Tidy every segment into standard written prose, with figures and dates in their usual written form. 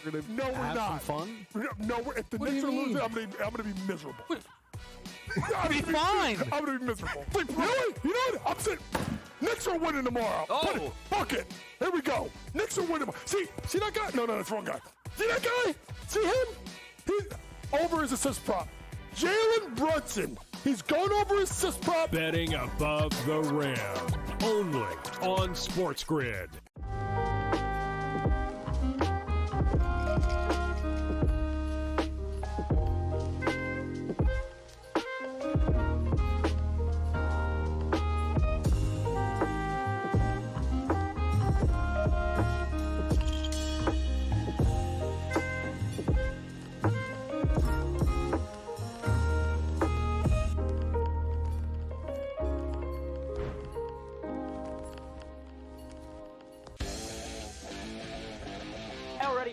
We're gonna No, we're have not. some fun. No, if the What do Knicks are you losing, mean? I'm gonna be miserable. I'll be fine. I'm gonna be miserable. Really? You know what? I'm saying Knicks are winning tomorrow. Oh. Fuck it. Here we go. Knicks are winning tomorrow. See that guy? No, that's the wrong guy. See that guy? See him? He's over his assist prop. Jalen Brunson. He's going over his assist prop. Betting above the rim. Only on SportsGrid.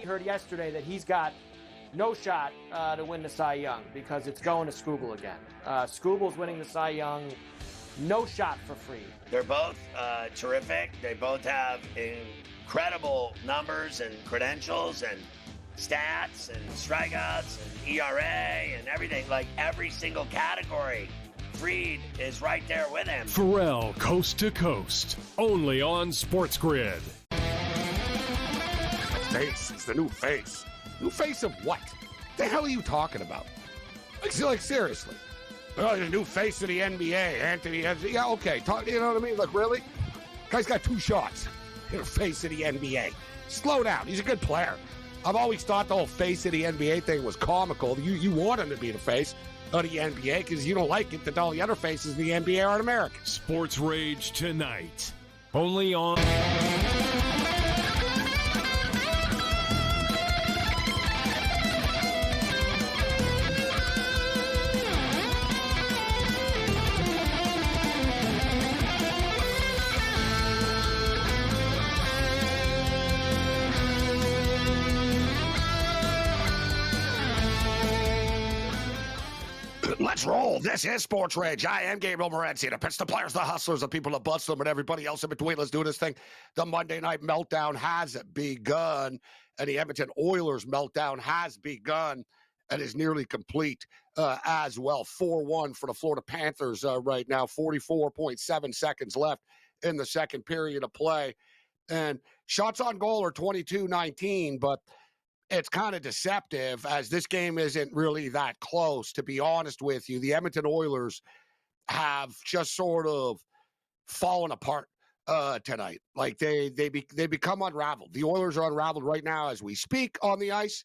Heard yesterday that he's got no shot to win the Cy Young because it's going to Skubal again. Skubal's winning the Cy Young. No shot for Fried. They're both terrific. They both have incredible numbers and credentials and stats and strikeouts and ERA and everything. Like every single category, Fried is right there with him. Pharrell Coast to Coast. Only on SportsGrid. Face. It's the new face. New face of what? The hell are you talking about? Like seriously. Oh, the new face of the NBA, Anthony. Yeah, okay. You know what I mean? Like, really? Guy's got 2 shots. The face of the NBA. Slow down. He's a good player. I've always thought the whole face of the NBA thing was comical. You want him to be the face of the NBA because you don't like it that all the other faces of the NBA aren't American. SportsRage tonight. Only on... Let's roll. This is SportsRage. I am Gabriel Morency. The pitch, the players, the hustlers, the people that bust them, and everybody else in between. Let's do this thing. The Monday Night Meltdown has begun, and the Edmonton Oilers meltdown has begun and is nearly complete as well. 4-1 for the Florida Panthers right now. 44.7 seconds left in the second period of play. And shots on goal are 22-19, but it's kind of deceptive as this game isn't really that close, to be honest with you. The Edmonton Oilers have just sort of fallen apart tonight. Like they become unraveled. The Oilers are unraveled right now as we speak on the ice.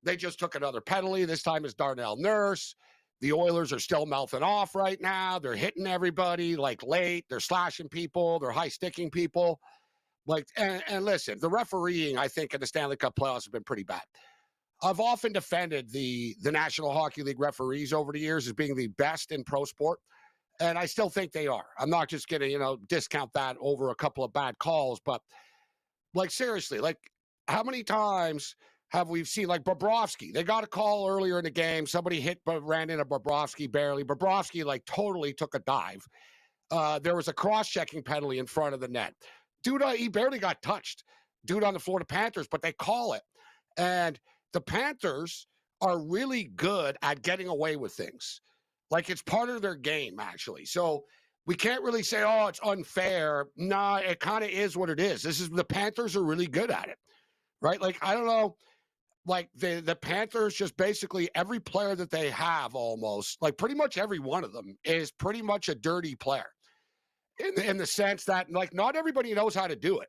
They just took another penalty. This time it's Darnell Nurse. The Oilers are still mouthing off right now. They're hitting everybody like late. They're slashing people. They're high sticking people. Like, and listen, the refereeing, I think, in the Stanley Cup playoffs have been pretty bad. I've often defended the National Hockey League referees over the years as being the best in pro sport, and I still think they are. I'm not just going to, discount that over a couple of bad calls, but, like, seriously, like, how many times have we seen, like, Bobrovsky? They got a call earlier in the game. Somebody ran into Bobrovsky barely. Bobrovsky, like, totally took a dive. There was a cross-checking penalty in front of the net. Dude, he barely got touched. Dude on the Florida Panthers, but they call it. And the Panthers are really good at getting away with things. Like, it's part of their game, actually. So we can't really say, oh, it's unfair. No, it kind of is what it is. The Panthers are really good at it, right? Like, I don't know. Like, the Panthers, just basically every player that they have almost, like pretty much every one of them is pretty much a dirty player. In the sense that, like, not everybody knows how to do it.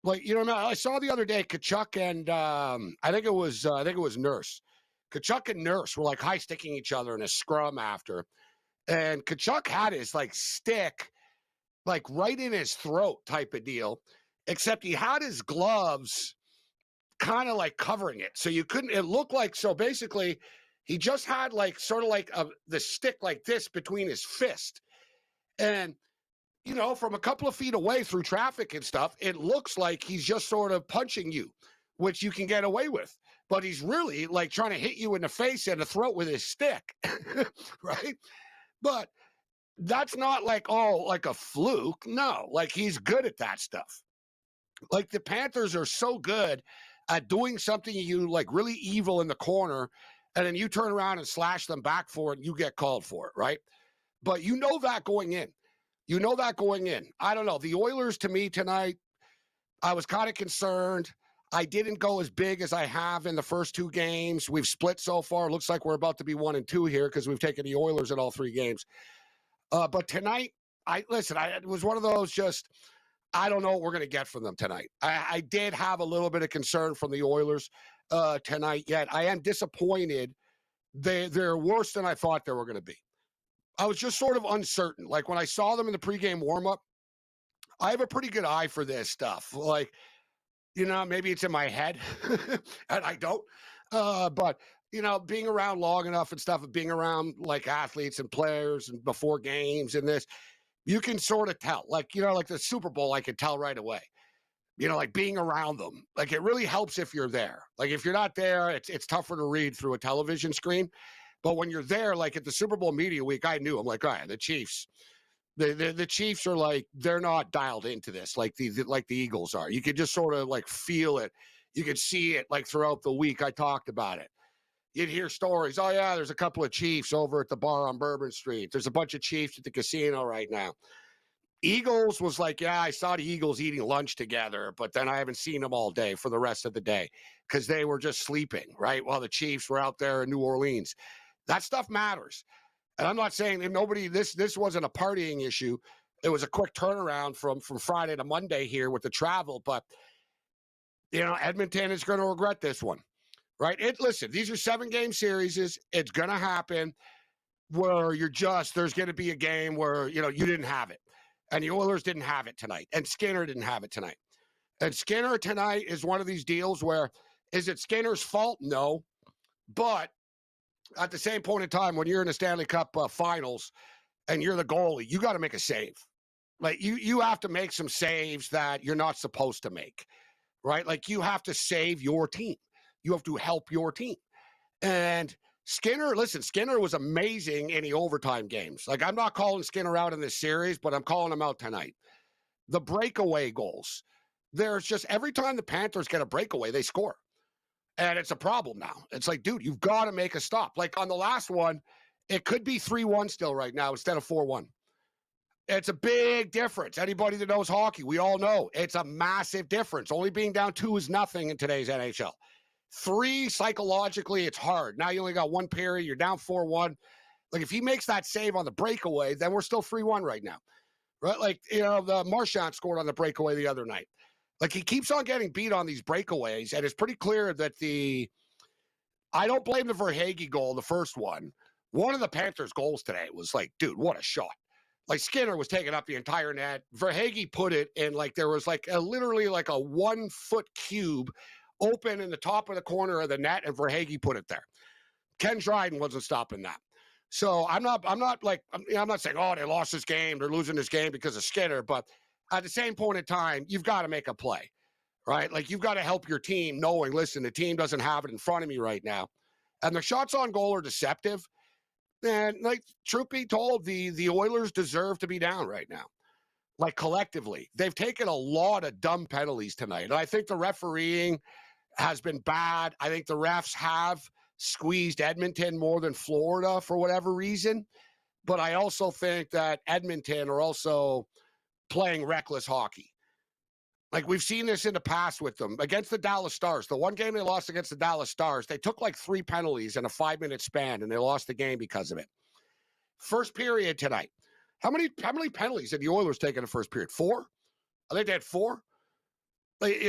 Like, I saw the other day Tkachuk and I think it was Nurse. Tkachuk and Nurse were like high sticking each other in a scrum after, and Tkachuk had his like stick like right in his throat type of deal, except he had his gloves kind of like covering it, so you couldn't. It looked like, so basically he just had like sort of like the stick like this between his fist, and from a couple of feet away through traffic and stuff, it looks like he's just sort of punching you, which you can get away with. But he's really like trying to hit you in the face and the throat with his stick, right? But that's not like, like a fluke. No, like he's good at that stuff. Like the Panthers are so good at doing something you like really evil in the corner, and then you turn around and slash them back for it, and you get called for it, right? But you know that going in. You know that going in. I don't know. The Oilers, to me, tonight, I was kind of concerned. I didn't go as big as I have in the first two games. We've split so far. It looks like we're about to be 1-2 here because we've taken the Oilers in all three games. But tonight, it was one of those just, I don't know what we're going to get from them tonight. I did have a little bit of concern from the Oilers tonight, yet I am disappointed. They're worse than I thought they were going to be. I was just sort of uncertain. Like when I saw them in the pregame warmup, I have a pretty good eye for this stuff. Like, maybe it's in my head, and I don't. But, being around long enough and stuff, and being around like athletes and players and before games and this, you can sort of tell. Like, like the Super Bowl, I could tell right away. Like being around them. Like it really helps if you're there. Like if you're not there, it's tougher to read through a television screen. But when you're there, like at the Super Bowl media week, I knew. I'm like, all right, the Chiefs. The Chiefs are like, they're not dialed into this like the Eagles are. You could just sort of like feel it. You could see it like throughout the week. I talked about it. You'd hear stories. Oh, yeah, there's a couple of Chiefs over at the bar on Bourbon Street. There's a bunch of Chiefs at the casino right now. Eagles was like, yeah, I saw the Eagles eating lunch together, but then I haven't seen them all day for the rest of the day because they were just sleeping, right? While the Chiefs were out there in New Orleans. That stuff matters. And I'm not saying that this wasn't a partying issue. It was a quick turnaround from Friday to Monday here with the travel. But, Edmonton is going to regret this one, right? Listen, these are 7-game series. It's going to happen where there's going to be a game where, you didn't have it. And the Oilers didn't have it tonight. And Skinner didn't have it tonight. And Skinner tonight is one of these deals where, is it Skinner's fault? No. But at the same point in time, when you're in the Stanley Cup finals and you're the goalie, you got to make a save. Like you have to make some saves that you're not supposed to make, right? Like you have to save your team. You have to help your team. And Skinner was amazing in the overtime games. Like I'm not calling Skinner out in this series, but I'm calling him out tonight. The breakaway goals. There's just every time the Panthers get a breakaway, they score. And it's a problem now. It's like, dude, you've got to make a stop. Like on the last one, it could be 3-1 still right now instead of 4-1. It's a big difference. Anybody that knows hockey, we all know it's a massive difference. Only being down 2 is nothing in today's NHL. 3, psychologically, it's hard. Now you only got one period. You're down 4-1. Like if he makes that save on the breakaway, then we're still 3-1 right now. Right? Like, the Marchand scored on the breakaway the other night. Like he keeps on getting beat on these breakaways, and it's pretty clear that I don't blame the Verhaeghe goal, the first one. One of the Panthers' goals today was like, dude, what a shot. Like Skinner was taking up the entire net. Verhaeghe put it in like there was like literally like a 1-foot cube open in the top of the corner of the net, and Verhaeghe put it there. Ken Dryden wasn't stopping that. So I'm not saying, oh, they lost this game, they're losing this game because of Skinner, but at the same point in time, you've got to make a play, right? Like you've got to help your team knowing, listen, the team doesn't have it in front of me right now. And the shots on goal are deceptive. And like, truth be told, the Oilers deserve to be down right now. Like collectively, they've taken a lot of dumb penalties tonight. And I think the refereeing has been bad. I think the refs have squeezed Edmonton more than Florida for whatever reason. But I also think that Edmonton are also playing reckless hockey. Like we've seen this in the past with them against the Dallas Stars. The one game they lost against the Dallas Stars, they took like 3 penalties in a 5-minute span, and they lost the game because of it. First period tonight. How many penalties did the Oilers take in the first period? 4? I think they had 4. Like,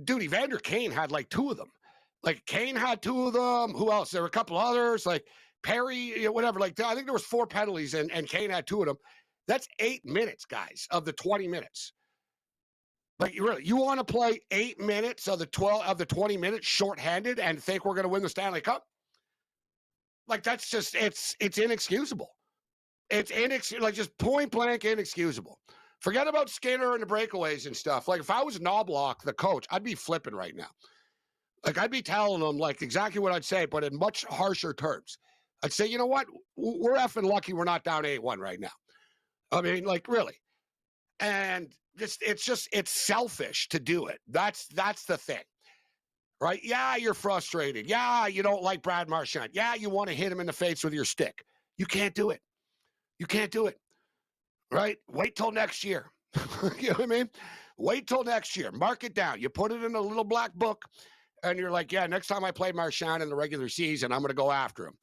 dude, Evander Kane had like 2 of them. Like Kane had 2 of them. Who else? There were a couple others, like Perry, whatever. Like I think there was 4 penalties, and Kane had 2 of them. That's 8 minutes, guys, of the 20 minutes. Like you want to play 8 minutes of the 20 minutes shorthanded and think we're going to win the Stanley Cup? Like that's just it's inexcusable. It's like just point blank inexcusable. Forget about Skinner and the breakaways and stuff. Like if I was Knobloch, the coach, I'd be flipping right now. Like I'd be telling them like exactly what I'd say, but in much harsher terms. I'd say, you know what? We're effing lucky we're not down 8-1 right now. I mean, like really. And it's selfish to do it. That's the thing. right? Yeah, you're frustrated. Yeah, you don't like Brad Marchand. Yeah, you want to hit him in the face with your stick. You can't do it. You can't do it, right? Wait till next year. You know what I mean? Wait till next year. Mark it down. You put it in a little black book, and you're like, yeah, next time I play Marchand in the regular season, I'm going to go after him.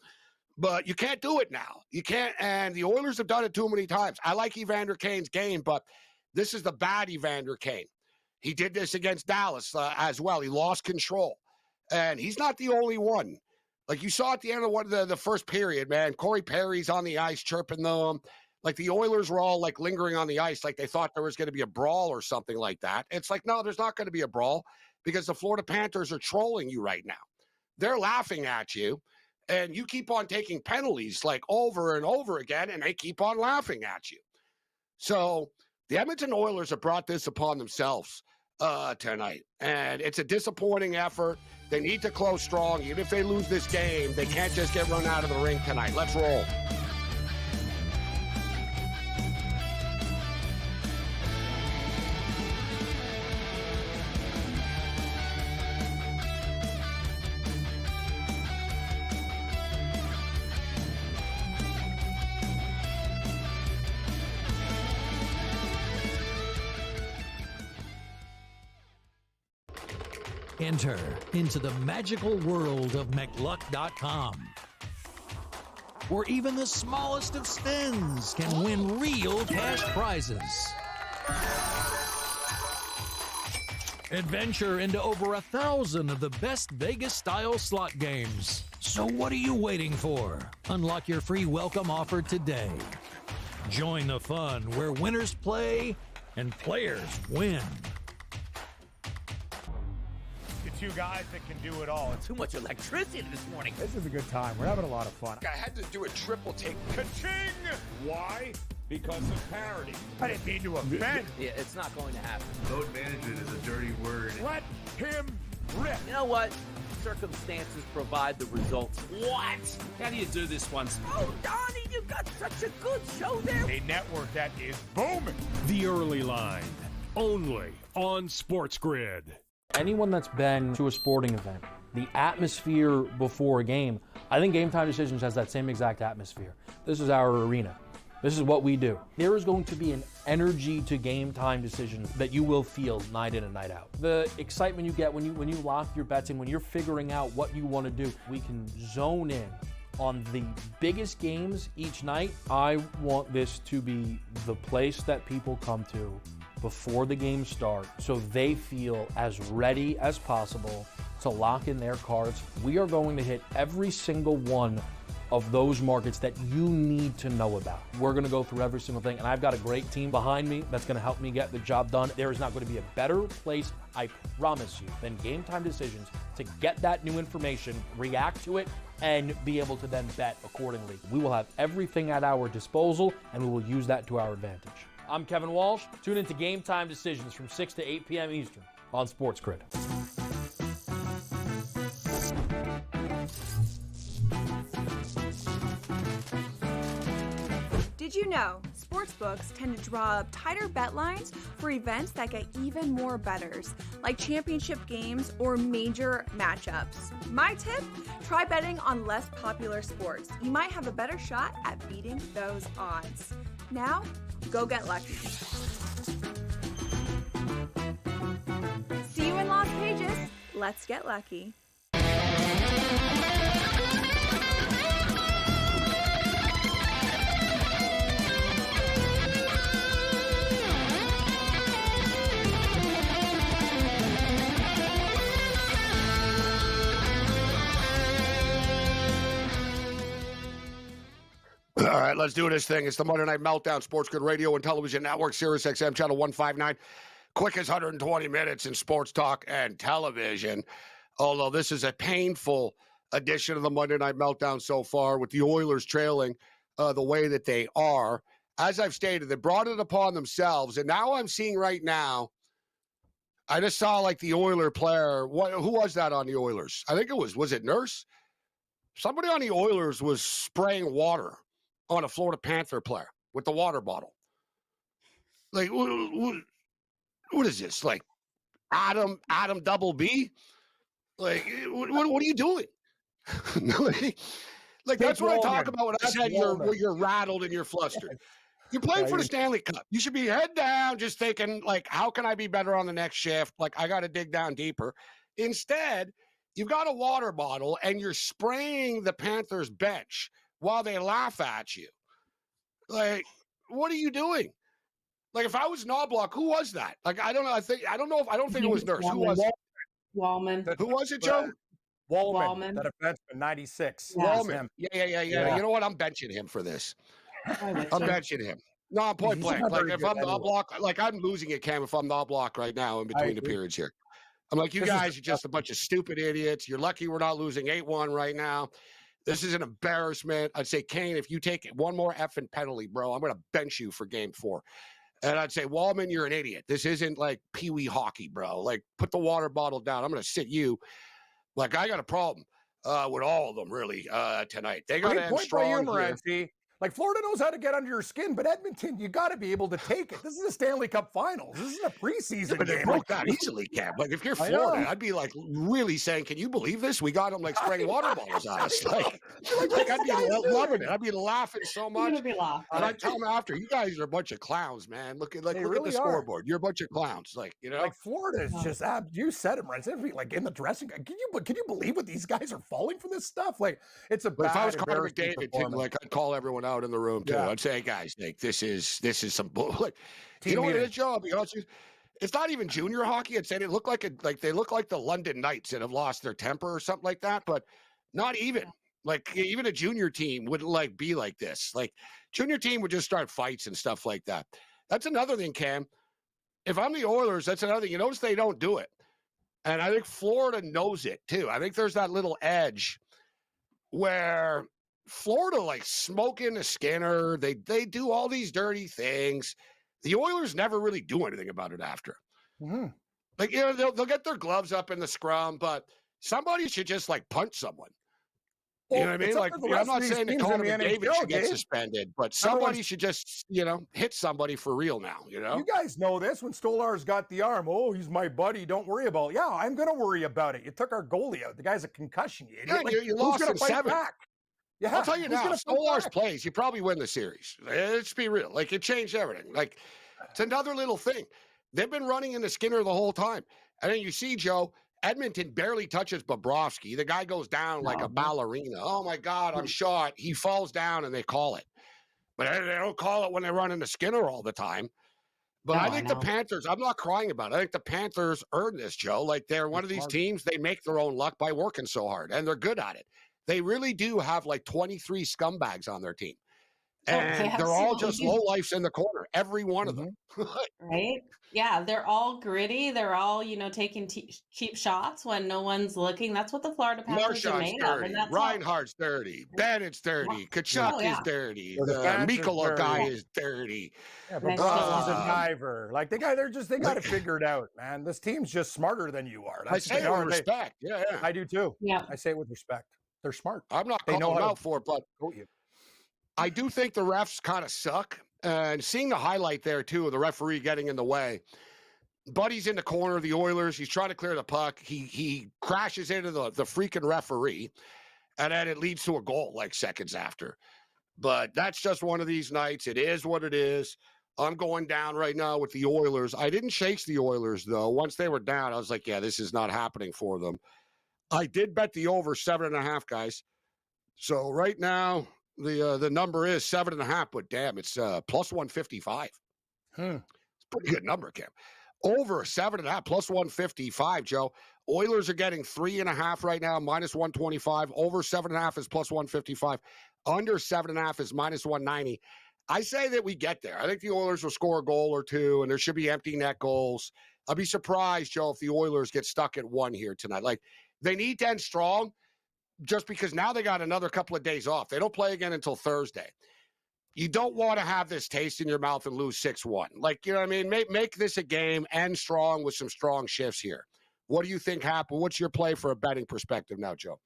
But you can't do it now. You can't, and the Oilers have done it too many times. I like Evander Kane's game, but this is the bad Evander Kane. He did this against Dallas as well. He lost control, and he's not the only one. Like you saw at the end of the first period, man, Corey Perry's on the ice chirping them. Like the Oilers were all like lingering on the ice like they thought there was going to be a brawl or something like that. It's like, no, there's not going to be a brawl because the Florida Panthers are trolling you right now. They're laughing at you. And you keep on taking penalties like over and over again, and they keep on laughing at you. So the Edmonton Oilers have brought this upon themselves tonight. And it's a disappointing effort. They need to close strong. Even if they lose this game, they can't just get run out of the ring tonight. Let's roll. Enter into the magical world of McLuck.com, where even the smallest of spins can win real cash prizes. Adventure into over 1,000 of the best Vegas-style slot games. So what are you waiting for? Unlock your free welcome offer today. Join the fun where winners play and players win. Two guys that can do it all. Too much electricity this morning. This is a good time. We're having a lot of fun. I had to do a triple take. Ka-ching! Why? Because of parity. I didn't mean to offend. Yeah, it's not going to happen. Load management is a dirty word. Let him rip. You know what? Circumstances provide the results. What? How do you do this once? Oh, Donnie, you got such a good show there. A network that is booming. The Early Line, only on SportsGrid. Anyone that's been to a sporting event, the atmosphere before a game, I think Game Time Decisions has that same exact atmosphere. This is our arena. This is what we do. There is going to be an energy to Game Time Decisions that you will feel night in and night out. The excitement you get when you lock your bets in, when you're figuring out what you want to do, we can zone in on the biggest games each night. I want this to be the place that people come to before the games start so they feel as ready as possible to lock in their cards. We are going to hit every single one of those markets that you need to know about. We're going to go through every single thing, and I've got a great team behind me that's going to help me get the job done. There is not going to be a better place, I promise you, than Game Time Decisions to get that new information, react to it, and be able to then bet accordingly. We will have everything at our disposal, and we will use that to our advantage. I'm Kevin Walsh. Tune into Game Time Decisions from 6 to 8 p.m. Eastern on SportsGrid. Did you know sportsbooks tend to draw up tighter bet lines for events that get even more bettors, like championship games or major matchups? My tip, try betting on less popular sports. You might have a better shot at beating those odds. Now, go get lucky. See you in Las Vegas. Let's get lucky. All right, let's do this thing. It's the Monday Night Meltdown, SportsGrid Radio and Television Network, Sirius XM Channel 159. Quickest 120 minutes in sports talk and television. Although this is a painful edition of the Monday Night Meltdown so far, with the Oilers trailing the way that they are. As I've stated, they brought it upon themselves, and now I'm seeing right now, I just saw like the Oiler player. Who was that on the Oilers? I think it was it Nurse? Somebody on the Oilers was spraying water on a Florida Panther player with the water bottle. Like, what is this? Like, Adam Double B? Like, what are you doing? like that's what I talk about when I said you're rattled and you're flustered. You're playing for the Stanley Cup. You should be head down, just thinking, like, how can I be better on the next shift? Like, I got to dig down deeper. Instead, you've got a water bottle and you're spraying the Panthers bench while they laugh at you. Like, what are you doing? Like, if I was Knobloch, who was that? Like, I don't know. I don't think it was Nurse. Who was it? Wallman. Who was it, Joe? Wallman. That defenseman, 96. Yeah. Wallman. Yeah. You know what? I'm benching him for this. I'm benching him. No, I'm point blank. Like, if I'm Knobloch, like, I'm losing it, Cam, if I'm Knobloch right now in between the periods here. I'm like, you guys are just a bunch of stupid idiots. You're lucky we're not losing 8-1 right now. This is an embarrassment. I'd say, Kane, if you take one more effing penalty, bro, I'm going to bench you for game 4. And I'd say, Wallman, you're an idiot. This isn't like peewee hockey, bro. Like, put the water bottle down. I'm going to sit you. Like, I got a problem with all of them, really, tonight. They got to end strong here. Like, Florida knows how to get under your skin, but Edmonton, you got to be able to take it. This is a Stanley Cup Finals. This isn't a preseason but game. they broke that easily, Cam. Like, if you're Florida, I'd be like really saying, can you believe this? We got them like spraying water bottles at us. Like I'd be loving it. I'd be laughing so much. And I'd tell them after, you guys are a bunch of clowns, man. Look at the scoreboard. You're a bunch of clowns. Like, you know, like Florida is just you said it, right? Like in the dressing. Can you believe what these guys are falling for this stuff? Like, it's a. But if I was Connor McDavid, too, like, I'd call everyone out in the room too. I'd say, hey, guys, like, this is some bull. Like, you know what it is, Joe? It's not even junior hockey. I'd say they look like they look like the London Knights that have lost their temper or something like that. But not even. Like, even a junior team wouldn't like be like this. Like, junior team would just start fights and stuff like that. That's another thing, Cam. If I'm the Oilers, that's another thing. You notice they don't do it. And I think Florida knows it too. I think there's that little edge where Florida, like, smoking the Skinner. They do all these dirty things. The Oilers never really do anything about it after. Mm-hmm. Like, you know, they'll get their gloves up in the scrum, but somebody should just, like, punch someone. You know what I mean? Like, I'm not saying that Connor McDavid should get suspended, but somebody should just, you know, hit somebody for real now, you know? You guys know this. When Stolar's got the arm, oh, he's my buddy, don't worry about it. Yeah, I'm going to worry about it. You took our goalie out. The guy's a concussion. You idiot. Yeah, like, you lost in 7. Back? Yeah, I'll tell you now, Stolar's plays, you probably win the series. Let's be real. Like, it changed everything. Like, it's another little thing. They've been running into Skinner the whole time. And then you see, Joe, Edmonton barely touches Bobrovsky. The guy goes down like a ballerina. Oh, my God, I'm shot. He falls down, and they call it. But they don't call it when they run into Skinner all the time. But I think the Panthers, I'm not crying about it. I think the Panthers earned this, Joe. Like, they're one of these teams, they make their own luck by working so hard, and they're good at it. They really do have like 23 scumbags on their team. And they're all just lowlifes in the corner, every one of them. Right? Yeah, they're all gritty. They're all, taking cheap shots when no one's looking. That's what the Florida Panthers are made dirty. of. And Reinhardt's dirty. Bennett's dirty. Kachuk is dirty. The Mikkola guy is dirty. Yeah, but he's a diver. Like, they got it figured out, man. This team's just smarter than you are. I say it with respect. Yeah. I do too. Yeah. I say it with respect. They're smart. I'm not calling them out for it, but I do think the refs kind of suck. And seeing the highlight there, too, of the referee getting in the way. Buddy's in the corner of the Oilers. He's trying to clear the puck. He crashes into the freaking referee. And then it leads to a goal like seconds after. But that's just one of these nights. It is what it is. I'm going down right now with the Oilers. I didn't chase the Oilers, though. Once they were down, I was like, yeah, this is not happening for them. I did bet the over 7.5, guys. So right now, the number is 7.5, but damn, it's plus 155. It's a pretty good number, Cam. Over 7.5, plus 155, Joe. Oilers are getting 3.5 right now, minus 125. Over 7.5 is plus 155. Under 7.5 is minus 190. I say that we get there. I think the Oilers will score a goal or two, and there should be empty net goals. I'll be surprised, Joe, if the Oilers get stuck at 1 here tonight. Like, they need to end strong just because now they got another couple of days off. They don't play again until Thursday. You don't want to have this taste in your mouth and lose 6-1. Like, you know what I mean? Make this a game, end strong with some strong shifts here. What do you think happened? What's your play for a betting perspective now, Joe?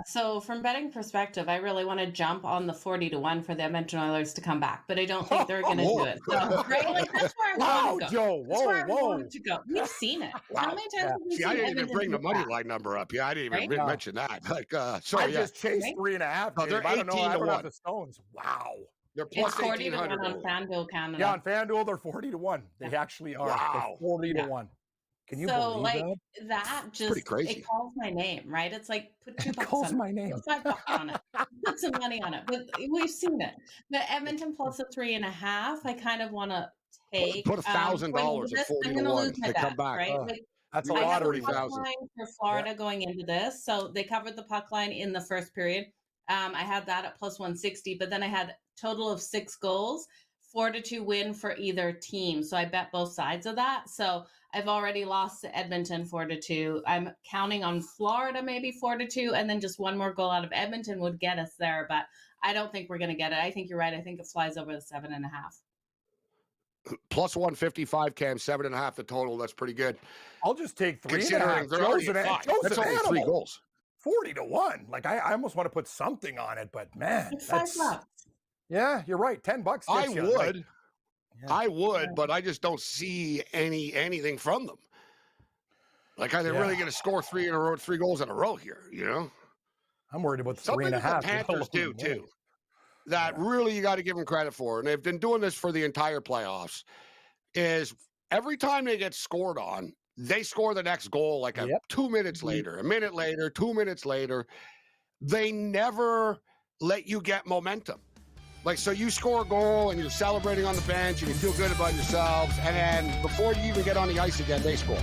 So from betting perspective, I really want to jump on the 40-1 for the Edmonton Oilers to come back, but I don't think they're going to do it. So, right? Like, that's where I'm going to go. Joe. That's where I'm Whoa. going to go. We've seen it. Wow. How many times have we See, seen I didn't even Edmonton bring the do money that? line number up. Yeah, I didn't even Right? mention that. Like, I sorry, just chased Right? 3.5. No, they're Dave. I don't know. I 18 to don't have 1. the stones. Wow. They're It's plus 40-1 1,800. on FanDuel Canada. Yeah, on FanDuel, they're 40-1. They actually are. Wow. They're 40-1. Can you So, believe like, that? that pretty just, crazy. it calls my name, right? It's like, put $2 calls on my it. name. Put $5 on it. Put some money on it. But we've seen it. But Edmonton plus a 3.5, I kind of want to take. Put $1,000 going into at this, 40 I'm to going to 1. lose my They bet, come back. right? Like, That's a I had the lottery. puck 40,000. line for Florida going into this. So they covered the puck line in the first period. I had that at plus 160, but then I had total of 6 goals, 4-2 win for either team. So I bet both sides of that. So I've already lost to Edmonton 4-2. I'm counting on Florida maybe 4-2, and then just one more goal out of Edmonton would get us there. But I don't think we're going to get it. I think you're right. I think it flies over the 7.5. Plus 155, Cam, 7.5 the total. That's pretty good. I'll just take 3.5. Considering they're already at 5. That's only 3 goals. 40-1. Like, I almost want to put something on it, but man, It's that's $5. yeah, you're right. $10 gets I you, would. like, yeah. I would, but I just don't see anything from them. Like, are they really going to score 3 goals in a row here? You know, I'm worried about the something 3.5. that the Panthers do too. That really you got to give them credit for, and they've been doing this for the entire playoffs. Is every time they get scored on, they score the next goal like 2 minutes later, a minute later, 2 minutes later. They never let you get momentum. Like, so you score a goal and you're celebrating on the bench and you feel good about yourselves, and then before you even get on the ice again, they score.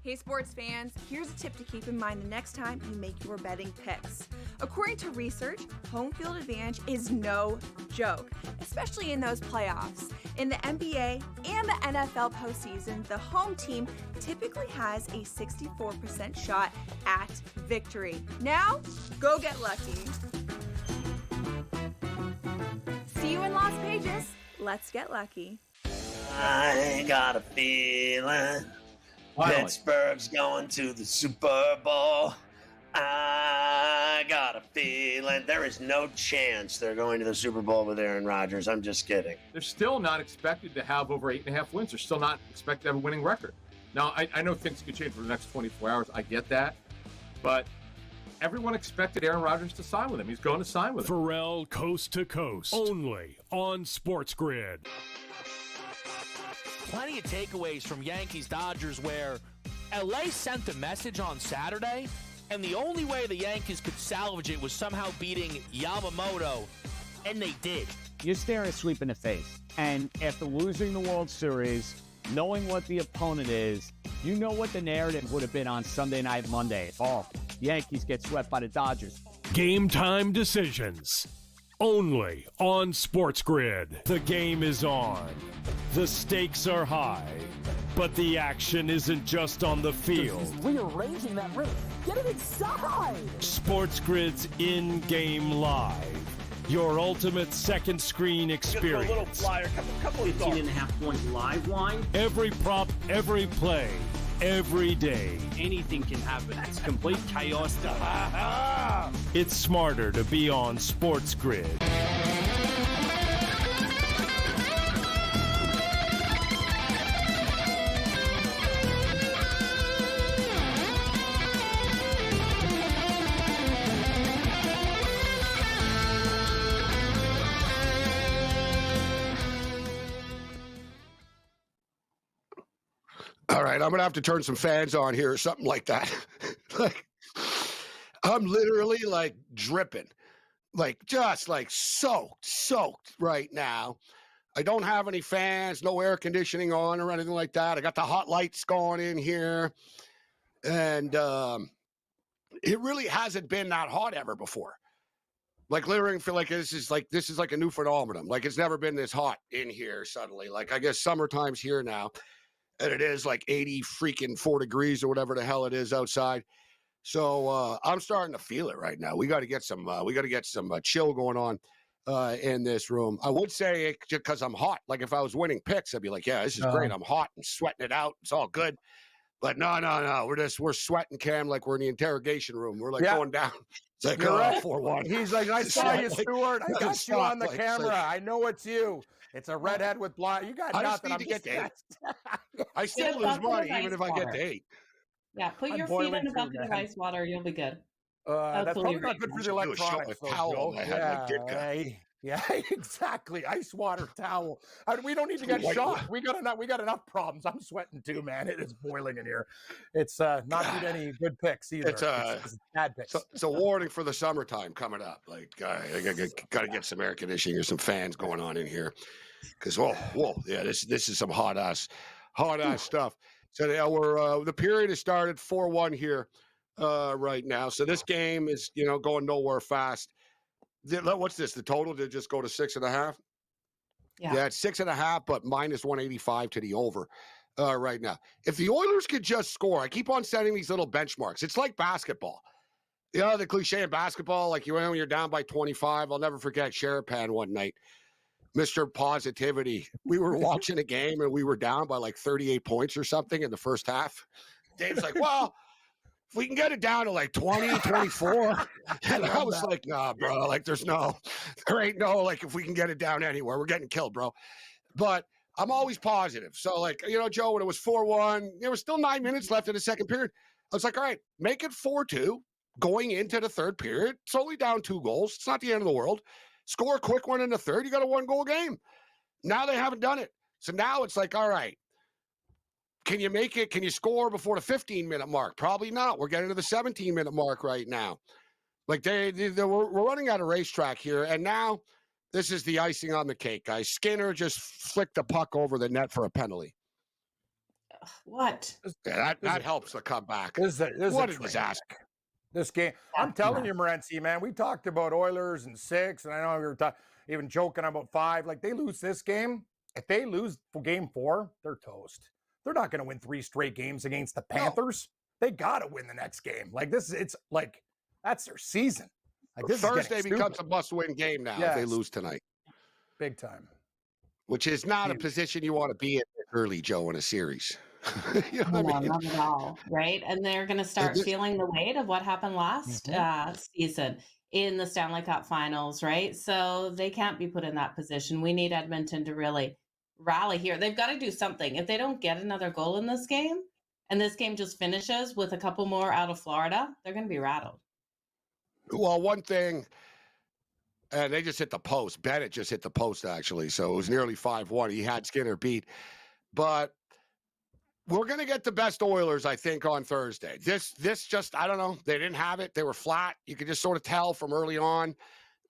Hey sports fans, here's a tip to keep in mind the next time you make your betting picks. According to research, home field advantage is no joke, especially in those playoffs. In the NBA and the NFL postseason, the home team typically has a 64% shot at victory. Now, go get lucky. See you in Las Vegas. Let's get lucky. I got a feeling Pittsburgh's going to the Super Bowl. I got a feeling there is no chance they're going to the Super Bowl with Aaron Rodgers. I'm just kidding. They're still not expected to have over 8.5 wins. They're still not expected to have a winning record. Now, I know things could change for the next 24 hours. I get that. But everyone expected Aaron Rodgers to sign with him. He's going to sign with him. Pharrell Coast to Coast. Only on SportsGrid. Plenty of takeaways from Yankees-Dodgers where LA sent the message on Saturday, and the only way the Yankees could salvage it was somehow beating Yamamoto, and they did. You're staring a sweep in the face, and after losing the World Series, knowing what the opponent is, you know what the narrative would have been on Sunday Night Monday. Oh, Yankees get swept by the Dodgers. Game time decisions. Only on SportsGrid. The game is on. The stakes are high. But the action isn't just on the field. He's rearranging that ring. Get it inside! SportsGrid's in-game live. Your ultimate second screen experience. Just a little flyer, couple of 18.5 point live line. Every prop, every play, every day. Anything can happen. It's complete chaos. It's smarter to be on SportsGrid. All right, I'm going to have to turn some fans on here or something like that. Like, I'm literally like dripping, like just like soaked right now. I don't have any fans, no air conditioning on or anything like that. I got the hot lights going in here. And it really hasn't been that hot ever before. Like literally feel like this is like a new phenomenon. Like it's never been this hot in here suddenly. Like I guess summertime's here now, and it is like 4 degrees or whatever the hell it is outside. So I'm starting to feel it right now. We got to get some chill going on in this room. I would say it just because I'm hot. Like if I was winning picks, I'd be like, yeah, this is great. I'm hot and sweating it out. It's all good. But no. We're sweating, Cam, like we're in the interrogation room. We're like going down. It's like, You're right. 4-1. He's like, I saw you, Stuart. I got you on the like, camera. I know it's you. It's a redhead with blonde. You got nothing. I just need to get to 8. I still lose money even if I get to 8. Yeah, put your feet in a bucket of ice water. You'll be good. That's probably not good for the electronics. Yeah, exactly. Ice water towel. We don't need to get shocked. We got enough problems. I'm sweating too, man. It is boiling in here. It's not need any good picks either. It's bad picks. So it's a warning for the summertime coming up. Like I got to get some air conditioning or some fans going on in here, because this is some hot ass stuff. So yeah, we're the period has started 4-1 here right now. So this game is going nowhere fast. What's this? The total did just go to 6.5? Yeah, it's 6.5, but minus 185 to the over right now. If the Oilers could just score, I keep on setting these little benchmarks. It's like basketball. The cliche in basketball, like when you're down by 25. I'll never forget Sherapan one night. Mr. Positivity. We were watching a game and we were down by like 38 points or something in the first half. Dave's like, well, if we can get it down to like 20, 24. And I was like, nah, bro, like there ain't no, like if we can get it down anywhere, we're getting killed, bro. But I'm always positive. So like, Joe, when it was 4-1, there was still 9 minutes left in the second period. I was like, all right, make it 4-2 going into the third period. It's only down 2 goals. It's not the end of the world. Score a quick one in the third. You got a 1-goal game. Now they haven't done it. So now it's like, all right, can you make it? Can you score before the 15-minute mark? Probably not. We're getting to the 17-minute mark right now. Like we're running out of racetrack here. And now this is the icing on the cake, guys. Skinner just flicked the puck over the net for a penalty. What? Yeah, that helps the comeback. What a disaster. This game, I'm telling you, Morency, man, we talked about Oilers and 6, and I know we were even joking about 5. Like, they lose this game. If they lose for game 4, they're toast. They're not going to win 3 straight games against the Panthers. No. They got to win the next game. Like, it's like, that's their season. Like, this Thursday becomes a must-win game now if they lose tonight. Big time. Which is not a position you want to be in early, Joe, in a series. Not at all, right? And they're going to start feeling the weight of what happened last season in the Stanley Cup Finals, right? So they can't be put in that position. We need Edmonton to really rally here. They've got to do something. If they don't get another goal in this game, and this game just finishes with a couple more out of Florida, they're going to be rattled. Well, one thing, and they just hit the post. Bennett just hit the post, actually. So it was nearly 5-1. He had Skinner beat. But we're going to get the best Oilers, I think, on Thursday. This just, I don't know. They didn't have it. They were flat. You could just sort of tell from early on.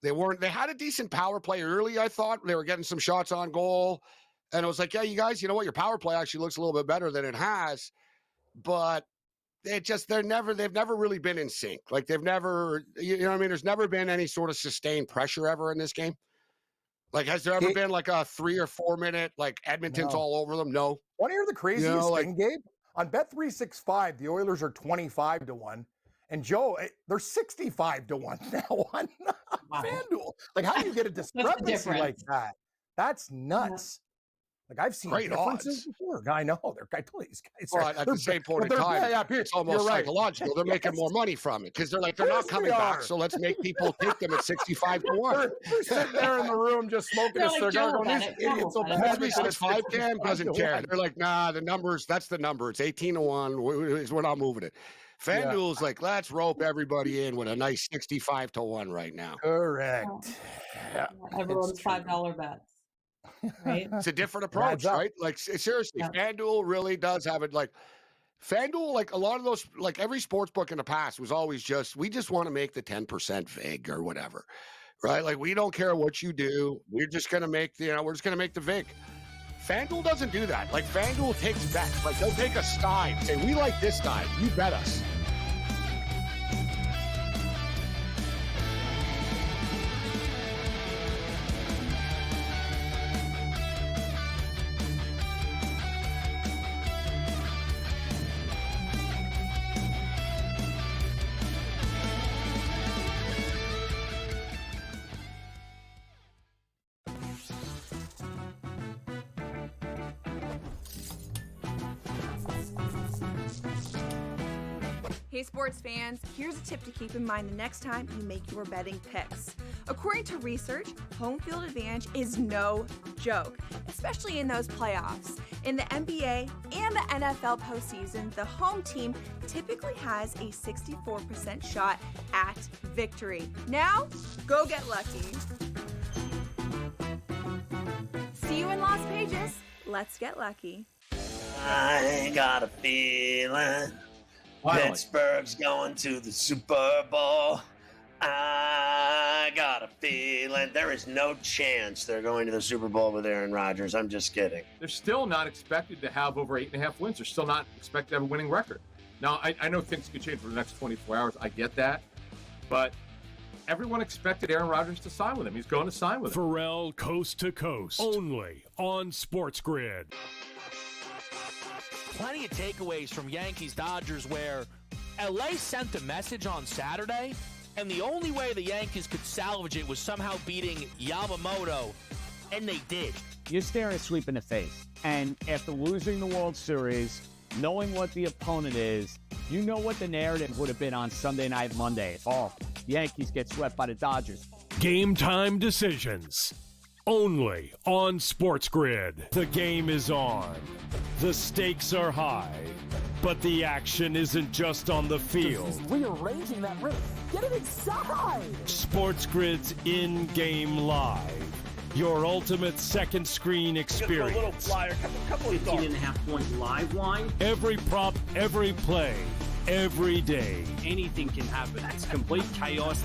They had a decent power play early, I thought. They were getting some shots on goal. And it was like, yeah, you guys, you know what? Your power play actually looks a little bit better than it has. But they've never really been in sync. Like they've never, you know what I mean? There's never been any sort of sustained pressure ever in this game. Like, has there ever been like a 3 or 4 minute, like Edmonton's all over them? No. Want to hear the craziest thing, Gabe? On Bet365, the Oilers are 25-1. And Joe, they're 65-1 now on FanDuel. Like, how do you get a discrepancy like that? That's nuts. Like, I've seen differences before. I know. I told you these guys. Well, at the same point in time, it's almost psychological. They're making more money from it because they're like, they're not coming back. So let's make people take them at 65-1. They're sitting there in the room just smoking a cigar. Going, these idiots will bet 365 Cam doesn't care. They're like, nah, the numbers, that's the number. It's 18-1. We're not moving it. FanDuel's like, let's rope everybody in with a nice 65-1 right now. Correct. Yeah. Everyone's $5 bets. Right? It's a different approach, right? Like, seriously, FanDuel really does have it. Like, FanDuel, like a lot of those, like every sports book in the past was always just, we just want to make the 10% vig or whatever, right? Like, we don't care what you do. We're just going to make, we're just going to make the vig. FanDuel doesn't do that. Like, FanDuel takes bets. Like, they'll take a side, say, we like this guy. You bet us. Hey sports fans, here's a tip to keep in mind the next time you make your betting picks. According to research, home field advantage is no joke, especially in those playoffs. In the NBA and the NFL postseason, the home team typically has a 64% shot at victory. Now, go get lucky. See you in Las Vegas. Let's get lucky. I got a feeling Pittsburgh's going to the Super Bowl. I got a feeling there is no chance they're going to the Super Bowl with Aaron Rodgers. I'm just kidding. They're still not expected to have over 8.5 wins. They're still not expected to have a winning record. Now, I know things could change for the next 24 hours. I get that. But everyone expected Aaron Rodgers to sign with him. He's going to sign with him. Pharrell Coast to Coast. Only on SportsGrid. Plenty of takeaways from Yankees-Dodgers where LA sent a message on Saturday, and the only way the Yankees could salvage it was somehow beating Yamamoto, and they did. You're staring a sweep in the face. And after losing the World Series, knowing what the opponent is, you know what the narrative would have been on Sunday Night Monday. Oh, Yankees get swept by the Dodgers. Game time decisions. Only on SportsGrid. The game is on. The stakes are high. But the action isn't just on the field. He's rearranging that roof. Get it inside! SportsGrid's in-game live. Your ultimate second screen experience. A little flyer, couple of 15.5-point live line. Every prop, every play, every day. Anything can happen. It's complete chaos.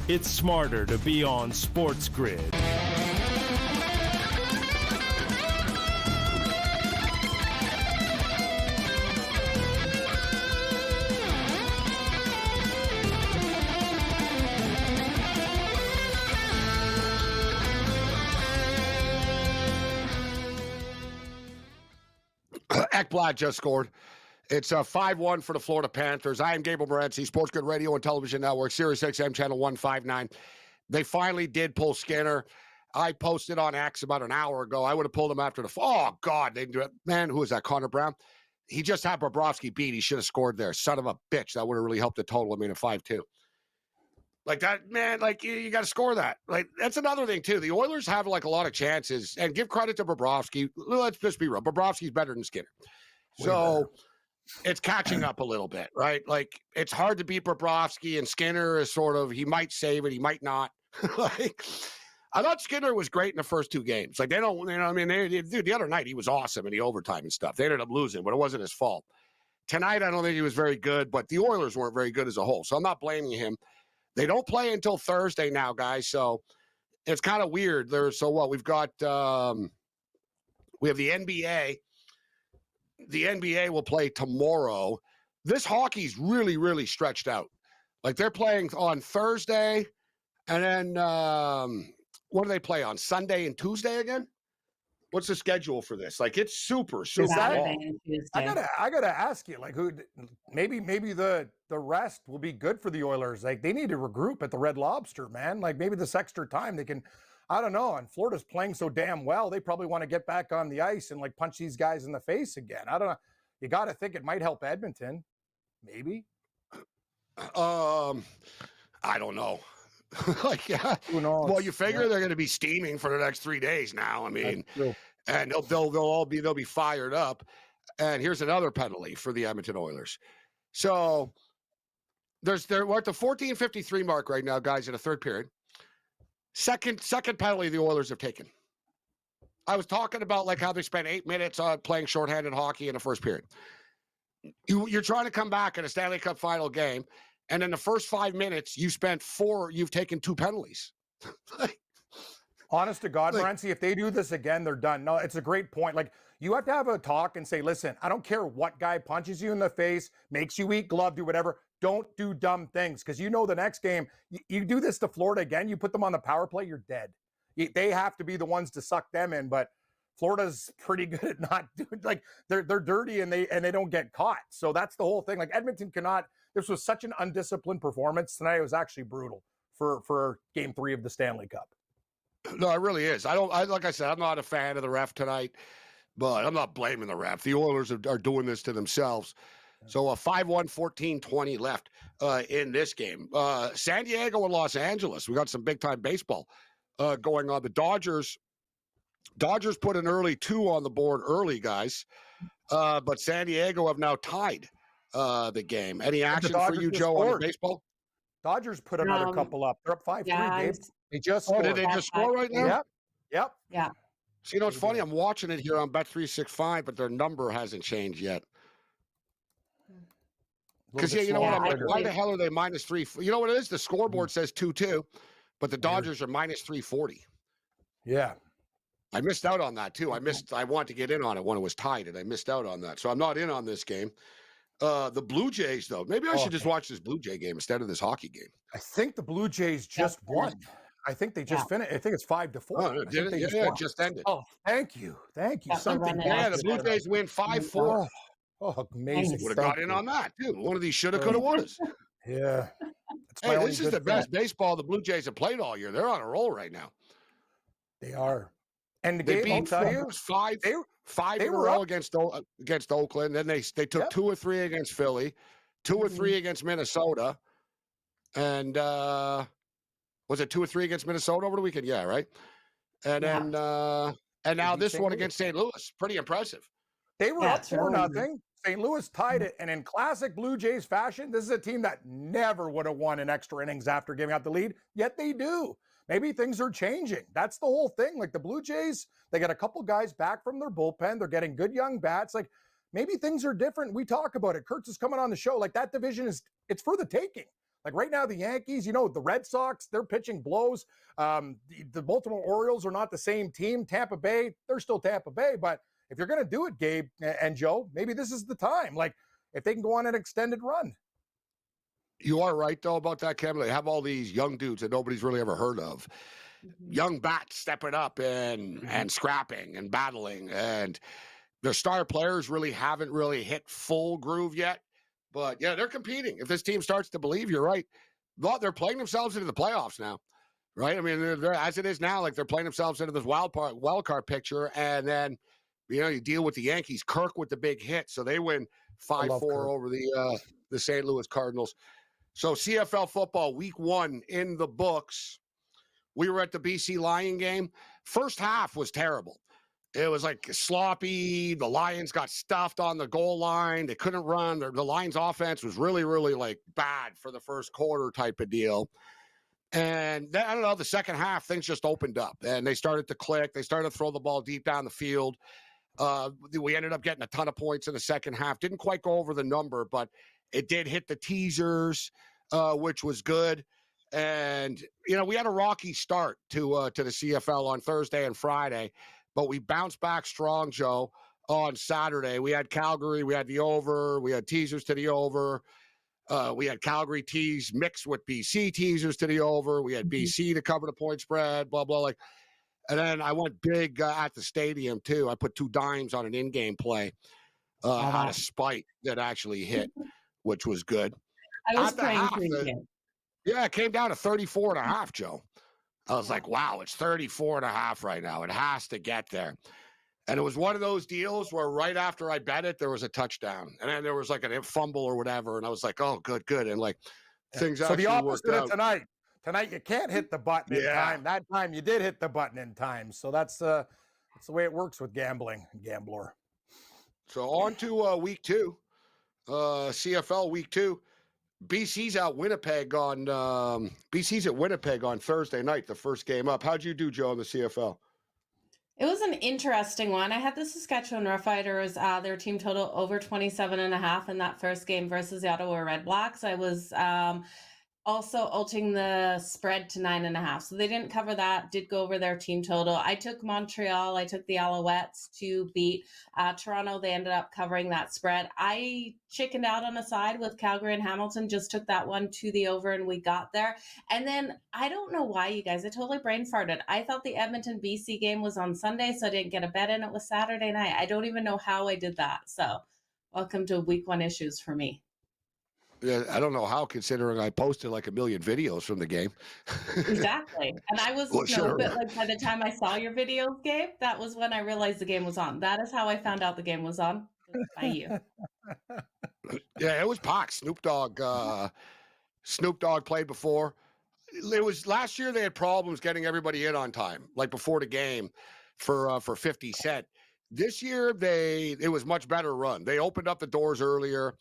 It's smarter to be on SportsGrid. Ekblad just scored. It's 5-1 for the Florida Panthers. I am Gabriel Morency, SportsGrid Radio and Television Network, Sirius XM Channel 159. They finally did pull Skinner. I posted on X about an hour ago. I would have pulled him after the – oh, God. They do it. Man, who is that, Connor Brown? He just had Bobrovsky beat. He should have scored there. Son of a bitch. That would have really helped the total. I mean, at 5-2. Like that, man, like you got to score that. Like, that's another thing, too. The Oilers have, like, a lot of chances. And give credit to Bobrovsky. Let's just be real. Bobrovsky's better than Skinner. So it's catching up a little bit, right? Like, it's hard to beat Bobrovsky, and Skinner is sort of, he might save it, he might not. Like, I thought Skinner was great in the first two games. Like, they don't, you know, I mean, dude, the other night he was awesome in the overtime and stuff. They ended up losing, but it wasn't his fault. Tonight, I don't think he was very good, but the Oilers weren't very good as a whole. So I'm not blaming him. They don't play until Thursday now, guys. So it's kind of weird. So what? We've got, we have the NBA. The NBA will play tomorrow. This hockey's really, really stretched out. Like, they're playing on Thursday, and then what do they play on? Sunday and Tuesday again? What's the schedule for this? Like, it's super long. I gotta ask you, like, who? Maybe the rest will be good for the Oilers. Like, they need to regroup at the Red Lobster, man. Like, maybe this extra time they can. I don't know. And Florida's playing so damn well, they probably want to get back on the ice and, like, punch these guys in the face again. I don't know. You got to think it might help Edmonton. Maybe. I don't know. Like, yeah. Who knows? Well, you figure they're going to be steaming for the next 3 days now. I mean, and they'll be fired up. And here's another penalty for the Edmonton Oilers. So we're at the 14:53 mark right now, guys, in the third period. Second penalty the Oilers have taken. I was talking about, like, how they spent 8 minutes on playing shorthanded hockey in the first period. You're trying to come back in a Stanley Cup final game, and in the first 5 minutes, you've taken 2 penalties. Honest to God, Morency, if they do this again, they're done. No, it's a great point. Like, you have to have a talk and say, listen, I don't care what guy punches you in the face, makes you eat glove, do whatever. Don't do dumb things, because you know the next game, you do this to Florida again, you put them on the power play, you're dead. They have to be the ones to suck them in, but Florida's pretty good at not doing, like, they're dirty and they don't get caught. So that's the whole thing. Like, Edmonton cannot. This was such an undisciplined performance tonight. It was actually brutal for Game 3 of the Stanley Cup. No, it really is. Like I said, I'm not a fan of the ref tonight, but I'm not blaming the ref. The Oilers are doing this to themselves. So a 5-1, 14-20 left in this game. San Diego and Los Angeles. We got some big-time baseball going on. The Dodgers put an early 2 on the board early, guys. But San Diego have now tied the game. Any action for you, Joe, on the baseball? Dodgers put another couple up. They're up 5-3, Gabe. They just Oh, scored. did they just score right now? Yep. Yeah. So, you know, it's funny. I'm watching it here on Bet365, but their number hasn't changed yet. Because, you know what? I'm like, why the hell are they -3? You know what it is? The scoreboard says 2-2, but the Dodgers are -340. Yeah. I missed out on that, too. I wanted to get in on it when it was tied, and I missed out on that. So I'm not in on this game. The Blue Jays, though. Maybe I should just watch this Blue Jay game instead of this hockey game. I think the Blue Jays just won. I think they just finished. I think it's 5-4. Oh, did it? Yeah, it just ended. Oh, thank you. Thank you. That's Something. Yeah, the Blue Jays win 5-4. Oh, amazing. Would have got in on that, too. One of these shoulda, coulda, wouldas. Yeah. Hey, this is the best baseball the Blue Jays have played all year. They're on a roll right now. They are. And they Gabe, beat five in a row against Oakland. Then they took 2 or 3 against Philly, 2 or 3 against Minnesota, and was it 2 or 3 against Minnesota over the weekend? Yeah, right. And then now this one against St. Louis. Pretty impressive. They were up 4-0. St. Louis tied it, and in classic Blue Jays fashion, this is a team that never would have won in extra innings after giving out the lead, yet they do. Maybe things are changing. That's the whole thing. Like the Blue Jays, they got a couple guys back from their bullpen. They're getting good young bats. Like maybe things are different. We talk about it. Kurtz is coming on the show. Like that division it's for the taking. Like right now, the Yankees, the Red Sox, they're pitching blows. The Baltimore Orioles are not the same team. Tampa Bay, they're still Tampa Bay. But if you're going to do it, Gabe and Joe, maybe this is the time. Like if they can go on an extended run. You are right, though, about that, Kevin. They have all these young dudes that nobody's really ever heard of. Young bats stepping up and scrapping and battling. And their star players haven't hit full groove yet. But, yeah, they're competing. If this team starts to believe, you're right. They're playing themselves into the playoffs now, right? I mean, they're as it is now, like they're playing themselves into this wild card picture. And then, you deal with the Yankees. Kirk with the big hit. So they win 5-4 over the St. Louis Cardinals. So CFL football week 1 in the books. We were at the BC Lion game. First half was terrible. It was like sloppy. The Lions got stuffed on the goal line. They couldn't run. The Lions offense was really, really like bad for the first quarter type of deal. And then, I don't know, the second half, things just opened up and they started to click. They started to throw the ball deep down the field. We ended up getting a ton of points in the second half. Didn't quite go over the number, but it did hit the teasers, which was good. And, we had a rocky start to the CFL on Thursday and Friday, but we bounced back strong, Joe, on Saturday. We had Calgary. We had the over. We had teasers to the over. We had Calgary tease mixed with BC teasers to the over. We had BC to cover the point spread, blah, blah. And then I went big at the stadium, too. I put 2 dimes on an in-game play out of spite that actually hit, which was good. I was praying for you. Yeah, it came down to 34.5, Joe. I was like, wow, it's 34.5 right now. It has to get there. And it was one of those deals where right after I bet it, there was a touchdown. And then there was like a fumble or whatever. And I was like, oh, good. And things actually so the worked opposite out. of tonight. Tonight you can't hit the button in time. That time you did hit the button in time. So that's the way it works with gambling and gambler. So on to week 2, CFL week 2. BC's at Winnipeg on Thursday night, the first game up. How'd you do, Joe, in the CFL? It was an interesting one. I had the Saskatchewan Roughriders, their team total over 27.5 in that first game versus the Ottawa Red Blacks. I was also altering the spread to 9.5. So they didn't cover that, did go over their team total. I took Montreal. I took the Alouettes to beat Toronto. They ended up covering that spread. I chickened out on a side with Calgary and Hamilton, just took that one to the over and we got there. And then I don't know why, you guys, I totally brain farted. I thought the Edmonton BC game was on Sunday, so I didn't get a bet in. It was Saturday night. I don't even know how I did that. So welcome to week 1 issues for me. Yeah, I don't know how, considering I posted like a million videos from the game. Exactly. And I was, but like by the time I saw your videos, Gabe, that was when I realized the game was on. That is how I found out the game was on, by you. Yeah, it was packed. Snoop Dogg played before. It was last year they had problems getting everybody in on time, like before the game for 50 Cent. This year it was much better run. They opened up the doors earlier,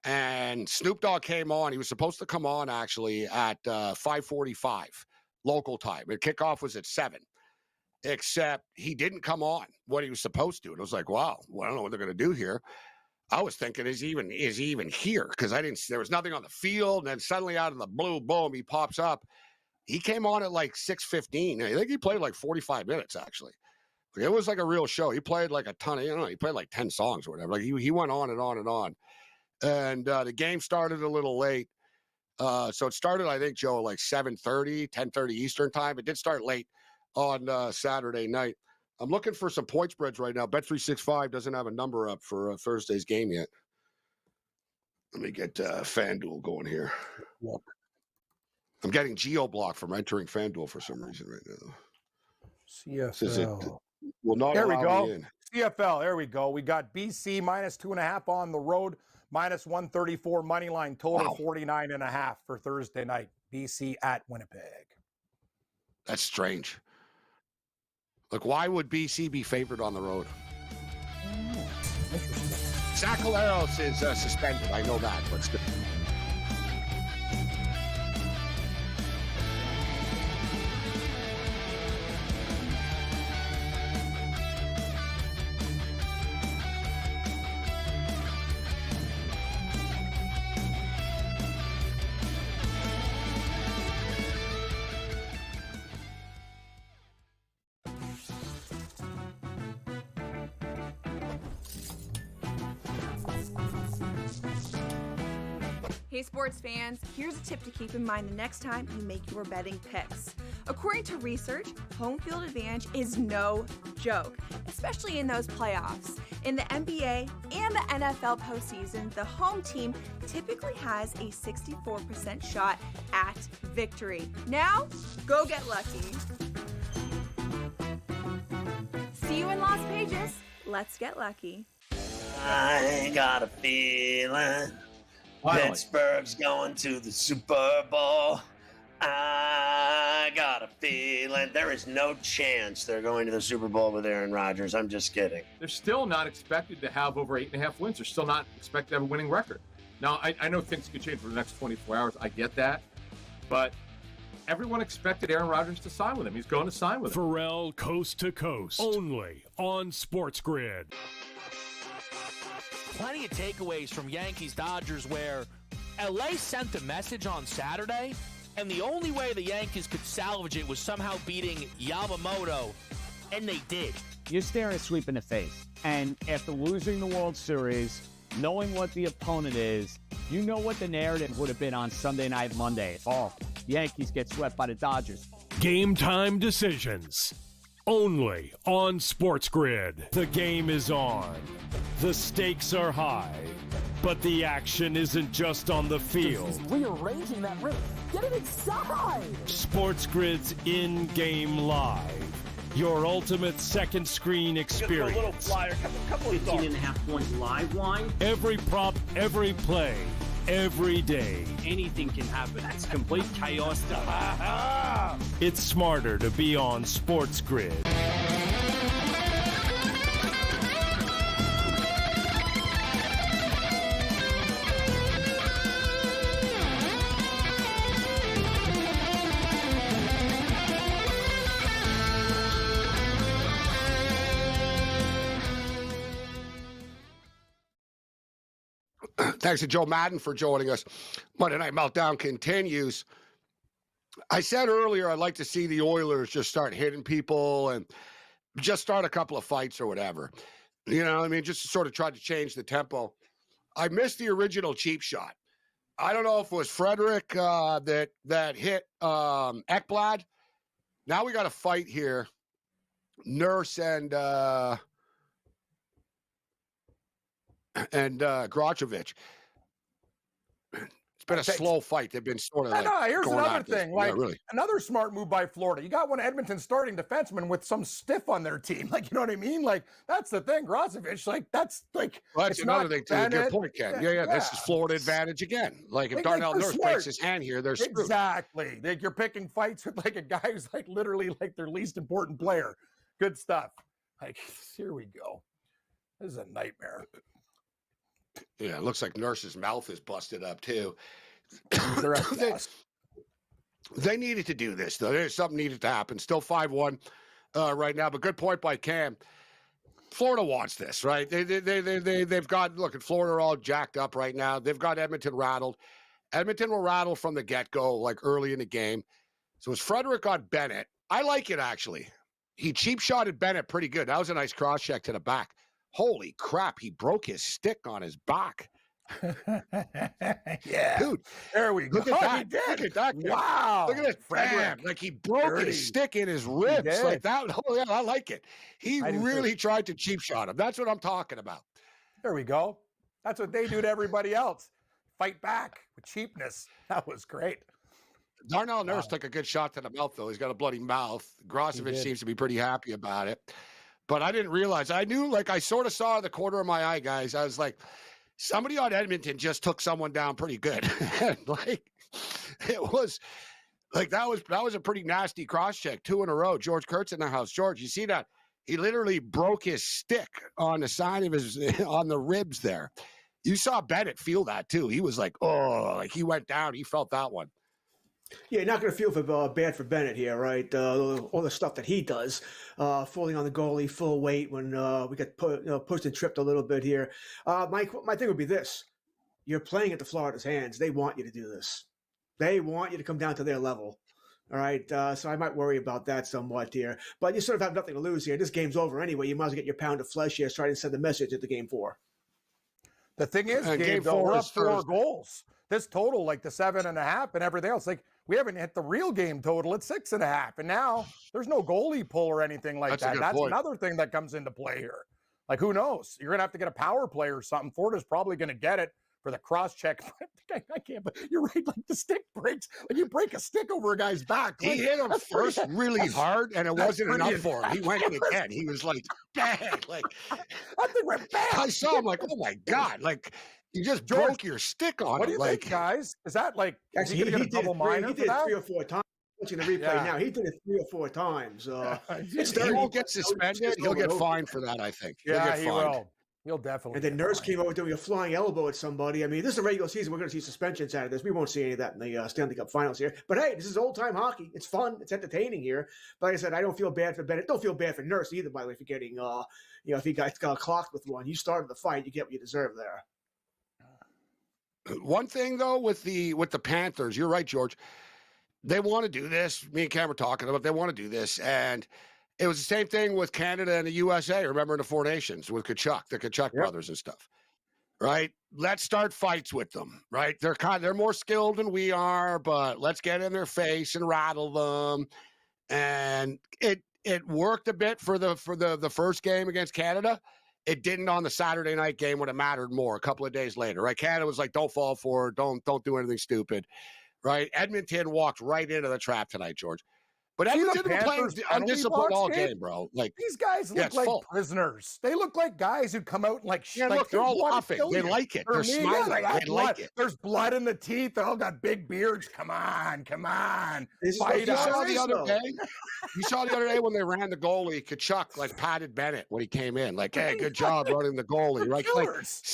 and Snoop Dogg came on. He was supposed to come on actually at 5:45 local time. The kickoff was at 7, except he didn't come on what he was supposed to. And I was like, wow, well, I don't know what they're going to do here. I was thinking, is he even here? Because there was nothing on the field, and then suddenly out of the blue, boom, he pops up. He came on at like 6:15. I think he played like 45 minutes actually. It was like a real show. He played like a ton of, he played like 10 songs or whatever. Like he went on and on and on. And the game started a little late. So it started, I think, Joe, like 7:30, 10:30 Eastern time. It did start late on Saturday night. I'm looking for some point spreads right now. Bet365 doesn't have a number up for Thursday's game yet. Let me get FanDuel going here. I'm getting geo-block from entering FanDuel for some reason right now. CFL. Will not There we allow me go. in. CFL. There we go. We got BC -2.5 on the road, -134 money line total, 49.5 for Thursday night. BC at Winnipeg. That's strange. Like, why would BC be favored on the road? Zach Caleros is suspended. I know that, but still. Hey sports fans, here's a tip to keep in mind the next time you make your betting picks. According to research, home field advantage is no joke, especially in those playoffs. In the NBA and the NFL postseason, the home team typically has a 64% shot at victory. Now, go get lucky. See you in Las Vegas. Let's get lucky. I got a feeling Pittsburgh's going to the Super Bowl. I got a feeling there is no chance they're going to the Super Bowl with Aaron Rodgers. I'm just kidding. They're still not expected to have over 8.5 wins. They're still not expected to have a winning record. Now, I know things could change for the next 24 hours. I get that. But everyone expected Aaron Rodgers to sign with him. He's going to sign with him. Pharrell Coast to Coast, only on SportsGrid. Plenty of takeaways from Yankees-Dodgers where LA sent a message on Saturday, and the only way the Yankees could salvage it was somehow beating Yamamoto, and they did. You're staring a sweep in the face. And after losing the World Series, knowing what the opponent is, you know what the narrative would have been on Sunday Night Monday. Oh, Yankees get swept by the Dodgers. Game time decisions. Only on SportsGrid. The game is on. The stakes are high. But the action isn't just on the field. He's rearranging that ring. Get it inside! SportsGrid's in-game live. Your ultimate second screen experience. A little flyer, couple of 15.5-point live line. Every prop, every play, every day. Anything can happen. That's complete chaos. It's smarter to be on SportsGrid. Thanks to Joe Madden for joining us. Monday Night Meltdown continues. I said earlier I'd like to see the Oilers just start hitting people and just start a couple of fights or whatever. You know what I mean? Just to sort of try to change the tempo. I missed the original cheap shot. I don't know if it was Frederick that hit Ekblad. Now we got a fight here. Nurse and Grachevich. It's been a slow fight. They've been sort of And, like here's going another at this. thing. Yeah, Like, really. another smart move by Florida. You got one of Edmonton's starting defensemen with some stiff on their team. Like, you know what I mean? Like, that's the thing. Grosevich, like, that's like, Well, that's it's another not thing, too. Good Bennett. point, Ken. Yeah. This is Florida advantage again. Like, if Darnell they're Nurse smart. breaks his hand here, they're screwed. Exactly. Like, you're picking fights with like a guy who's like literally like their least important player. Good stuff. Like, here we go. This is a nightmare. Yeah, it looks like Nurse's mouth is busted up, too. They needed to do this, though. There's something needed to happen. Still 5-1 right now, but good point by Cam. Florida wants this, right? They've got, look, at Florida are all jacked up right now. They've got Edmonton rattled. Edmonton will rattle from the get-go, like early in the game. So as Frederick got Bennett, I like it, actually. He cheap-shotted Bennett pretty good. That was a nice cross-check to the back. Holy crap, he broke his stick on his back. Yeah. Dude, there we go. Look at that. He did. Look at that. Wow. Look at it. Frederick. Like he broke his stick in his ribs. Like that. Oh, yeah, I like it. He really tried to cheap shot him. That's what I'm talking about. There we go. That's what they do to everybody else. Fight back with cheapness. That was great. Darnell Nurse took a good shot to the mouth, though. He's got a bloody mouth. Grosevich seems to be pretty happy about it. But I didn't realize. I knew, like, I sort of saw the corner of my eye, guys. I was like, somebody on Edmonton just took someone down pretty good. And, like, it was like that was a pretty nasty cross check. 2 in a row. George Kurtz in the house. George, you see that? He literally broke his stick on the side of his on the ribs there. You saw Bennett feel that too. He was like, oh, like he went down. He felt that one. Yeah, you're not going to feel bad for Bennett here, right? All the stuff that he does, falling on the goalie, full weight when we get pushed and tripped a little bit here. My thing would be this. You're playing at the Florida's hands. They want you to do this. They want you to come down to their level. All right, so I might worry about that somewhat here. But you sort of have nothing to lose here. This game's over anyway. You might as well get your pound of flesh here, try to send a message at the game 4. The thing is, Gabe, though, we're up 4 goals. This total, like the 7.5 and everything else, like we haven't hit the real game total at 6.5. And now there's no goalie pull or anything like that. That's another thing that comes into play here. Like, who knows? You're going to have to get a power play or something. Florida's probably going to get it for the cross check. I can't, but you're right. Like the stick breaks. Like you break a stick over a guy's back. He hit him first really hard, and it wasn't enough for him. He went in again. He was like, bang. Like, I think we're bang. I saw him like, oh my God. Like, you just broke your stick on what him. do you think, guys? Is that like, actually, he did it 3 or 4 times. Watching the replay now, he did it 3 or 4 times. He won't get suspended. He'll get fined for that, I think. Yeah, he will. He'll definitely. And then Nurse came over doing a flying elbow at somebody. I mean, this is a regular season. We're going to see suspensions out of this. We won't see any of that in the Stanley Cup Finals here. But hey, this is old-time hockey. It's fun. It's entertaining here. But like I said, I don't feel bad for Bennett. Don't feel bad for Nurse either, by the way, for getting, if he got clocked with one. You started the fight. You get what you deserve there. One thing, though, with the Panthers, you're right, George. They want to do this. Me and Cam were talking about. They want to do this, and it was the same thing with Canada and the USA. Remember in the 4 Nations with Tkachuk, the Tkachuk brothers and stuff, right? Let's start fights with them, right? They're more skilled than we are, but let's get in their face and rattle them. And it worked a bit for the first game against Canada. It didn't on the Saturday night game when it mattered more a couple of days later, right? Canada was like, don't fall for it. Don't do anything stupid, right? Edmonton walked right into the trap tonight, George. But Edmonton been playing undisciplined all game, bro. Like these guys look like prisoners. They look like guys who come out and like look, they're all laughing. They like it. They're smiling. They like it. There's blood in the teeth. They all got big beards. Come on. You saw the other day when they ran the goalie, Tkachuk like patted Bennett when he came in. Like, hey, good job running the goalie, right? Like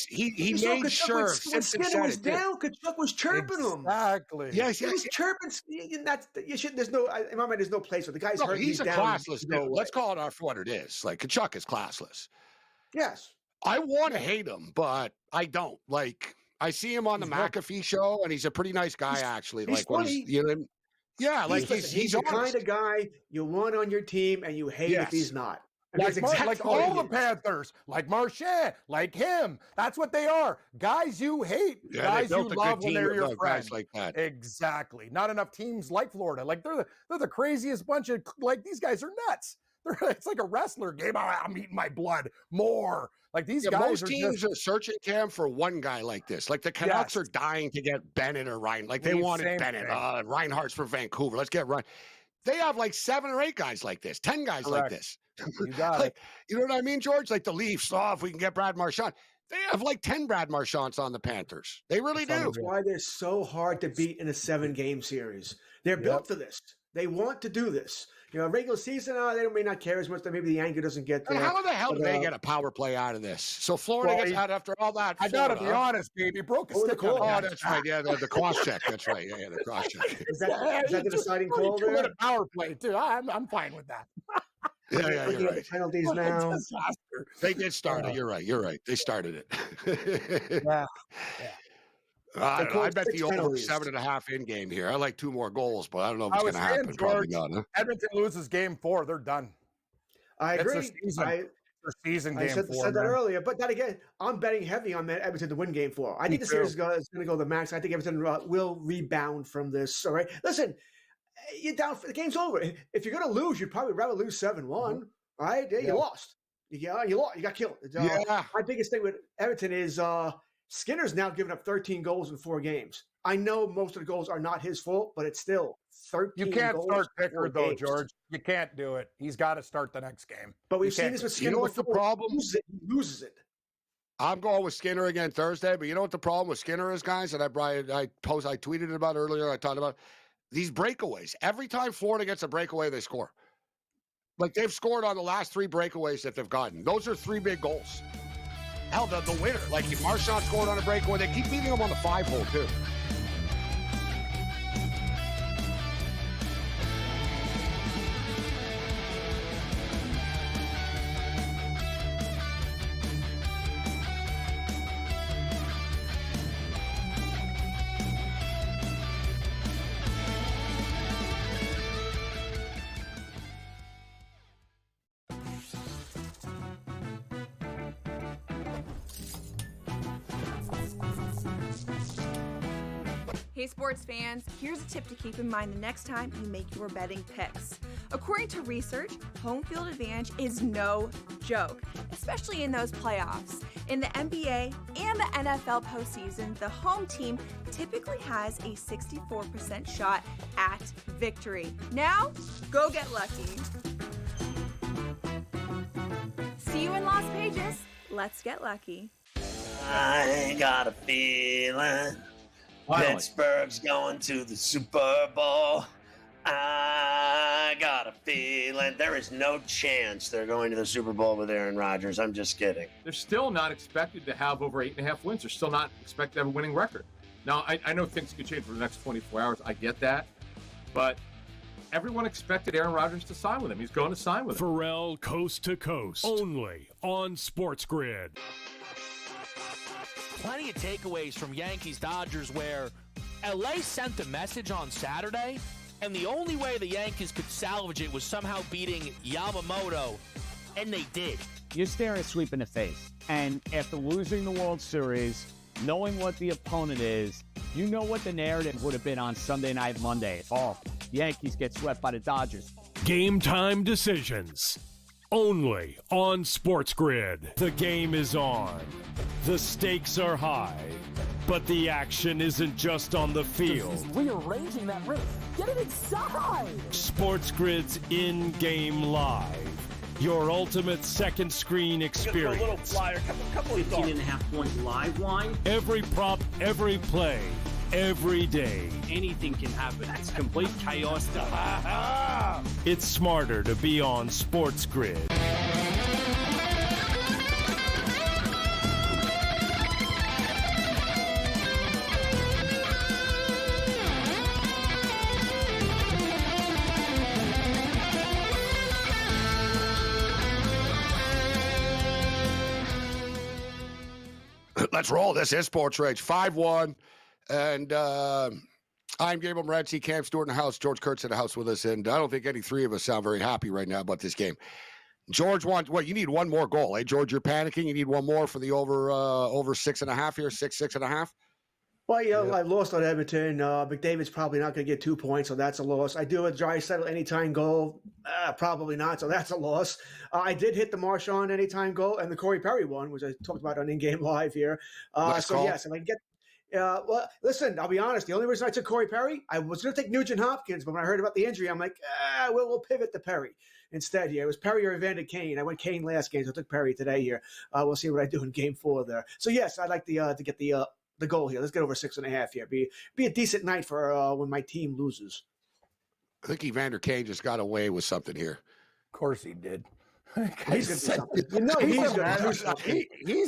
he made sure Simpson Skinner was down. Tkachuk was chirping him. Exactly. Yes. He was chirping. There's no. In my mind, there's no place for the guy's hurt. He's a classless dude. Let's call it for what it is. Like Tkachuk is classless. Yes. I want to hate him, but I don't. Like I see him on the McAfee show, and he's a pretty nice guy, actually. He's like funny. He's the kind of guy you want on your team, and you hate if he's not. Like all the Panthers, like Marchand, like him. That's what they are. Guys you hate, guys you love when they're your friends. Like that. Exactly. Not enough teams like Florida. Like they're the craziest bunch of, like, these guys are nuts. It's like a wrestler game. I'm eating my blood more. Like these guys most are teams just are searching, Cam, for one guy like this. Like the Canucks are dying to get Bennett or Ryan. Like they wanted same Bennett. thing. Reinhardt's for Vancouver. Let's get Ryan. They have like 7 or 8 guys like this, 10 guys like this. You got like, it. You know what I mean, George? Like the Leafs, if we can get Brad Marchand. They have like 10 Brad Marchands on the Panthers. They really do. That's why they're so hard to beat in a 7-game series. They're built for this. They want to do this. You know, regular season, they may not care as much. Maybe the anger doesn't get there. And how the hell do they get a power play out of this? So Florida gets out after all that. I got to be honest, baby. Broke a stick. That's right. Yeah, the cross check. That's right. Yeah, the cross check. Is that the deciding call there? A power play too. I'm fine with that. Yeah, you're right. Penalties now. They did start it. You're right. They started it. Yeah. I bet the over 7.5 in game here. I like 2 more goals, but I don't know if it's going to happen. George, Probably not. Huh? Edmonton loses game 4. They're done. I agree. It's their season game 4. I said that earlier, but that again, I'm betting heavy on Edmonton to win game 4. I think the series is going to go the max. I think Edmonton will rebound from this. All right. Listen, you're down. The game's over. If you're going to lose, you'd probably rather lose 7-1. All right. Yeah, you lost. You lost. You got killed. My biggest thing with Everton is Skinner's now given up 13 goals in 4 games. I know most of the goals are not his fault, but it's still 13 You can't goals start Pickard, though, games. George. You can't do it. He's got to start the next game. But we've seen this with Skinner. You know what's the problem? He loses it. I'm going with Skinner again Thursday, but you know what the problem with Skinner is, guys? And I tweeted it about earlier. I talked about these breakaways. Every time Florida gets a breakaway, they score. Like they've scored on the last 3 breakaways that they've gotten. Those are 3 big goals. Hell, the winner. Like if Marchand scored on a breakaway, they keep beating him on the 5-hole too. Hey sports fans, here's a tip to keep in mind the next time you make your betting picks. According to research, home field advantage is no joke, especially in those playoffs. In the NBA and the NFL postseason, the home team typically has a 64% shot at victory. Now, go get lucky. See you in Las Vegas. Let's get lucky. I got a feeling Pittsburgh's going to the Super Bowl. I got a feeling there is no chance they're going to the Super Bowl with Aaron Rodgers. I'm just kidding. They're still not expected to have over 8.5 wins. They're still not expected to have a winning record. Now, I know things could change for the next 24 hours. I get that. But everyone expected Aaron Rodgers to sign with him. He's going to sign with him. Pharrell Coast to Coast. Only on SportsGrid. Plenty of takeaways from Yankees-Dodgers where LA sent the message on Saturday, and the only way the Yankees could salvage it was somehow beating Yamamoto, and they did. You're staring a sweep in the face. And after losing the World Series, knowing what the opponent is, you know what the narrative would have been on Sunday night, Monday. The Yankees get swept by the Dodgers. Game time decisions. Only on SportsGrid. The game is on. The stakes are high. But the action isn't just on the field. Rearranging that roof. Get it inside! SportsGrid's in-game live. Your ultimate second screen experience. A little flyer, couple of 15.5-point live line. Every prop, every play, every day. Anything can happen. It's complete chaos. It's smarter to be on SportsGrid. Let's roll. This is SportsRage 5-1. And I'm Gabriel Morency, Cam Stewart in the house, George Kurtz in the house with us. And I don't think any 3 of us sound very happy right now about this game. George wants, you need 1 more goal, eh? George, you're panicking. You need 1 more for the over 6.5 here, 6.5? Well, I lost on Edmonton. McDavid's probably not going to get 2 points, so that's a loss. I do a Draisaitl anytime goal. Probably not, so that's a loss. I did hit the Marchand anytime goal and the Corey Perry one, which I talked about on In-Game Live here. Nice call. Yes, if I can get well, listen, I'll be honest. The only reason I took Corey Perry, I was going to take Nugent Hopkins, but when I heard about the injury, I'm like, we'll pivot to Perry instead here. It was Perry or Evander Kane. I went Kane last game, so I took Perry today here. We'll see what I do in Game 4 there. So, yes, I'd like to get the goal here. Let's get over 6.5 here. Be a decent night for when my team loses. I think Evander Kane just got away with something here. Of course he did. He's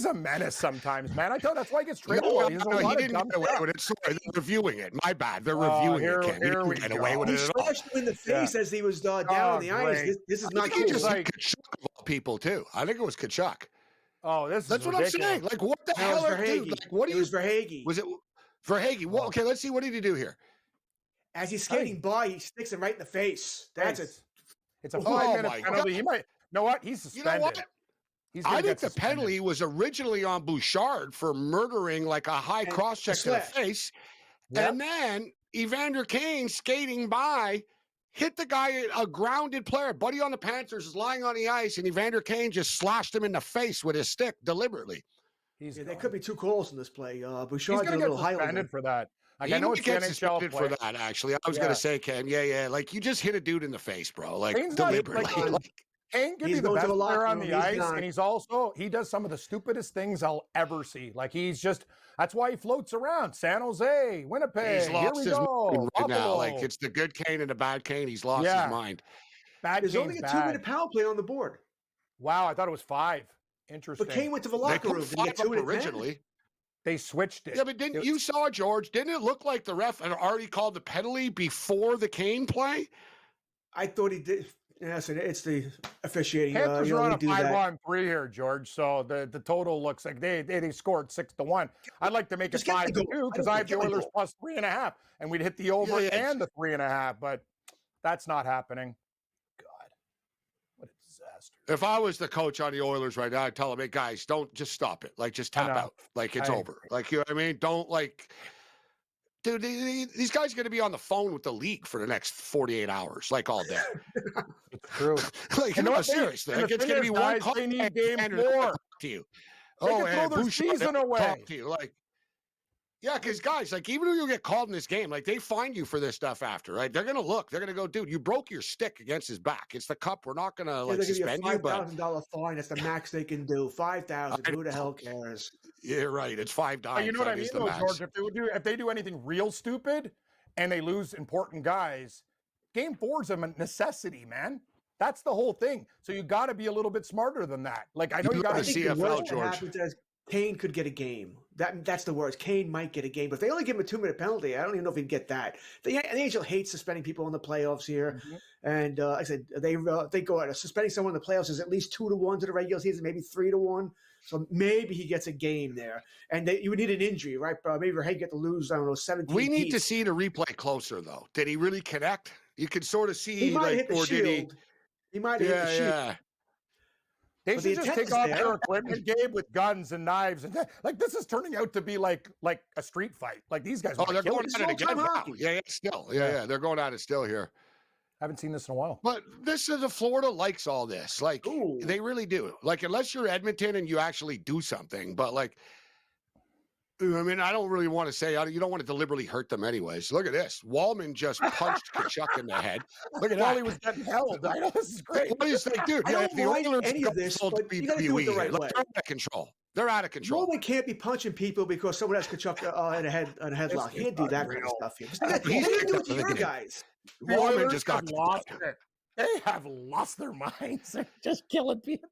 a menace sometimes, man. I thought that's why he gets traded. No, he didn't get away with it. Sorry, they're reviewing it. My bad. They're reviewing it, Ken. He didn't get away with it at all. He slashed him in the face as he was down on the ice. This is not cool. He just like Kachuk of all people, too. I think it was Kachuk. Oh, that's what I'm saying. Like, what the hell are you? Like, what it was Verhaeghe. Was it Verhaeghe? Well, okay, let's see. What did he do here? As he's skating by, he sticks him right in the face. That's it. It's a 5-minute penalty. He might. You know what? He's suspended. You know what? I think the penalty was originally on Bouchard for murdering like a high cross-check to the face. Yep. And then Evander Kane skating by, hit the guy, a grounded player. Buddy on the Panthers is lying on the ice, and Evander Kane just slashed him in the face with his stick deliberately. There could be 2 calls in this play. Bouchard he's going to get suspended for that. Like, I know it's the NHL for that, actually. I was going to say, Ken, like, you just hit a dude in the face, bro. Like, Kane's deliberately. Kane can be the best player on the ice, and he does some of the stupidest things I'll ever see. Like, that's why he floats around. San Jose, Winnipeg, he's lost his mind right now. Like, it's the good Kane and the bad Kane. He's lost his mind. There's only a 2-minute power play on the board. Wow, I thought it was 5. Interesting. But Kane went to the locker room. They put 5 up originally. They switched it. Yeah, but you saw, George, didn't it look like the ref had already called the penalty before the Kane play? I thought he did. Yes, it's the officiating. Panthers are on a 5-on-3 here, George. So the total looks like they scored 6-1. I'd like to make it 5-2 because I have the Oilers plus 3.5, and we'd hit the over and the 3.5. But that's not happening. God, what a disaster! If I was the coach on the Oilers right now, I'd tell them, "Hey guys, don't just stop it. Like just tap out. Like it's over. Like you know what I mean? Don't like." Dude, these guys are going to be on the phone with the league for the next 48 hours, like all day. It's true. Like, no, seriously. Like, it's going to be one call. They need Game 4. To you. They can throw their season away. Talk to you. Like, yeah, because guys, like, even if you get called in this game, like, they find you for this stuff after, right? They're going to look. They're going to go, dude, you broke your stick against his back. It's the cup. We're not going to, like, suspend you. $5,000 fine. That's the max they can do. $5,000. Who the hell cares? Yeah, right. It's $5. You know what I mean, though, George? If they do anything real stupid and they lose important guys, Game 4 is a necessity, man. That's the whole thing. So you got to be a little bit smarter than that. Like I know you got to see CFL, George. Kane could get a game. That's the worst. Kane might get a game, but if they only give him a 2-minute penalty, I don't even know if he'd get that. The NHL hates suspending people in the playoffs here, and like I said, they go out suspending someone in the playoffs is at least 2-1 to the regular season, maybe 3-1. So maybe he gets a game there, and you would need an injury, right? Maybe Verhaeghe get to lose. I don't know, 17. We need to see the replay closer, though. Did he really connect? You could sort of see, he might hit the shield. He might have hit the shield. Yeah. They should just take off their equipment, Gabe, with guns and knives. And like this is turning out to be like a street fight. Like these guys. Oh, they're going at it again now. Yeah, still. Yeah, they're going at it still here. Haven't seen this in a while. But this is Florida likes all this. Like they really do. Like unless you're Edmonton and you actually do something, but like. I mean, I don't really want to say you don't want to deliberately hurt them anyways. Look at this. Wallman just punched Kachuk in the head. Look at that. While he was getting held. I know this is great. What is like, dude? If the Oilers any of this, but you got to do it the right way. They're out of control. They're out of control. Wallman can't be punching people because someone has Kachuk in a headlock. He can't do that kind of stuff here. He didn't do it to your guys. Wallman just got lost it. They have lost their minds. They're just killing people.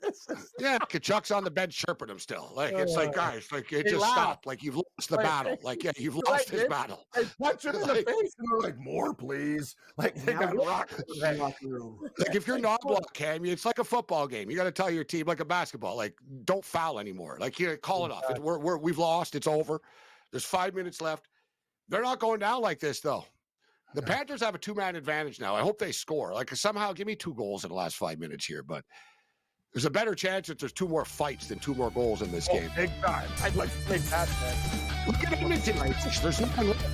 Yeah, Kachuk's on the bench chirping him still. Like it's like guys, like it just stopped. Like you've lost the battle. Like you've lost this battle. They punch him in the face and they're like, more, please. Like they got rocked. Like if you're not blocked, Cam, it's like a football game. You got to tell your team like a basketball, like don't foul anymore. Like you call it off. We've lost. It's over. There's 5 minutes left. They're not going down like this though. The Panthers have a 2-man advantage now. I hope they score. Like somehow give me 2 goals in the last 5 minutes here, but There's a better chance that there's 2 more fights than 2 more goals in this game. Big time. I'd like to make that bet. Look at Edmonton. There's nothing left.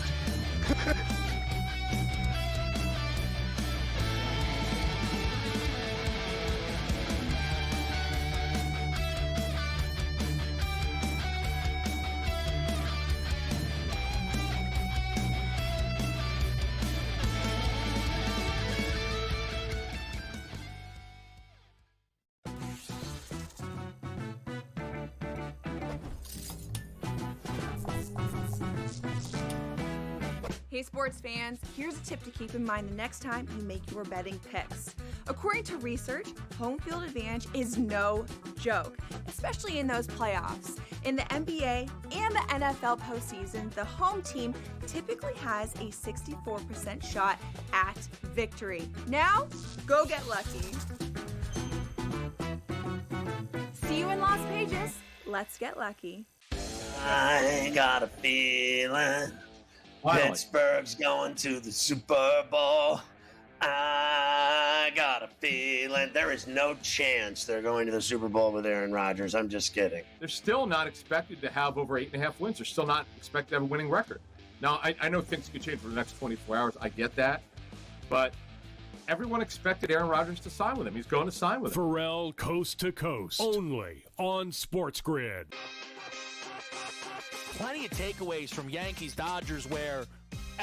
Hey sports fans, here's a tip to keep in mind the next time you make your betting picks. According to research, home field advantage is no joke, especially in those playoffs. In the NBA and the NFL postseason, the home team typically has a 64% shot at victory. Now, go get lucky. See you in Las Vegas. Let's get lucky. I got a feeling Pittsburgh's going to the Super Bowl. I got a feeling there is no chance they're going to the Super Bowl with Aaron Rodgers. I'm just kidding. They're still not expected to have over 8.5 wins. They're still not expected to have a winning record. Now, I know things could change for the next 24 hours. I get that. But everyone expected Aaron Rodgers to sign with him. He's going to sign with him. Pharrell Coast to Coast. Only on SportsGrid. Plenty of takeaways from Yankees-Dodgers where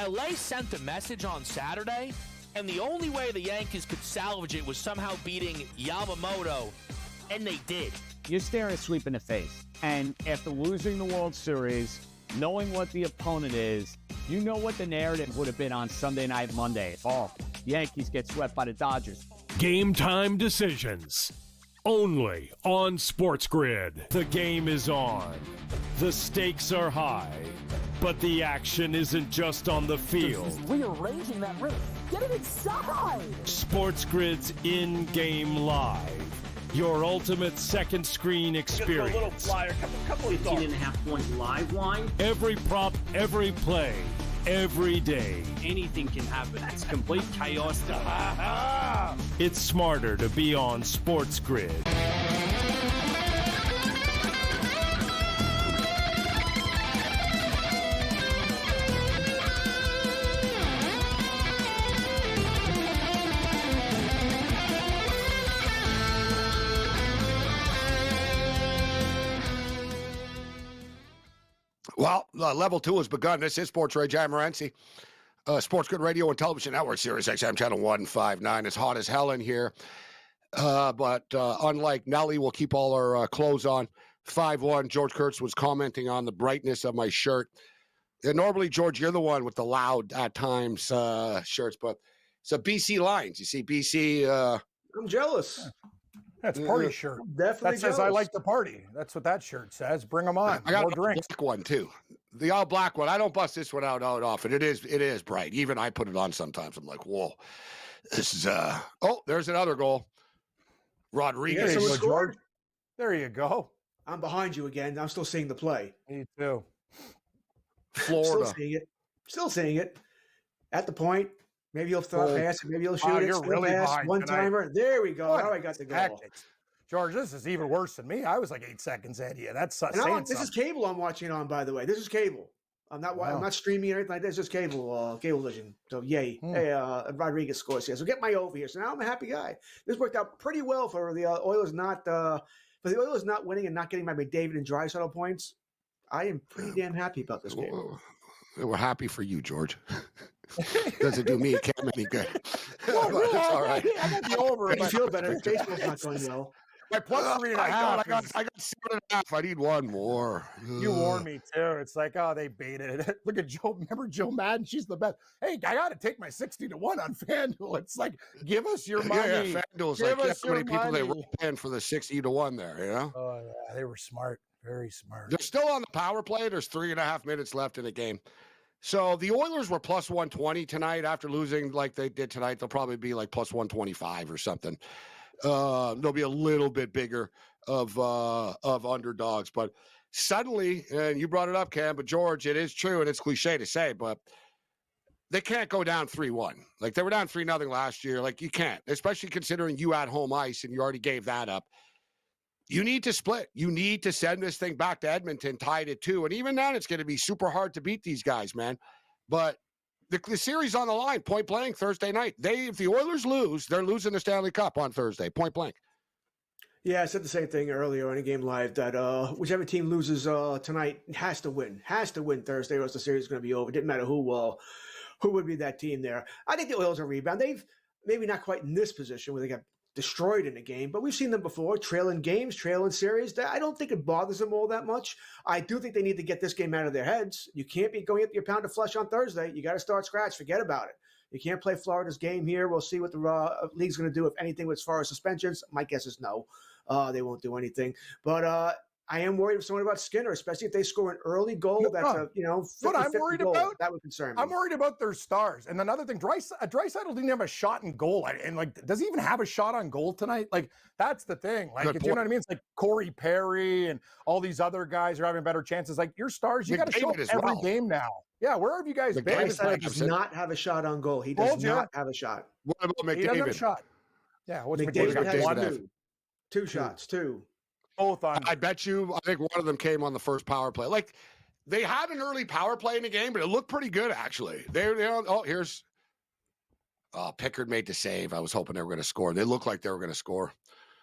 LA sent a message on Saturday, and the only way the Yankees could salvage it was somehow beating Yamamoto, and they did. You're staring a sweep in the face. And after losing the World Series, knowing what the opponent is, you know what the narrative would have been on Sunday night, Monday. Oh, the Yankees get swept by the Dodgers. Game time decisions. Only on SportsGrid. The game is on. The stakes are high. But the action isn't just on the field. Rearranging that roof. Get it inside! SportsGrid's in-game live. Your ultimate second screen experience. A little flyer, couple 15.5-point live line. Every prop, every play, every day. Anything can happen. That's complete chaos. It's smarter to be on SportsGrid. Well, level 2 has begun. This is SportsRage. I'm Morency. SportsGrid Radio and Television Network, Sirius XM Channel 159. It's hot as hell in here. But unlike Nelly, we'll keep all our clothes on. 5-1, George Kurtz was commenting on the brightness of my shirt. And normally, George, you're the one with the loud, at times, shirts. But it's a BC Lions. You see, BC... I'm jealous. That's party shirt. Definitely that says jealous. I like to party. That's what that shirt says. Bring them on. I got More a drinks. black one, too. The all black one. I don't bust this one out often. It is bright. Even I put it on sometimes. I'm like, whoa. This is... Oh, there's another goal. Rodriguez. There you go, George. There you go. I'm behind you again. I'm still seeing the play. Me too. Florida. Still seeing it. At the point. Maybe you'll throw a pass. Maybe you'll shoot it. You're really behind one tonight. timer. There we go. Now I got the goal. Tactics. George, this is even worse than me. I was like 8 seconds ahead of you. That's saying this is cable I'm watching on, by the way. This is cable. I'm not streaming or anything like that. It's just cable vision. So yay. Hey, Rodriguez scores here. So get my over here. So now I'm a happy guy. This worked out pretty well for the Oilers not winning and not getting my McDavid and Draisaitl points. I am pretty damn happy about this game. We're happy for you, George. Doesn't do me a Cam any good. Well, But it's all right. I got the over. You feel better. Baseball's not going well. My plus 3.5. I got 7.5. I need one more. You warned me too. It's like, oh, they baited it. Look at Joe. Remember Joe Madden? She's the best. Hey, I got to take my 60-1 on FanDuel. It's like, give us your money. Yeah, FanDuel's like, guess how many people they were paying for the 60-1 there, you know? Oh, yeah. They were smart. Very smart. They're still on the power play. There's 3.5 minutes left in the game. So the Oilers were plus 120 tonight. After losing like they did tonight, they'll probably be like plus 125 or something. They'll be a little bit bigger of underdogs. But suddenly, and you brought it up, Cam, but George, it is true, and it's cliche to say, but they can't go down 3-1. Like, they were down 3-0 last year. Like, you can't, especially considering you had home ice, and you already gave that up. You need to split. You need to send this thing back to Edmonton, tied at 2. And even then, it's going to be super hard to beat these guys, man. But the series on the line, point blank, Thursday night. If the Oilers lose, they're losing the Stanley Cup on Thursday, point blank. Yeah, I said the same thing earlier on a game live that whichever team loses tonight has to win Thursday, or else the series is going to be over. Didn't matter who would be that team there. I think the Oilers will rebound. They've maybe not quite in this position where they got destroyed in a game, but we've seen them before, trailing games, trailing series. I don't think it bothers them all that much. I do think they need to get this game out of their heads. You can't be going up your pound of flesh on Thursday. You got to start scratch. Forget about it. You can't play Florida's game here. We'll see what the league's going to do, if anything, as far as suspensions. My guess is no. They won't do anything. But I am worried about Skinner, especially if they score an early goal. That's a, what I'm worried about. That would concern me. I'm worried about their stars. And another thing, Draisaitl didn't have a shot in goal. And does he even have a shot on goal tonight? Like, that's the thing. Like, you know what I mean? It's like Corey Perry and all these other guys are having better chances. Like, your stars, you got to show up every game now. Yeah, where have you guys been? Draisaitl does not have a shot on goal. He does not have a shot. What about McDavid? He doesn't have a shot. Yeah, what's McDavid has one? Two shots. Both on. I bet you, I think one of them came on the first power play. Like, they had an early power play in the game, but it looked pretty good, actually. Pickard made the save. I was hoping they were going to score. They looked like they were going to score.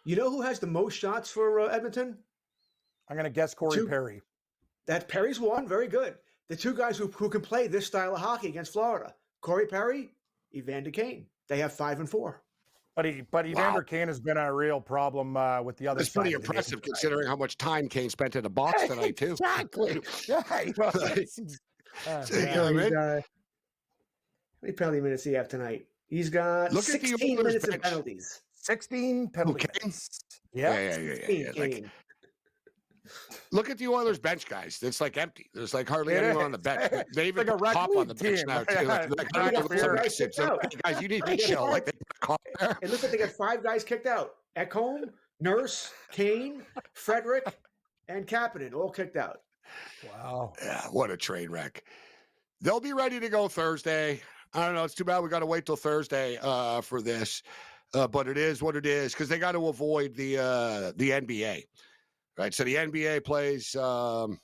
You know who has the most shots for Edmonton? I'm going to guess Corey Perry. That Perry's one. Very good. The two guys who can play this style of hockey against Florida, Corey Perry, Evander Kane. They have 5 and 4. But Evander Kane has been a real problem with the other side. It's pretty impressive considering how much time Kane spent in the box tonight, too. Exactly. Yeah. How many penalty minutes do you have tonight? He's got 16 minutes of penalties. 16 penalties. Yeah. Look at the Oilers bench, guys. It's like empty. There's like hardly anyone on the bench. They even put a cop on the bench now, too. Guys, you need to chill. Like, they put a cop there. It looks like they got 5 guys kicked out. Ekholm, Nurse, Kane, Frederick, and Kapanen all kicked out. Wow. Yeah, what a train wreck. They'll be ready to go Thursday. I don't know. It's too bad we got to wait till Thursday for this. But it is what it is because they got to avoid the NBA. Right, so the NBA plays. The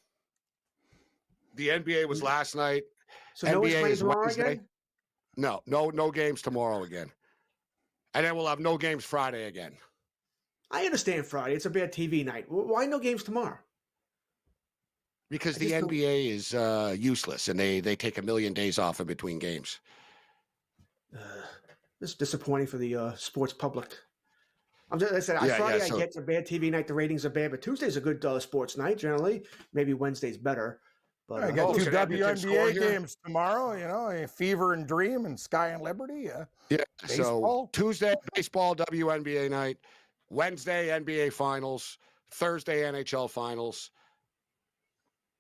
NBA was last night. So NBA is tomorrow Wednesday. again? No games tomorrow again, and then we'll have no games Friday again. I understand Friday; it's a bad TV night. Why no games tomorrow? Because the NBA is useless, and they take a million days off in between games. This is disappointing for the sports public. Friday I get a bad TV night. The ratings are bad, but Tuesday's a good sports night generally. Maybe Wednesday's better. But I got 2 WNBA games tomorrow. Fever and Dream and Sky and Liberty. Yeah. Baseball. So Tuesday baseball WNBA night, Wednesday NBA finals, Thursday NHL finals,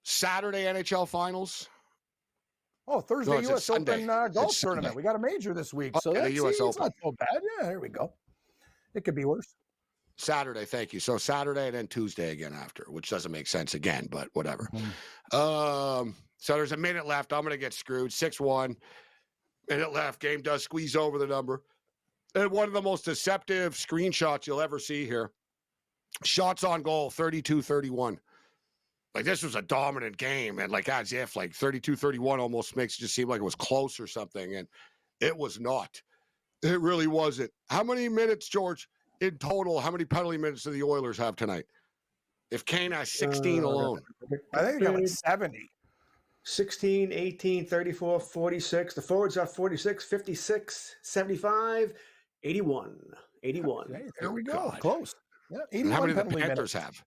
Saturday NHL finals. Oh, Thursday U.S. Open golf tournament. We got a major this week, so that's US Open. It's not so bad. Yeah, there we go. It could be worse. Saturday, thank you. So Saturday and then Tuesday again after, which doesn't make sense again, but whatever. So there's a minute left. I'm going to get screwed. 6-1. Minute left. Game does squeeze over the number. And one of the most deceptive screenshots you'll ever see here. Shots on goal, 32-31. Like, this was a dominant game. And like, as if like 32-31 almost makes it just seem like it was close or something. And it was not. It really wasn't. How many minutes, George, in total, how many penalty minutes do the Oilers have tonight? If Kane has 16 alone. I think they got like 70. 16, 18, 34, 46. The forwards are 46, 56, 75, 81. 81. Okay, there we go. Close. Yeah, 81 how many do the Panthers minutes. have?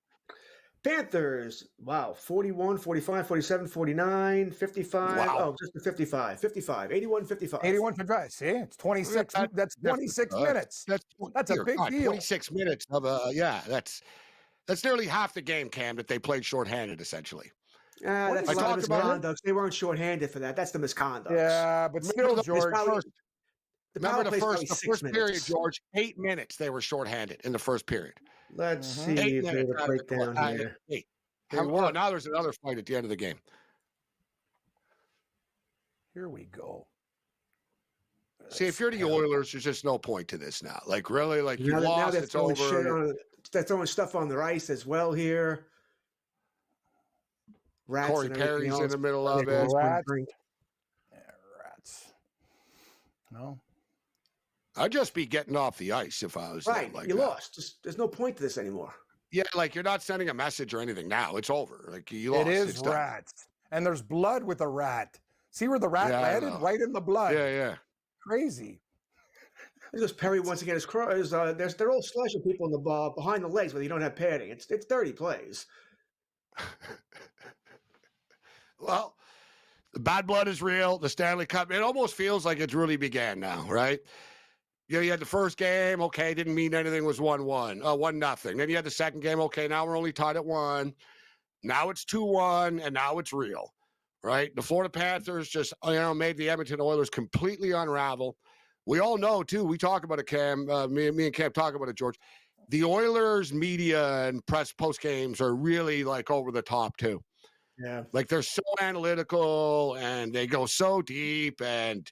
Panthers, 41, 45, 47, 49, 55. Wow. Oh, just the 55. 55. 81, 55. 81, 55. See, it's 26. That's 26 minutes. That's a big deal. 26 minutes of that's nearly half the game, Cam, that they played shorthanded, essentially. That's a lot of misconduct. They weren't shorthanded for that. That's the misconduct. Yeah, but still, George. Remember the first period, George, 8 minutes they were shorthanded in the first period. Let's see if they would break down here. Now there's another fight at the end of the game. Here we go. See, if you're the Oilers, there's just no point to this now. Like, really, like, you lost, it's over. throwing stuff on their ice as well here. Rats Corey and everything Perry's in else. the middle of Yeah, it. Rats. drink. Yeah, rats. No. I'd just be getting off the ice if I was Right, like you that. lost. There's no point to this anymore. Yeah, like you're not sending a message or anything now. It's over. Like you lost. It is It's done. rats. And there's blood with a rat. See where the rat Yeah, I landed? know. Right in the blood. Yeah, yeah. Crazy. Because Perry once again they're all slashing people in the behind the legs, but you don't have padding. It's dirty plays. Well, the bad blood is real. The Stanley Cup, it almost feels like it's really began now, right? You had the first game, okay, didn't mean anything, was 1-1, 1-0. Then you had the second game, okay, now we're only tied at 1. Now it's 2-1, and now it's real, right? The Florida Panthers just, made the Edmonton Oilers completely unravel. We all know, too, we talk about it, Cam, me and Cam talk about it, George. The Oilers media and press post games are really like over the top, too. Yeah. Like they're so analytical and they go so deep, and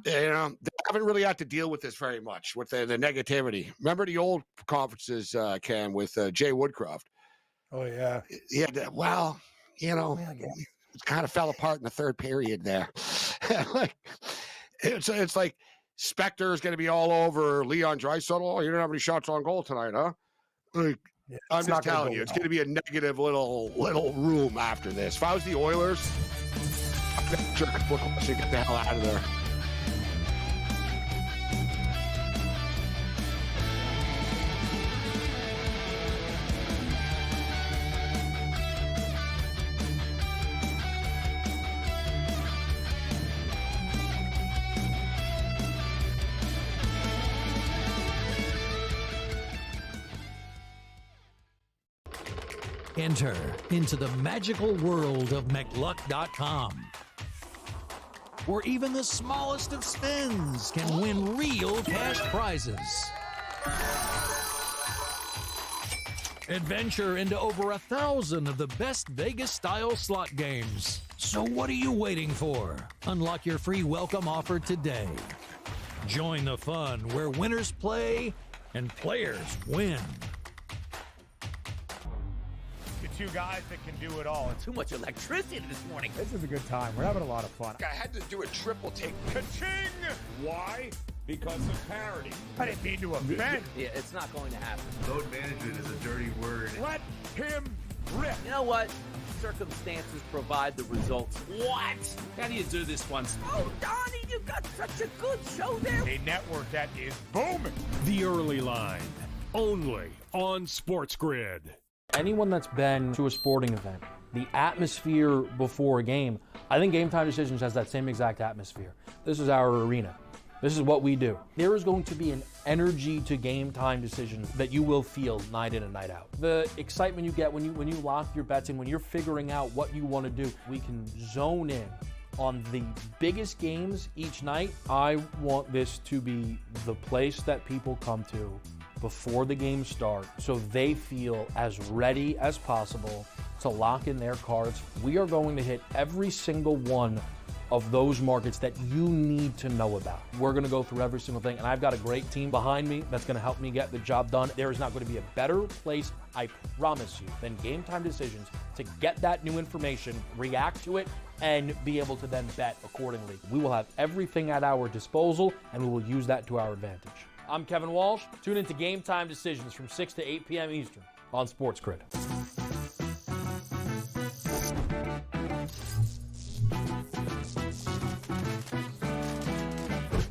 they haven't really had to deal with this very much with the negativity. Remember the old conferences, Cam, with Jay Woodcroft? Oh, yeah. Yeah. Well, it kind of fell apart in the third period there. Like it's like Spector's going to be all over Leon Draisaitl. Oh, you didn't have any shots on goal tonight, huh? Like, Yeah, I'm just telling you, it's going to be a negative little room after this. If I was the Oilers, I'd jerk a foot and get the hell out of there. Enter into the magical world of McLuck.com, where even the smallest of spins can win real cash prizes. Adventure into over 1,000 of the best Vegas-style slot games. So what are you waiting for? Unlock your free welcome offer today. Join the fun where winners play and players win. Two guys that can do it all. Too much electricity this morning. This is a good time. We're having a lot of fun. I had to do a triple take. Ka-ching! Why? Because of parity. I didn't mean to offend. Yeah, it's not going to happen. Load management is a dirty word. Let him rip. You know what? Circumstances provide the results. What? How do you do this once? Oh, Donnie, you got such a good show there. A network that is booming. The Early Line, only on SportsGrid. Anyone that's been to a sporting event, the atmosphere before a game, I think Game Time Decisions has that same exact atmosphere. This is our arena. This is what we do. There is going to be an energy to Game Time Decisions that you will feel night in and night out. The excitement you get when you lock your bets in, when you're figuring out what you want to do, we can zone in on the biggest games each night. I want this to be the place that people come to before the games start so they feel as ready as possible to lock in their cards. We are going to hit every single one of those markets that you need to know about. We're gonna go through every single thing, and I've got a great team behind me that's gonna help me get the job done. There is not gonna be a better place, I promise you, than Game Time Decisions to get that new information, react to it, and be able to then bet accordingly. We will have everything at our disposal, and we will use that to our advantage. I'm Kevin Walsh. Tune into Game Time Decisions from 6 to 8 p.m. Eastern on SportsGrid.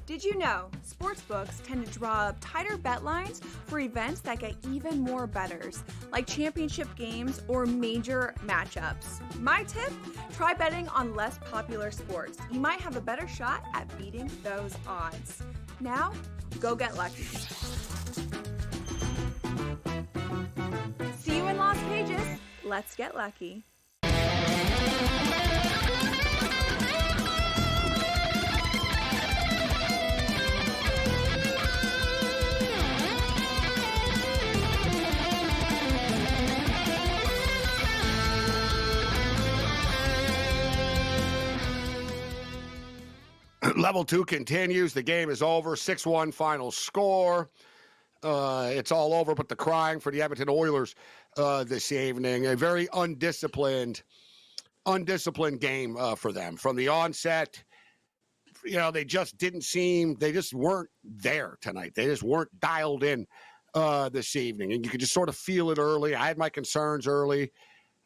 Did you know sportsbooks tend to draw up tighter bet lines for events that get even more bettors, like championship games or major matchups? My tip, try betting on less popular sports. You might have a better shot at beating those odds. Now, go get lucky. See you in Las Vegas. Let's get lucky. Level 2 continues. The game is over. 6-1 final score. it's all over but the crying for the Edmonton Oilers this evening. A very undisciplined game for them. From the onset, they just they just weren't there tonight. They just weren't dialed in this evening. And you could just sort of feel it early. I had my concerns early.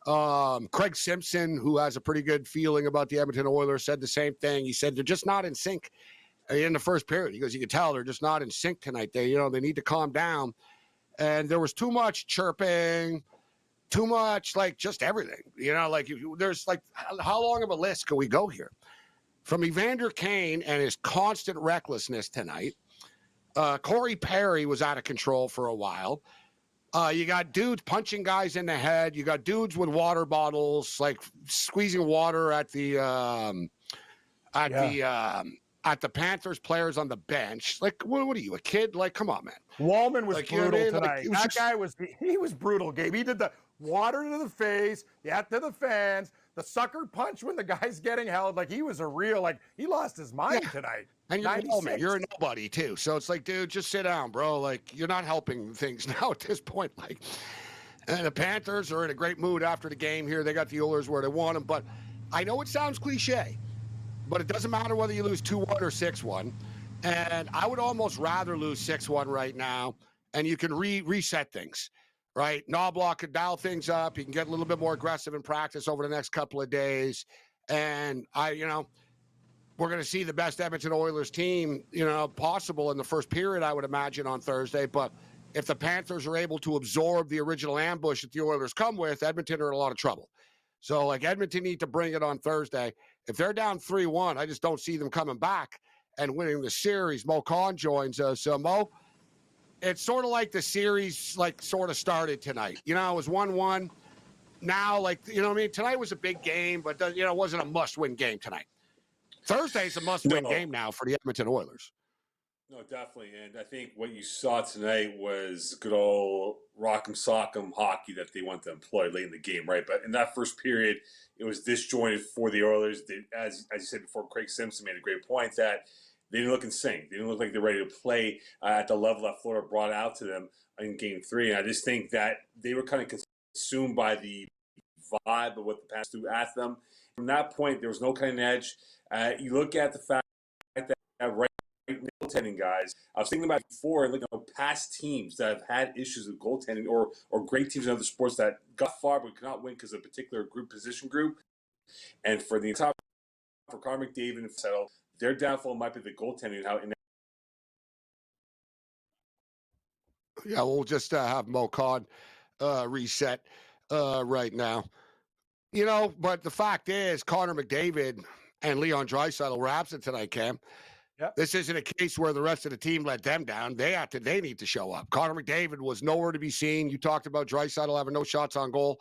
Craig Simpson, who has a pretty good feeling about the Edmonton Oilers, said the same thing. He said they're just not in sync in the first period. He goes, you can tell they're just not in sync tonight. They need to calm down. And there was too much chirping, too much, just everything. There's how long of a list can we go here? From Evander Kane and his constant recklessness tonight. Corey Perry was out of control for a while. You got dudes punching guys in the head. You got dudes with water bottles, squeezing water at the Panthers players on the bench. What are you, a kid? Come on, man. Wallman was brutal tonight. Guy was brutal, Gabe. He did the water to the face, to the fans, the sucker punch when the guy's getting held. He was a real, he lost his mind tonight. And you're a nobody, too. So it's dude, just sit down, bro. You're not helping things now at this point. And the Panthers are in a great mood after the game here. They got the Oilers where they want them. But I know it sounds cliche, but it doesn't matter whether you lose 2-1 or 6-1. And I would almost rather lose 6-1 right now, and you can reset things, right? Knobloch could dial things up. You can get a little bit more aggressive in practice over the next couple of days. And we're going to see the best Edmonton Oilers team, possible in the first period, I would imagine, on Thursday. But if the Panthers are able to absorb the original ambush that the Oilers come with, Edmonton are in a lot of trouble. So, Edmonton need to bring it on Thursday. If they're down 3-1, I just don't see them coming back and winning the series. Mo Khan joins us. So, Mo, it's sort of like the series, sort of started tonight. It was 1-1. Now, tonight was a big game, but, it wasn't a must-win game tonight. Thursday's a must-win game now for the Edmonton Oilers. No, definitely. And I think what you saw tonight was good old rock'em sock'em hockey that they want to employ late in the game, right? But in that first period, it was disjointed for the Oilers. As you said before, Craig Simpson made a great point that they didn't look in sync. They didn't look like they're ready to play at the level that Florida brought out to them in Game 3. And I just think that they were kind of consumed by the vibe of what the Panthers threw at them. From that point, there was no kind of edge. You look at the fact that right goaltending guys. I was thinking about it before and looking at past teams that have had issues with goaltending or great teams in other sports that got far but could not win because of a particular position group. And for the top, for Connor McDavid and Settle, their downfall might be the goaltending. Yeah, we'll just have Mo Khan reset right now. But the fact is, Connor McDavid and Leon Draisaitl were absent tonight, Cam. Yep. This isn't a case where the rest of the team let them down. They need to show up. Connor McDavid was nowhere to be seen. You talked about Draisaitl having no shots on goal.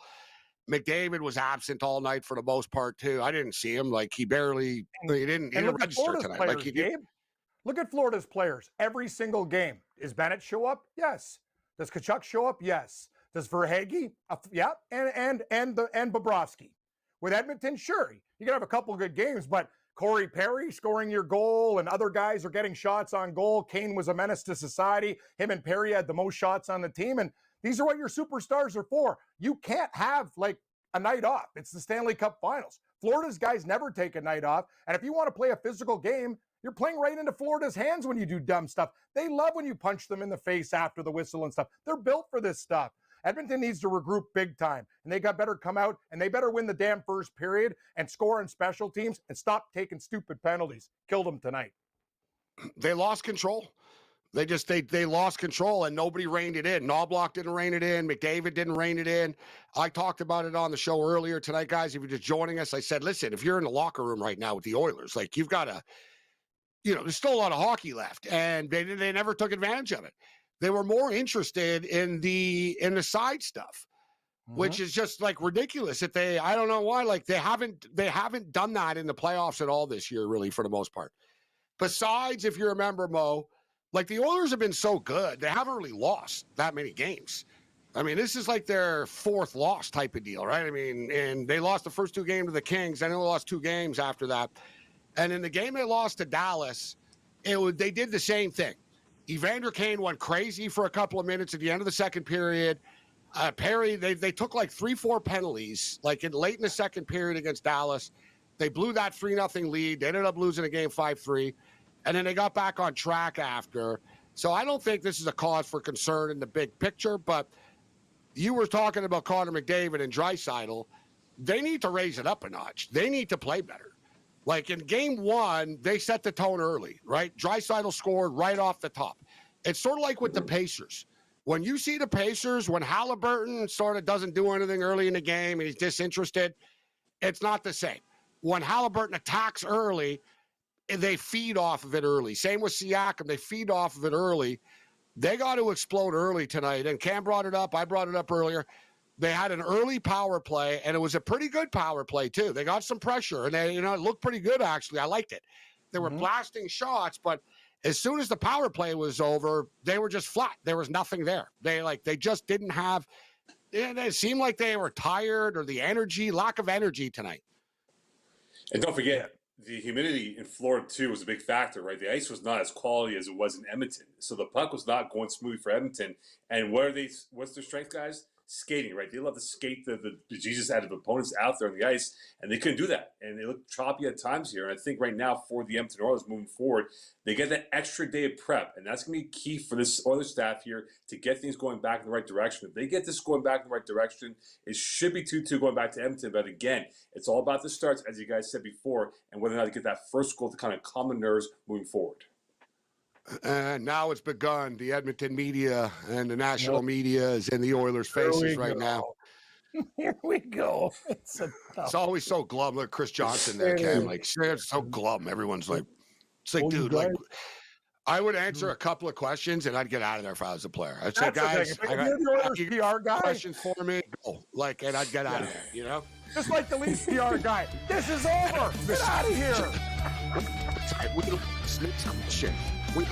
McDavid was absent all night for the most part, too. I didn't see him. He didn't register tonight. Gabe, look at Florida's players. Every single game. Does Bennett show up? Yes. Does Tkachuk show up? Yes. Does Verhaeghe? Yeah. And Bobrovsky. With Edmonton, sure. You can have a couple of good games, but Corey Perry scoring your goal and other guys are getting shots on goal. Kane was a menace to society. Him and Perry had the most shots on the team. And these are what your superstars are for. You can't have a night off. It's the Stanley Cup Finals. Florida's guys never take a night off. And if you want to play a physical game, you're playing right into Florida's hands when you do dumb stuff. They love when you punch them in the face after the whistle and stuff. They're built for this stuff. Edmonton needs to regroup big time, and they better come out, and they better win the damn first period and score in special teams and stop taking stupid penalties. Killed them tonight. They lost control. They lost control, and nobody reined it in. Knobloch didn't rein it in. McDavid didn't rein it in. I talked about it on the show earlier tonight, guys. If you're just joining us, I said, listen, if you're in the locker room right now with the Oilers, you've got to, there's still a lot of hockey left, and they never took advantage of it. They were more interested in the side stuff, which is just ridiculous. That I don't know why. They haven't done that in the playoffs at all this year, really, for the most part. Besides, if you remember, Mo, the Oilers have been so good, they haven't really lost that many games. I mean, this is their fourth loss type of deal, right? I mean, and they lost the first 2 games to the Kings. I know they lost 2 games after that. And in the game they lost to Dallas, they did the same thing. Evander Kane went crazy for a couple of minutes at the end of the second period. Perry, they took like 3-4 penalties, like late in the second period against Dallas. They blew that 3-0 lead. They ended up losing the game 5-3. And then they got back on track after. So I don't think this is a cause for concern in the big picture. But you were talking about Connor McDavid and Draisaitl. They need to raise it up a notch. They need to play better. Like in game one, they set the tone early, right? Draisaitl scored right off the top. It's sort of like with the Pacers. When you see the Pacers, when Halliburton sort of doesn't do anything early in the game and he's disinterested, it's not the same. When Halliburton attacks early, they feed off of it early. Same with Siakam. They feed off of it early. They got to explode early tonight. And Cam brought it up. I brought it up earlier. They had an early power play, and it was a pretty good power play, too. They got some pressure, and it looked pretty good, actually. I liked it. They were blasting shots, but as soon as the power play was over, they were just flat. There was nothing there. They just didn't have – it seemed like they were tired or the energy, lack of energy tonight. And don't forget, the humidity in Florida, too, was a big factor, right? The ice was not as quality as it was in Edmonton. So the puck was not going smoothly for Edmonton. And what's their strength, guys? Skating, right? They love to skate the Jesus out of opponents out there on the ice, and they couldn't do that. And they look choppy at times here. And I think right now for the Edmonton Oilers moving forward, they get that extra day of prep, and that's going to be key for this Oilers staff here to get things going back in the right direction. If they get this going back in the right direction, it should be 2-2 going back to Edmonton. But again, it's all about the starts, as you guys said before, and whether or not to get that first goal to kind of calm the nerves moving forward. And now it's begun. The Edmonton media and the national media is in the Oilers' faces right now. Here we go. It's always so glum. Look, Chris Johnson there, Cam. Like, it's so glum. Everyone's like, it's like, dude, like, I would answer a couple of questions and I'd get out of there if I was a player. I'd say, guys, I got you PR guy. Questions for me. Go. Like, and I'd get out of there, you know? Just like the lead PR guy. This is over. Get out of here. We don't shit. We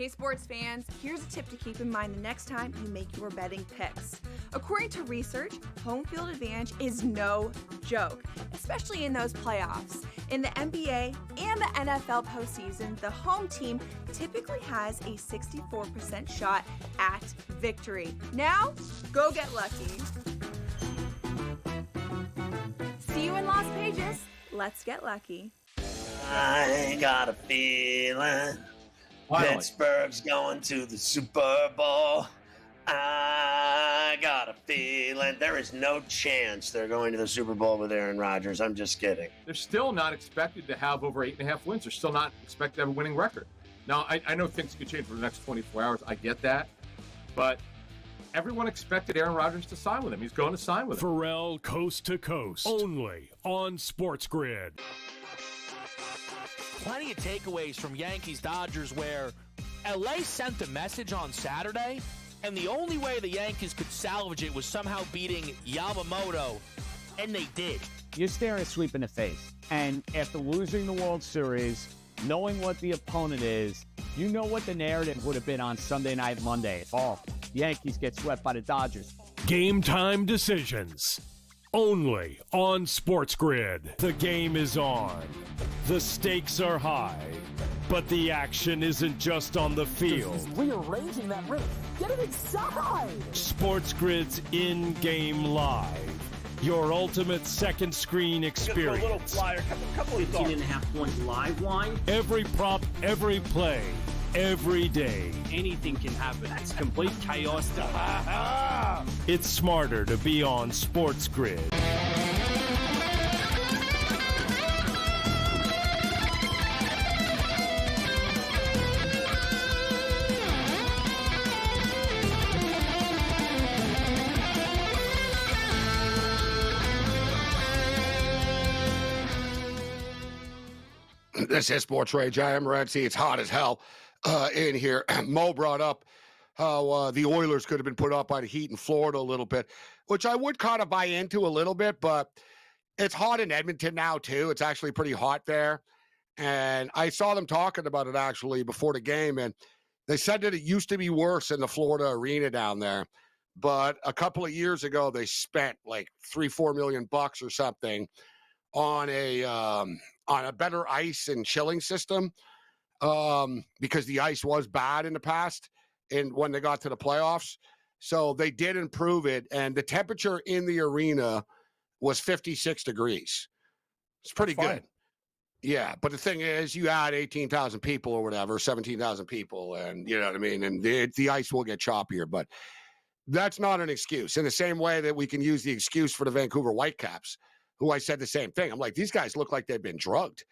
Hey sports fans, here's a tip to keep in mind the next time you make your betting picks. According to research, home field advantage is no joke, especially in those playoffs. In the NBA and the NFL postseason, the home team typically has a 64% shot at victory. Now, go get lucky. See you in Las Vegas. Let's get lucky. I got a feeling Pittsburgh's going to the Super Bowl. I got a feeling there is no chance they're going to the Super Bowl with Aaron Rodgers. I'm just kidding. They're still not expected to have over 8.5 wins. They're still not expected to have a winning record. Now, I know things could change for the next 24 hours. I get that. But everyone expected Aaron Rodgers to sign with him. He's going to sign with him. Pharrell Coast to Coast, only on SportsGrid. Plenty of takeaways from Yankees-Dodgers where LA sent a message on Saturday, and the only way the Yankees could salvage it was somehow beating Yamamoto, and they did. You're staring a sweep in the face. And after losing the World Series, knowing what the opponent is, you know what the narrative would have been on Sunday Night Monday. Oh, Yankees get swept by the Dodgers. Game time decisions. Only on SportsGrid. The game is on. The stakes are high. But the action isn't just on the field. He's rearranging that ring. Get it inside! SportsGrid's in-game live. Your ultimate second screen experience. A little flyer, couple 18.5-point live line. Every prop, every play, every day. Anything can happen. It's complete chaos. It's smarter to be on SportsGrid. This is SportsRage. I am Morency. It's hot as hell in here. Mo brought up how the Oilers could have been put up by the Heat in Florida a little bit, which I would kind of buy into a little bit, but it's hot in Edmonton now too. It's actually pretty hot there. And I saw them talking about it actually before the game, and they said that it used to be worse in the Florida arena down there. But a couple of years ago, they spent like $3-4 million or something on a better ice and chilling system because the ice was bad in the past and when they got to the playoffs. So they did improve it, and the temperature in the arena was 56 degrees. It's pretty good. Yeah, but the thing is, you add 18,000 people or whatever, 17,000 people, and you know what I mean? And the ice will get choppier, but that's not an excuse. In the same way that we can use the excuse for the Vancouver Whitecaps, who I said the same thing. I'm like, these guys look like they've been drugged.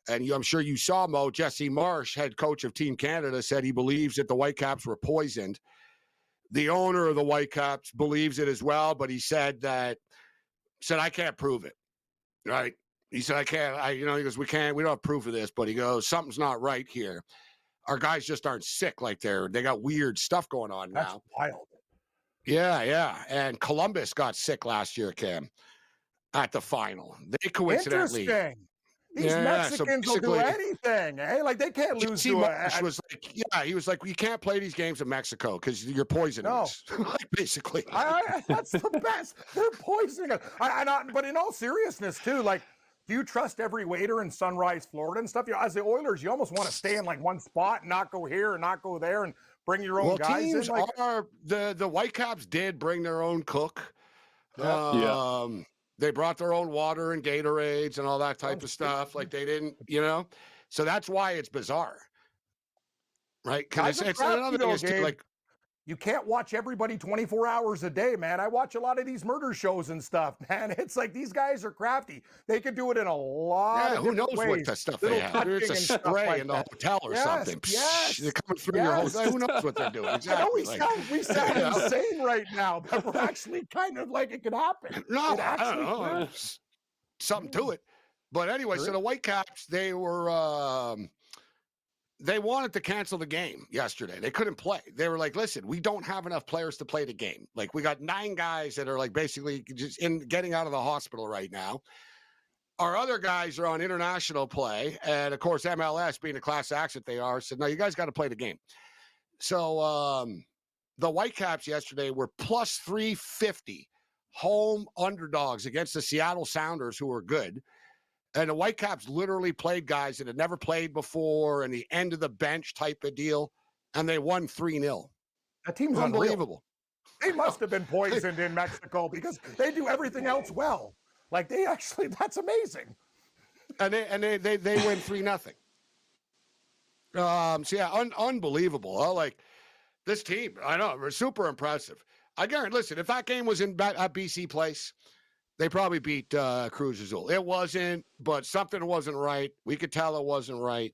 And I'm sure you saw, Mo, Jesse Marsh, head coach of Team Canada, said he believes that the Whitecaps were poisoned. The owner of the Whitecaps believes it as well, but he said I can't prove it, right? He said, he goes, we don't have proof of this, but he goes, something's not right here. Our guys just aren't sick like they got weird stuff going on now. That's wild. Yeah. And Columbus got sick last year, Cam, at the final. They coincidentally. Interesting. These Mexicans will do anything. Hey, like they can't lose to he was like, you can't play these games in Mexico because you're poisoning us. Like, basically. That's the best. They're poisoning us. But in all seriousness, too, like, do you trust every waiter in Sunrise, Florida and stuff? As the Oilers, you almost want to stay in like one spot and not go here and not go there and bring your own guys teams in. Like, the Whitecaps did bring their own cook. They brought their own water and Gatorades and all that type of stuff. Like they didn't, so that's why it's bizarre. Right? Because it's another thing is like, you can't watch everybody 24 hours a day, man. I watch a lot of these murder shows and stuff, man. It's like these guys are crafty. They could do it in a lot of different ways. Who knows what the stuff they have? It's a spray in the hotel or something. Yes. They're coming through your house. Who knows what they're doing? Exactly. I know we sound insane right now, but we're actually kind of like it could happen. No, I don't know. Something to it. But anyway, so the Whitecaps, they were they wanted to cancel the game yesterday. They couldn't play. They were like, listen, we don't have enough players to play the game. Like, we got 9 guys that are like basically just getting out of the hospital right now. Our other guys are on international play. And of course, MLS, being the class acts that they are, said, no, you guys got to play the game. So the Whitecaps yesterday were plus 350 home underdogs against the Seattle Sounders, who are good. And the Whitecaps literally played guys that had never played before and the end of the bench type of deal, and they won 3-0. That team's unbelievable. They must have been poisoned in Mexico because they do everything else well. Like they actually, that's amazing. And they win 3-0. So yeah, unbelievable. Like this team, I know, we're super impressive. I guarantee. Listen, if that game was at BC Place, they probably beat Cruz Azul. It wasn't, but something wasn't right. We could tell it wasn't right.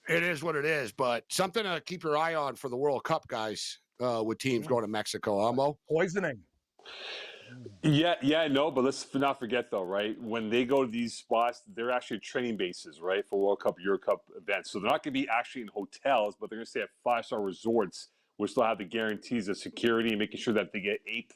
It is what it is, but something to keep your eye on for the World Cup, guys, with teams going to Mexico. Amo? Poisoning. No, but let's not forget, though, right? When they go to these spots, they're actually training bases, right, for World Cup, Euro Cup events. So they're not going to be actually in hotels, but they're going to stay at 5-star resorts, which will have the guarantees of security and making sure that they get A+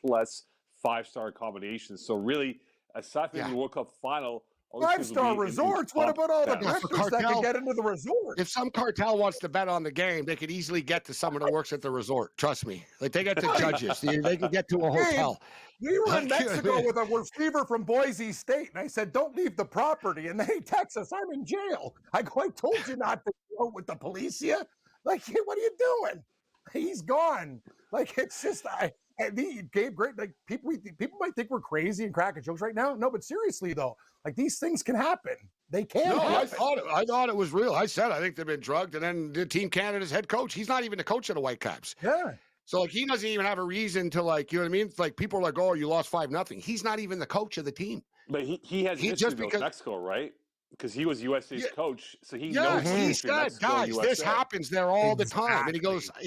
5-star accommodations. So really, aside from the World Cup final, 5-star resorts? What about all the breakfasts that can get into the resort? If some cartel wants to bet on the game, they could easily get to someone that works at the resort. Trust me. Like they get to judges. They can get to a hotel. We were in Mexico with a receiver from Boise State, and I said, don't leave the property. And they text us, I'm in jail. I go, I told you not to go with the policia. Like, hey, what are you doing? He's gone. Like, it's just, Gabe, great. Like people might think we're crazy and cracking jokes right now. No, but seriously though, like these things can happen. They can. No, happen. I thought it was real. I said I think they've been drugged, and then the Team Canada's head coach, he's not even the coach of the Whitecaps. Yeah. So like he doesn't even have a reason to like, you know what I mean? It's like people are like, oh, you lost 5-0. He's not even the coach of the team. But he has history with Mexico, right? Because he was USA's coach, so he knows. He said, guys, this happens there all the time. And he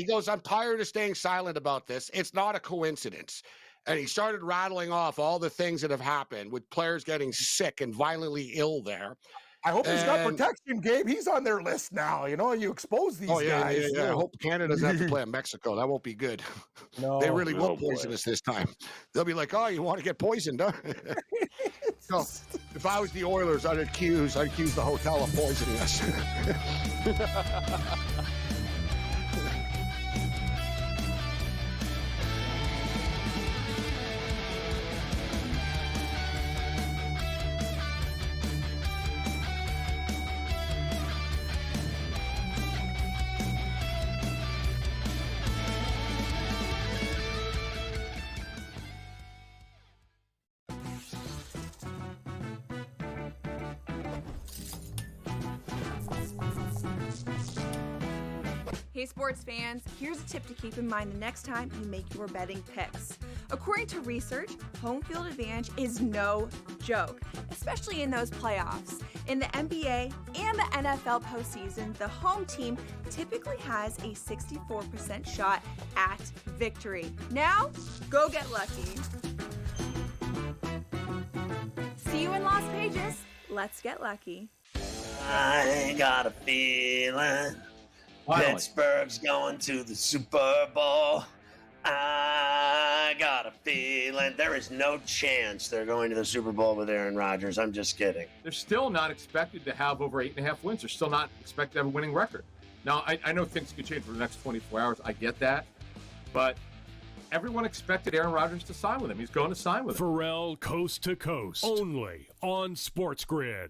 goes, I'm tired of staying silent about this. It's not a coincidence. And he started rattling off all the things that have happened with players getting sick and violently ill there. I hope he's got And- protection, Gabe. He's on their list now. You know, you expose these guys. I hope Canada doesn't have to play in Mexico. That won't be good. No, they really will poison us this time. They'll be like, "Oh, you want to get poisoned?" Huh? So, if I was the Oilers, I'd accuse the hotel of poisoning us. Hey sports fans, here's a tip to keep in mind the next time you make your betting picks. According to research, home field advantage is no joke, especially in those playoffs. In the NBA and the NFL postseason, the home team typically has a 64% shot at victory. Now, go get lucky. See you in Las Vegas. Let's get lucky. I got a feeling Pittsburgh's going to the Super Bowl. I got a feeling there is no chance they're going to the Super Bowl with Aaron Rodgers. I'm just kidding. They're still not expected to have over 8.5 wins. They're still not expected to have a winning record. Now, I know things could change for the next 24 hours. I get that. But everyone expected Aaron Rodgers to sign with him. He's going to sign with him. Pharrell Coast to Coast. Only on SportsGrid.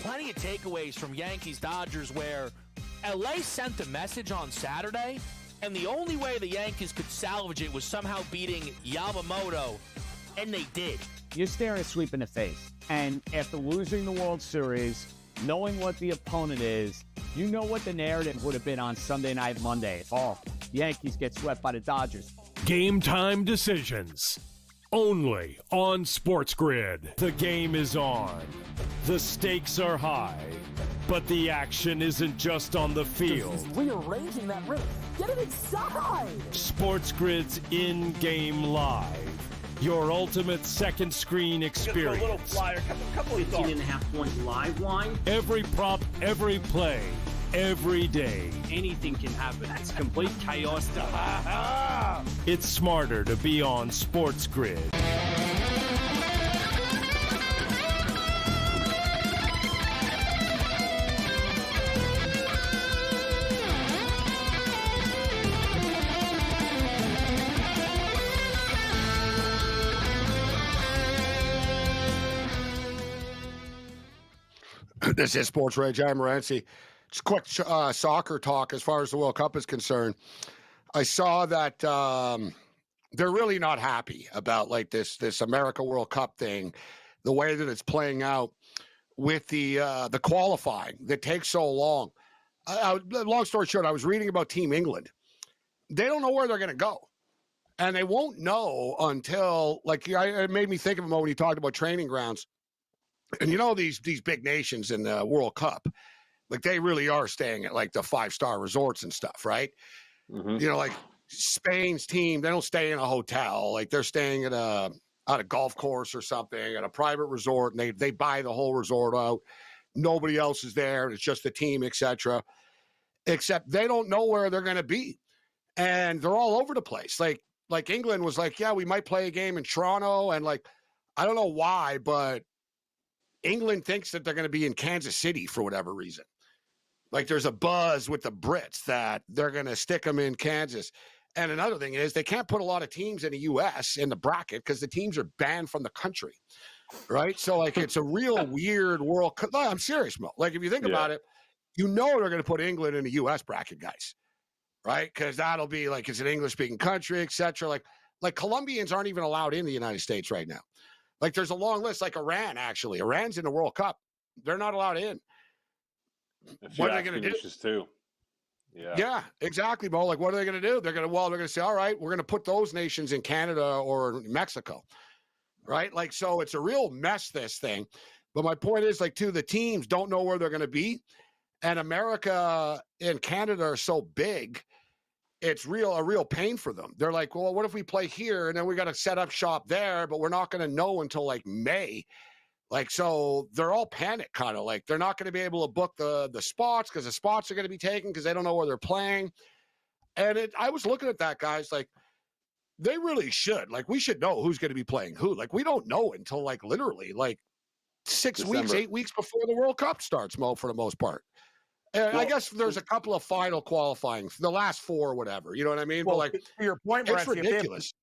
Plenty of takeaways from Yankees-Dodgers where LA sent a message on Saturday, and the only way the Yankees could salvage it was somehow beating Yamamoto, and they did. You're staring a sweep in the face. And after losing the World Series, knowing what the opponent is, you know what the narrative would have been on Sunday night, Monday. Oh, Yankees get swept by the Dodgers. Game time decisions. Only on SportsGrid. The game is on. The stakes are high. But the action isn't just on the field. He's rearranging that roof. Get it inside! SportsGrid's in-game live. Your ultimate second screen experience. A little flyer, couple of 18.5-point live line. Every prop, every play, every day. Anything can happen. It's complete chaos. It's smarter to be on SportsGrid. This is SportsRage. I'm Morency. Just quick soccer talk as far as the World Cup is concerned. I saw that they're really not happy about like this America World Cup thing, the way that it's playing out with the qualifying that takes so long. Long story short, I was reading about Team England. They don't know where they're going to go. And they won't know until, like, it made me think of him when he talked about training grounds. And you know, these big nations in the World Cup, like they really are staying at like the 5-star resorts and stuff, right? Mm-hmm. You know, like Spain's team, they don't stay in a hotel. Like they're staying at a golf course or something, at a private resort, and they buy the whole resort out. Nobody else is there. It's just the team, etc. Except they don't know where they're going to be. And they're all over the place. Like England was like, yeah, we might play a game in Toronto. And like, I don't know why, but England thinks that they're going to be in Kansas City for whatever reason. Like there's a buzz with the Brits that they're going to stick them in Kansas. And another thing is they can't put a lot of teams in the U.S. in the bracket because the teams are banned from the country, right? So like it's a real weird World Cup. No, I'm serious, Mo. Like if you think about it, you know they're going to put England in the U.S. bracket, guys, right? Because that'll be like it's an English-speaking country, etc. Like Colombians aren't even allowed in the United States right now. Like there's a long list, like Iran, actually. Iran's in the World Cup. They're not allowed in. What are they going to do? Too. Yeah, exactly, Bo. Like, what are they going to do? They're going to say, all right, we're going to put those nations in Canada or Mexico, right? Like, so it's a real mess, this thing. But my point is, like, too, the teams don't know where they're going to be. And America and Canada are so big, it's a real pain for them. They're like, well, what if we play here and then we got to set up shop there, but we're not going to know until like May Like, so they're all panicked, kind of like they're not going to be able to book the spots because the spots are going to be taken because they don't know where they're playing. And I was looking at that, guys, like they really should. Like, we should know who's going to be playing who. Like, we don't know until like literally like 6 weeks, 8 weeks before the World Cup starts, Mo, for the most part. And I guess there's a couple of final qualifying, the last 4 or whatever. You know what I mean? Well, but like, to your point, it's Morency, ridiculous.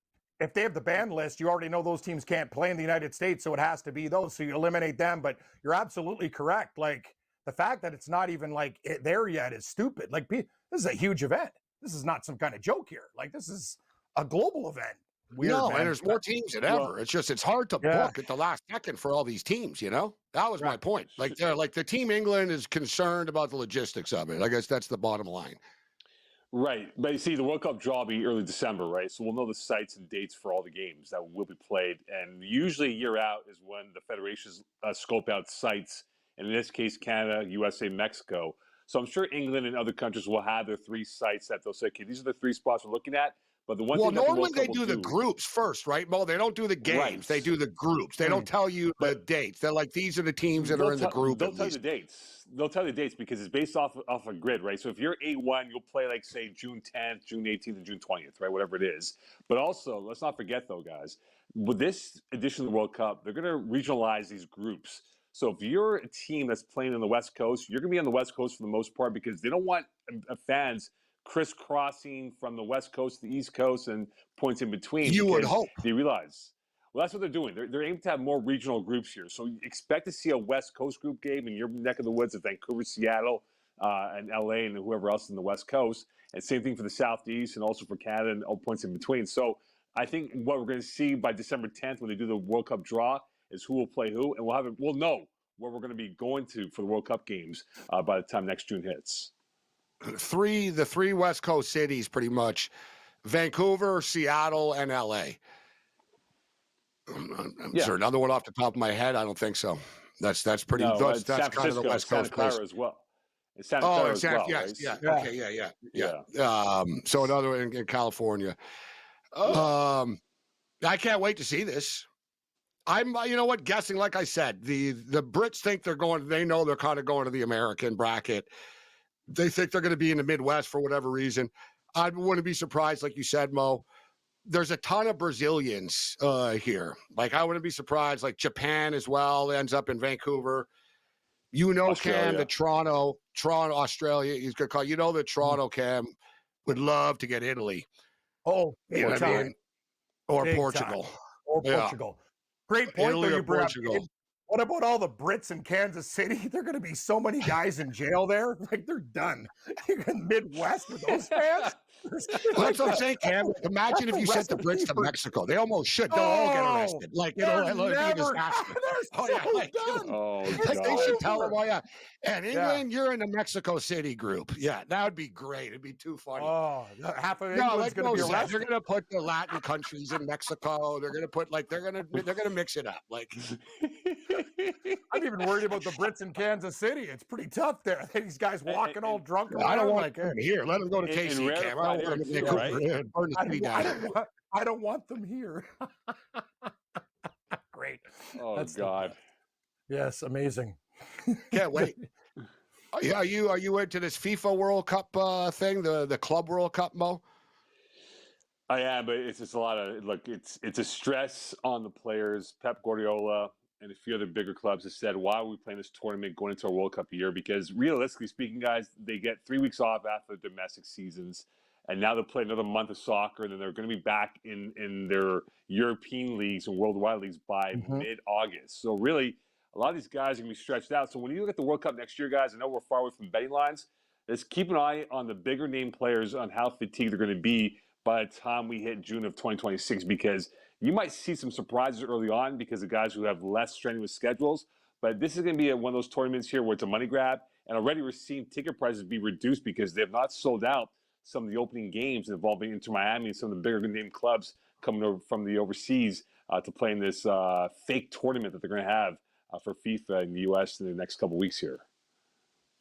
If they have the ban list, you already know those teams can't play in the United States, so it has to be those. So you eliminate them. But you're absolutely correct. Like, the fact that it's not even like there yet is stupid. Like, this is a huge event. This is not some kind of joke here. Like, this is a global event. Weird, no, man. and there's more teams than ever. It's hard to book at the last second for all these teams, you know? That was my point. Like, the Team England is concerned about the logistics of it. I guess that's the bottom line. Right. But you see, the World Cup draw will be early December, right? So we'll know the sites and dates for all the games that will be played. And usually a year out is when the federations scope out sites. And in this case, Canada, USA, Mexico. So I'm sure England and other countries will have their 3 sites that they'll say, okay, these are the 3 spots we're looking at. But the one thing normally they do the groups first, right, Mo? They don't do the games. Right. They do the groups. They don't tell you the dates. They're like, these are the teams that are in the group. They'll tell you the dates. They'll tell you the dates because it's based off a grid, right? So if you're A1, you'll play like, say, June 10th, June 18th, and June 20th, right? Whatever it is. But also, let's not forget, though, guys, with this edition of the World Cup, they're going to regionalize these groups. So if you're a team that's playing on the West Coast, you're going to be on the West Coast for the most part because they don't want fans crisscrossing from the West Coast to the East Coast and points in between. You would hope. They realize. Well, that's what they're doing. They're aiming to have more regional groups here. So you expect to see a West Coast group game in your neck of the woods of Vancouver, Seattle, and LA, and whoever else in the West Coast. And same thing for the Southeast and also for Canada and all points in between. So I think what we're going to see by December 10th when they do the World Cup draw is who will play who, and we'll know where we're going to be going to for the World Cup games by the time next June hits. The 3 West Coast cities, pretty much: Vancouver, Seattle, and LA. Is there another one off the top of my head? I don't think so. That's pretty. No, that's San kind of the West Santa Coast Clara place. as well. It's Santa Clara as well, yes, right? yeah. Okay, yeah. So another in California. I can't wait to see this. I'm, you know what, guessing, like I said, the Brits think they know they're kind of going to the American bracket. They think they're going to be in the Midwest for whatever reason. I wouldn't be surprised, like you said, Mo. There's a ton of Brazilians here. Like, I wouldn't be surprised, like Japan as well ends up in Vancouver. Cam, the Toronto, Australia, he's going to call. The Toronto Cam would love to get Italy. Oh, you know what I mean? Or Big Portugal. Time. Or Portugal. Great point, Italy though, or you bring up. Portugal. What about all the Brits in Kansas City? There are going to be so many guys in jail there. Like, they're done. You're in Midwest with those fans? That's what I'm saying, Cam. Imagine if you sent the Brits to Mexico. They almost should. They'll all get arrested. Like, it'll be a disaster. They should tell them, and England, you're in the Mexico City group. Yeah, that would be great. It'd be too funny. Oh, half of England's going to be arrested. They're going to put the Latin countries in Mexico. They're going to put, they're going to mix it up. Like, I'm even worried about the Brits in Kansas City. It's pretty tough there. These guys walking all drunk. I don't want them here. Let them go to KC, Cam. I don't want them to burn the city down. I don't want them here. Great. Oh, that's God. Yes, amazing. Can't wait. Are you into this FIFA World Cup thing, the Club World Cup, Mo? I am, but it's just a lot of it's a stress on the players. Pep Guardiola and a few other bigger clubs have said, why are we playing this tournament going into a World Cup year? Because realistically speaking, guys, they get 3 weeks off after the domestic seasons, and now they'll play another month of soccer, and then they're going to be back in their European leagues and worldwide leagues by mid-August. So really, a lot of these guys are going to be stretched out. So when you look at the World Cup next year, guys, I know we're far away from betting lines. Let's keep an eye on the bigger name players on how fatigued they're going to be by the time we hit June of 2026, because you might see some surprises early on because of guys who have less strenuous schedules. But this is going to be one of those tournaments here where it's a money grab. And already we're seeing ticket prices be reduced because they have not sold out some of the opening games involving Inter Miami and some of the bigger name clubs coming over from the overseas to play in this fake tournament that they're going to have for FIFA in the U.S. in the next couple of weeks here.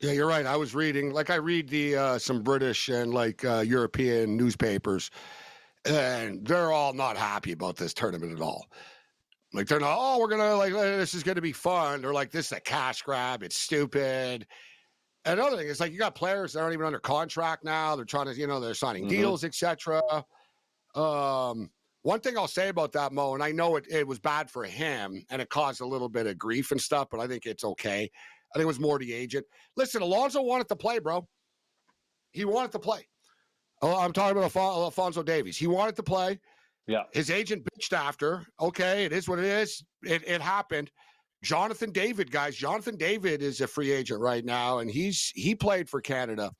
Yeah, you're right. I was reading, I read the some British and European newspapers, and they're all not happy about this tournament at all. Like they're not, oh, we're gonna like this is gonna be fun. They're like, this is a cash grab. It's stupid. And another thing is like you got players that aren't even under contract now. They're trying to, they're signing deals, etc. One thing I'll say about that, Mo, and I know it was bad for him and it caused a little bit of grief and stuff, but I think it's okay. I think it was more the agent. Listen, Alonso wanted to play, bro. He wanted to play. Oh, I'm talking about Alfonso Davies. He wanted to play. Yeah. His agent bitched after. Okay, it is what it is. It happened. Jonathan David, guys. Jonathan David is a free agent right now, and he played for Canada.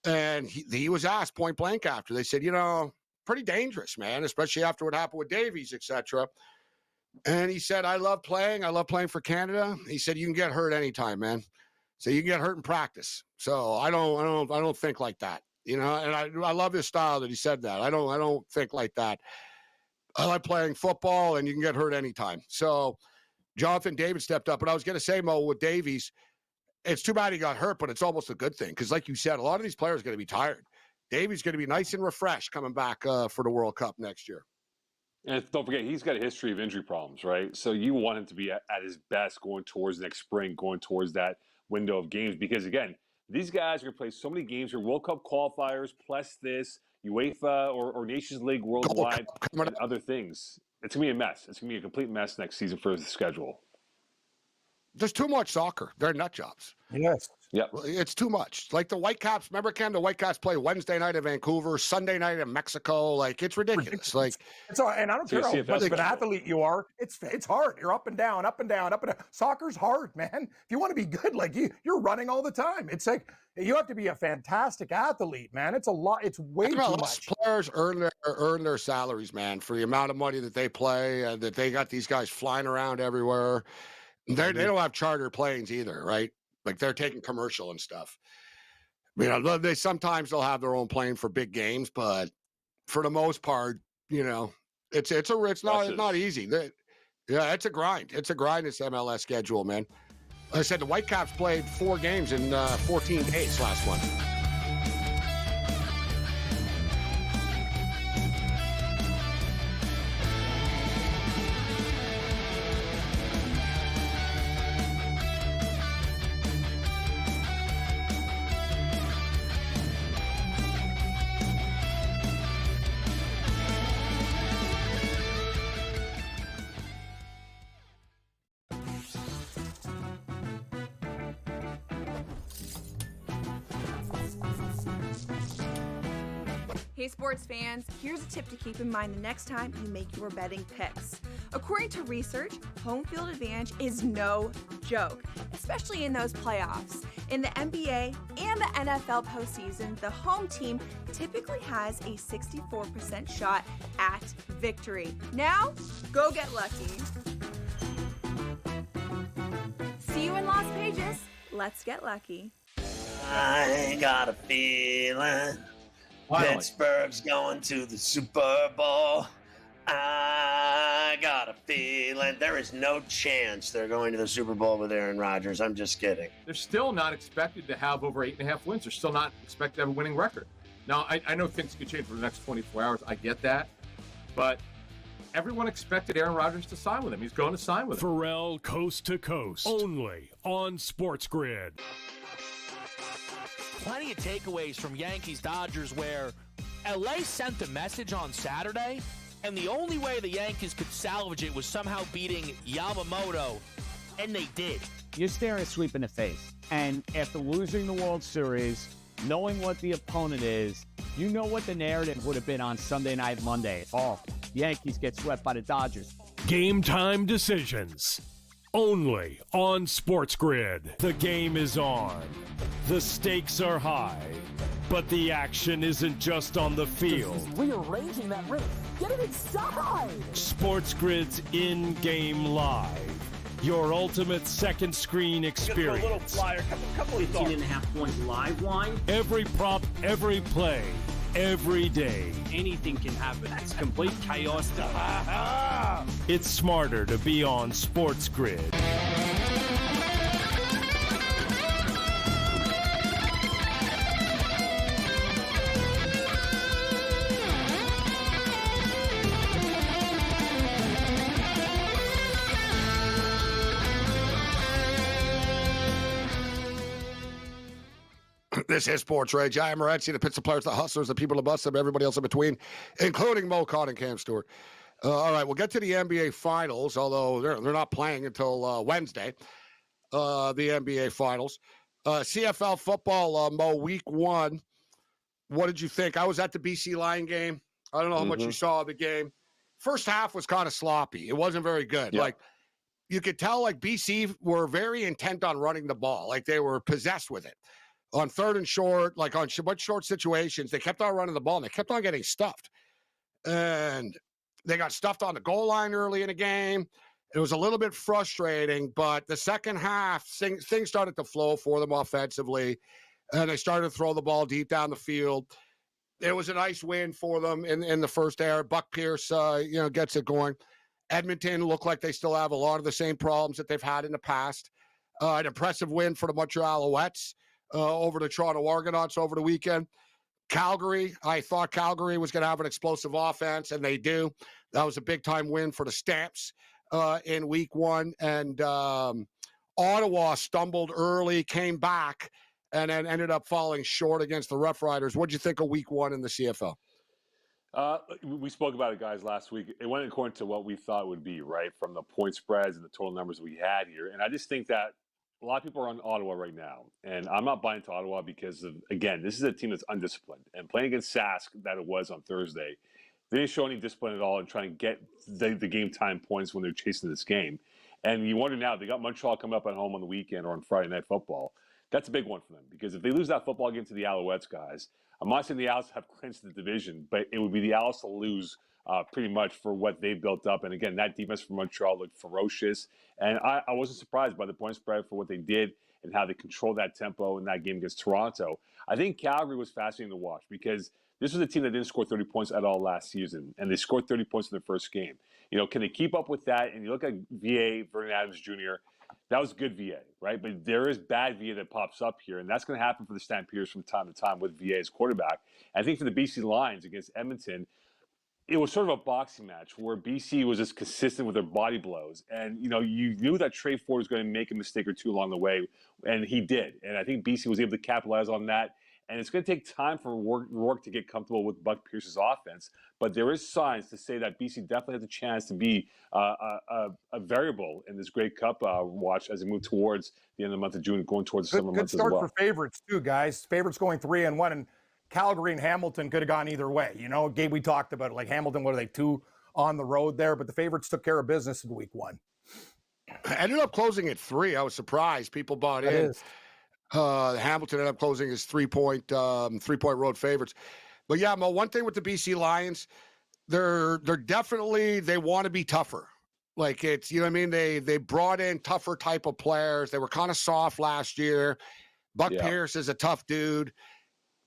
And he was asked point blank after. They said, pretty dangerous, man, especially after what happened with Davies, etc. And he said, I love playing. I love playing for Canada. He said, you can get hurt anytime, man. So you can get hurt in practice. So I don't think like that. And I love his style that he said that. I don't think like that. I like playing football, and you can get hurt anytime. So Jonathan David stepped up. But I was going to say, Mo, with Davies, it's too bad he got hurt, but it's almost a good thing because, like you said, a lot of these players are going to be tired. Davies going to be nice and refreshed coming back for the World Cup next year. And don't forget, he's got a history of injury problems, right? So you want him to be at his best going towards next spring, going towards that window of games. Because, again, these guys are going to play so many games here, World Cup qualifiers, plus this, UEFA or Nations League worldwide, and other things. It's going to be a mess. It's going to be a complete mess next season for the schedule. There's too much soccer. They're nut jobs. Yes. Yep. It's too much. Like the Whitecaps, remember, Ken, the Whitecaps play Wednesday night in Vancouver, Sunday night in Mexico. Like, it's ridiculous. Like, it's all, and I don't care how much of an athlete you are. It's hard. You're up and down, up and down, up and down. Soccer's hard, man. If you want to be good, like you're running all the time. It's like you have to be a fantastic athlete, man. It's a lot. It's way too much. Players earn their salaries, man, for the amount of money that they play, that they got these guys flying around everywhere. They don't have charter planes either, right? Like they're taking commercial and stuff. They sometimes they'll have their own plane for big games, but for the most part, it's not easy. It's a grind. It's a grind. This MLS schedule, man. Like I said, the Whitecaps played 4 games in 14 days last month. Hey sports fans, here's a tip to keep in mind the next time you make your betting picks. According to research, home field advantage is no joke, especially in those playoffs. In the NBA and the NFL postseason, the home team typically has a 64% shot at victory. Now, go get lucky. See you in Las Vegas. Let's get lucky. I got a feeling Pittsburgh's going to the Super Bowl. I got a feeling there is no chance they're going to the Super Bowl with Aaron Rodgers. I'm just kidding. They're still not expected to have over 8.5 wins. They're still not expected to have a winning record. Now, I know things could change for the next 24 hours. I get that. But everyone expected Aaron Rodgers to sign with him. He's going to sign with him. Pharrell Coast to Coast, only on SportsGrid. Plenty of takeaways from Yankees-Dodgers where LA sent the message on Saturday, and the only way the Yankees could salvage it was somehow beating Yamamoto, and they did. You're staring a sweep in the face. And after losing the World Series, knowing what the opponent is, you know what the narrative would have been on Sunday night, Monday. Oh, Yankees get swept by the Dodgers. Game time decisions. Only on SportsGrid. The game is on. The stakes are high. But the action isn't just on the field. Rearranging that rim. Get it inside! SportsGrid's in-game live. Your ultimate second screen experience. A little flyer, couple of 18.5-point live line. Every prop, every play, every day. Anything can happen. It's complete chaos. It's smarter to be on SportsGrid. This is Sports Rage. I am Morency, the Pittsburgh Players, the Hustlers, the people that bust them, everybody else in between, including Mo Cott and Cam Stewart. All right, we'll get to the NBA Finals, although they're not playing until Wednesday. The NBA Finals. CFL football, Mo, week 1. What did you think? I was at the BC Lion game. I don't know how much you saw of the game. First half was kind of sloppy. It wasn't very good. Yep. Like, you could tell, like, BC were very intent on running the ball. Like, they were possessed with it. On third and short, like on much short situations, they kept on running the ball, and they kept on getting stuffed. And they got stuffed on the goal line early in the game. It was a little bit frustrating, but the second half, things started to flow for them offensively, and they started to throw the ball deep down the field. It was a nice win for them in the first hour. Buck Pierce, gets it going. Edmonton looked like they still have a lot of the same problems that they've had in the past. An impressive win for the Montreal Alouettes over the Toronto Argonauts over the weekend. Calgary, I thought Calgary was going to have an explosive offense, and they do. That was a big-time win for the Stamps in week 1. And Ottawa stumbled early, came back, and then ended up falling short against the Rough Riders. What did you think of week 1 in the CFL? We spoke about it, guys, last week. It went according to what we thought it would be, right, from the point spreads and the total numbers we had here. And I just think that a lot of people are on Ottawa right now. And I'm not buying to Ottawa because, again, this is a team that's undisciplined. And playing against Sask, that it was on Thursday, they didn't show any discipline at all in trying to get the game time points when they're chasing this game. And you wonder now, they got Montreal coming up at home on the weekend or on Friday Night Football. That's a big one for them because if they lose that football game to the Alouettes, guys, I'm not saying the Owls have clinched the division, but it would be the Owls to lose pretty much for what they built up. And again, that defense for Montreal looked ferocious. And I wasn't surprised by the point spread for what they did and how they controlled that tempo in that game against Toronto. I think Calgary was fascinating to watch because this was a team that didn't score 30 points at all last season, and they scored 30 points in their first game. Can they keep up with that? And you look at VA, Vernon Adams Jr., that was good VA, right? But there is bad VA that pops up here, and that's going to happen for the Stampeders from time to time with VA as quarterback. I think for the BC Lions against Edmonton, it was sort of a boxing match where BC was just consistent with their body blows. And, you knew that Trey Ford was going to make a mistake or two along the way, and he did. And I think BC was able to capitalize on that. And it's going to take time for Rourke to get comfortable with Buck Pierce's offense. But there is signs to say that BC definitely has a chance to be a variable in this Grey Cup watch as we move towards the end of the month of June, going towards the summer months as well. Good start for favorites, too, guys. Favorites going 3-1, and Calgary and Hamilton could have gone either way. Gabe, we talked about it. Like Hamilton, what are they, 2 on the road there? But the favorites took care of business in week 1. I ended up closing at 3. I was surprised. People bought in. Hamilton ended up closing as 3-point road favorites. But yeah, Mo, one thing with the BC Lions, they're definitely, they want to be tougher. Like it's, they brought in tougher type of players. They were kind of soft last year. Buck Pierce is a tough dude,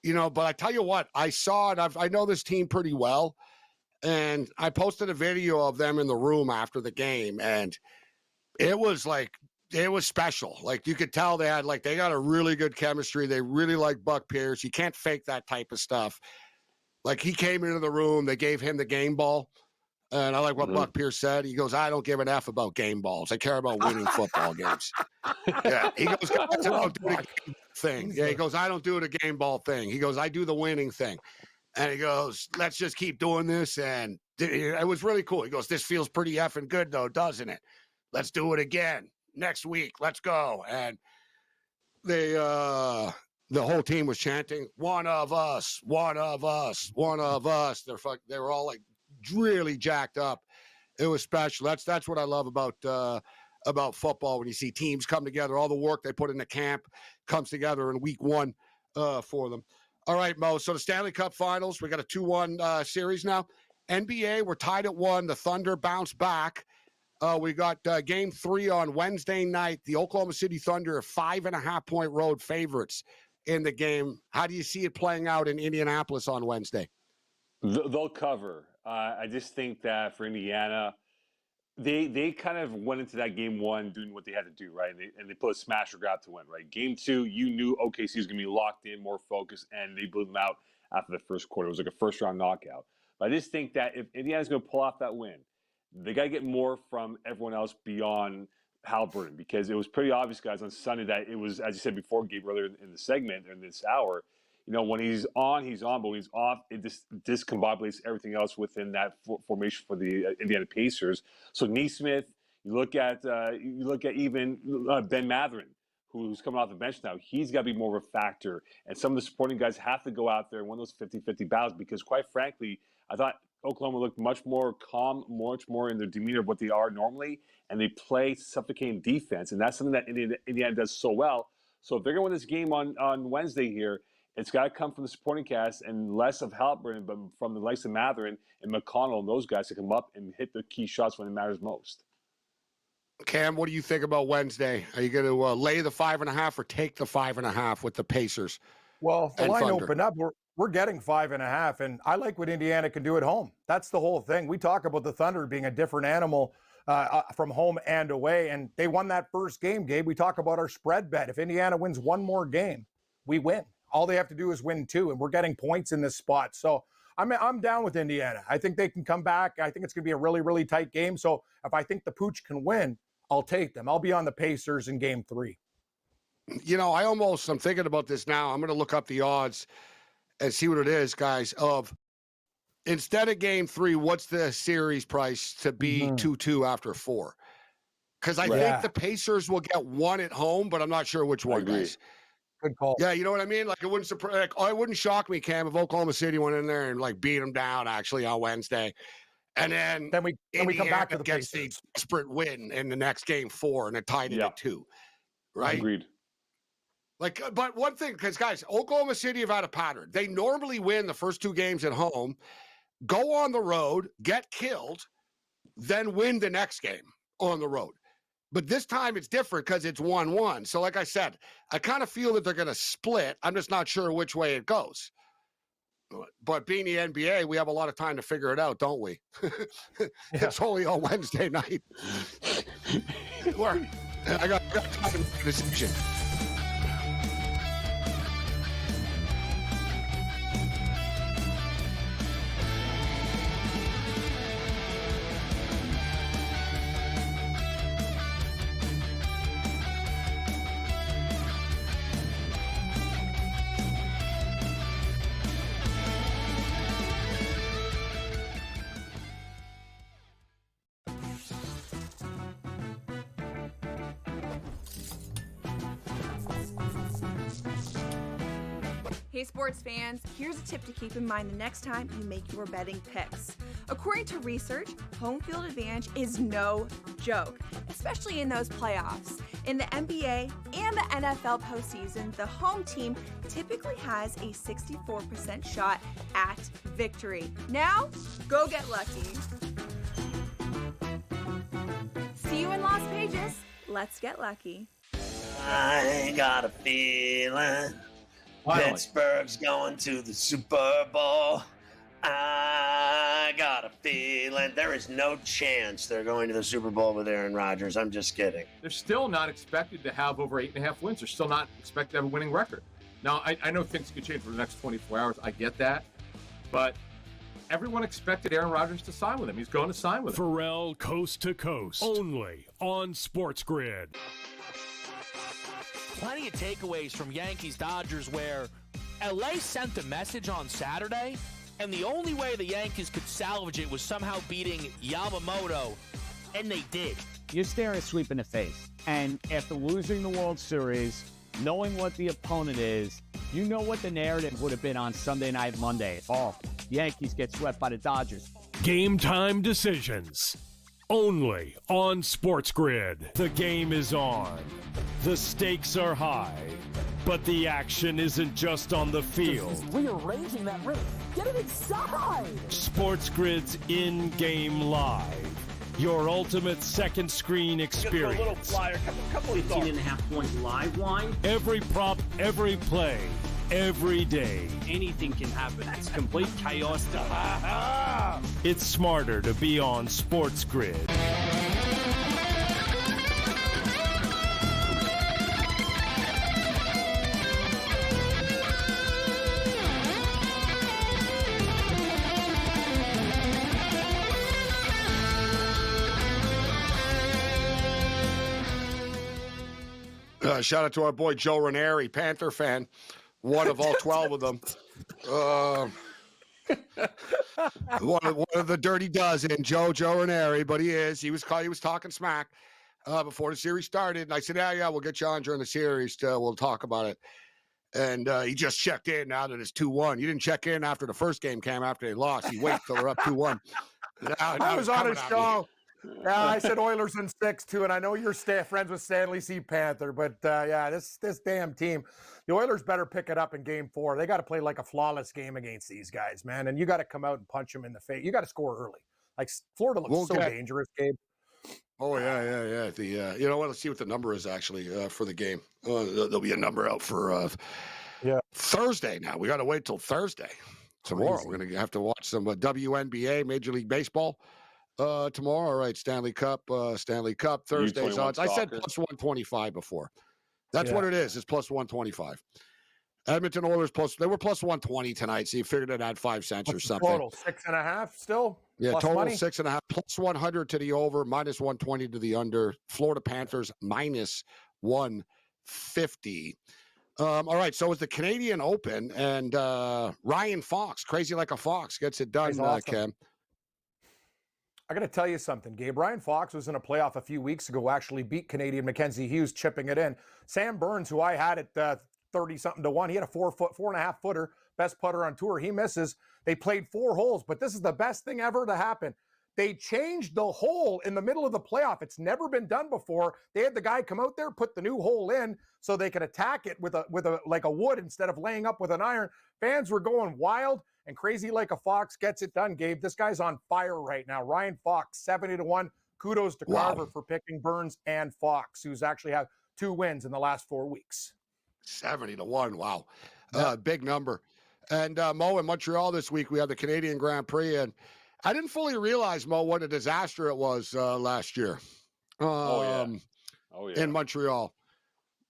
but I tell you what, I saw it. I know this team pretty well. And I posted a video of them in the room after the game, and it was special. Like you could tell they got a really good chemistry. They really like Buck Pierce. You can't fake that type of stuff. Like he came into the room, they gave him the game ball. And I like what Buck Pierce said. He goes, I don't give an F about game balls. I care about winning football games. Yeah. He goes, I don't do the game thing. Yeah. He goes, I don't do the game ball thing. He goes, I do the winning thing. And he goes, let's just keep doing this. And it was really cool. He goes, this feels pretty effing good though, doesn't it? Let's do it again next week. Let's go. And the whole team was chanting, one of us, one of us, one of us. They were all like really jacked up. It was special. That's what I love about football, when you see teams come together. All the work they put in the camp comes together in week 1 for them. All right, Mo. So the Stanley Cup Finals, we got a 2-1 series now. NBA, we're tied at 1. The Thunder bounced back. We got game 3 on Wednesday night. The Oklahoma City Thunder are 5.5-point road favorites in the game. How do you see it playing out in Indianapolis on Wednesday? They'll cover. I just think that for Indiana, they kind of went into that game 1 doing what they had to do, right? And they put a smash or grab to win, right? Game 2, you knew OKC was going to be locked in, more focused, and they blew them out after the first quarter. It was like a first-round knockout. But I just think that if Indiana's going to pull off that win, they got to get more from everyone else beyond Halliburton, because it was pretty obvious, guys, on Sunday that it was, as you said before, Gabe, earlier in the segment, in this hour, when he's on, but when he's off, it just discombobulates everything else within that formation for the Indiana Pacers. So Neesmith, you look at even Ben Mathurin, who's coming off the bench now. He's got to be more of a factor. And some of the supporting guys have to go out there and win those 50-50 battles, because quite frankly, I thought Oklahoma looked much more calm, much more in their demeanor of what they are normally, and they play suffocating defense. And that's something that Indiana does so well. So if they're going to win this game on Wednesday here, it's got to come from the supporting cast and less of Halliburton, but from the likes of Mathurin and McConnell and those guys to come up and hit the key shots when it matters most. Cam, what do you think about Wednesday? Are you going to lay the 5.5 or take the 5.5 with the Pacers? Well, if the line Thunder? opened up, we're getting 5.5, and I like what Indiana can do at home. That's the whole thing. We talk about the Thunder being a different animal from home and away, and they won that first game, Gabe. We talk about our spread bet. If Indiana wins one more game, we win. All they have to do is win 2, and we're getting points in this spot. So I'm down with Indiana. I think they can come back. I think it's going to be a really, really tight game. So if I think the Pooch can win, I'll take them. I'll be on the Pacers in game 3. I'm thinking about this now. I'm going to look up the odds and see what it is, guys, of instead of game 3, what's the series price to be 2-2 after 4? Because I think the Pacers will get 1 at home, but I'm not sure which one, guys. Good call. Yeah, you know what I mean? Like, it wouldn't shock me, Cam, if Oklahoma City went in there and beat them down actually on Wednesday. And then we come back to the gets the desperate win in the next game 4, and it tied it at 2. Right? Agreed. But one thing, because guys, Oklahoma City have had a pattern. They normally win the first 2 games at home, go on the road, get killed, then win the next game on the road. But this time it's different because it's 1-1. So like I said, I kind of feel that they're going to split. I'm just not sure which way it goes. But being the NBA, we have a lot of time to figure it out, don't we? It's only on Wednesday night. I got time to make a decision. Hey sports fans, here's a tip to keep in mind the next time you make your betting picks. According to research, home field advantage is no joke, especially in those playoffs. In the NBA and the NFL postseason, the home team typically has a 64% shot at victory. Now, go get lucky. See you in Las Vegas. Let's get lucky. I got a feeling Pittsburgh's going to the Super Bowl. I got a feeling there is no chance they're going to the Super Bowl with Aaron Rodgers. I'm just kidding. They're still not expected to have over 8.5 wins. They're still not expected to have a winning record. Now, I know things could change for the next 24 hours. I get that. But everyone expected Aaron Rodgers to sign with him. He's going to sign with him. Pharrell Coast to Coast, only on SportsGrid. Plenty of takeaways from Yankees-Dodgers where LA sent the message on Saturday, and the only way the Yankees could salvage it was somehow beating Yamamoto, and they did. You're staring a sweep in the face. And after losing the World Series, knowing what the opponent is, you know what the narrative would have been on Sunday Night Monday. Oh, Yankees get swept by the Dodgers. Game time decisions. Only on SportsGrid. The game is on. The stakes are high. But the action isn't just on the field. He's rearranging that rim. Get it inside! SportsGrid's in-game live. Your ultimate second screen experience. A little flyer, couple 15.5-point live line. Every prop, every play, every day. Anything can happen. That's complete chaos. It's smarter to be on SportsGrid. Shout out to our boy Joe Ranieri, Panther fan, one of all 12 of them. One of the dirty dozen, Joe Ranieri, but he was talking smack before the series started, and I said, yeah, we'll get you on during the series. We'll talk about it. And he just checked in now that it's 2-1. You didn't check in after the first game came after they lost. You wait till they're up 2-1. I was on his show. Yeah, I said Oilers in 6 too, and I know you're friends with Stanley C. Panther, but this damn team, the Oilers better pick it up in Game 4. They got to play like a flawless game against these guys, man, and you got to come out and punch them in the face. You got to score early. Like Florida looks dangerous, Gabe. Oh yeah. You know what? Let's see what the number is actually for the game. There'll be a number out for Thursday. Now we got to wait till Thursday. Tomorrow we're gonna have to watch some WNBA, Major League Baseball. Tomorrow, all right, Stanley Cup, Thursday's odds. I said plus 125 before. That's what it is. It's plus 125. Edmonton Oilers they were plus 120 tonight, so you figured it had 5 cents or something. Total 6.5 still? Yeah, plus total money? 6.5, plus 100 to the over, minus 120 to the under. Florida Panthers minus 150. All right, so it's the Canadian Open, and Ryan Fox, crazy like a fox, gets it done, awesome. Cam. I got to tell you something, Gabe. Ryan Fox was in a playoff a few weeks ago, actually beat Canadian Mackenzie Hughes, chipping it in. Sam Burns, who I had at 30-something to 1, he had a 4.5 footer, best putter on tour. He misses. They played 4 holes, but this is the best thing ever to happen. They changed the hole in the middle of the playoff. It's never been done before. They had the guy come out there, put the new hole in so they could attack it with a like a wood instead of laying up with an iron. Fans were going wild, and crazy like a fox gets it done, Gabe. This guy's on fire right now. Ryan Fox, 70 to 1. Kudos to Carver for picking Burns and Fox, who's actually had 2 wins in the last 4 weeks. 70 to 1. Wow. Big number. And Mo, in Montreal this week, we have the Canadian Grand Prix, and I didn't fully realize, Mo, what a disaster it was last year. In Montreal.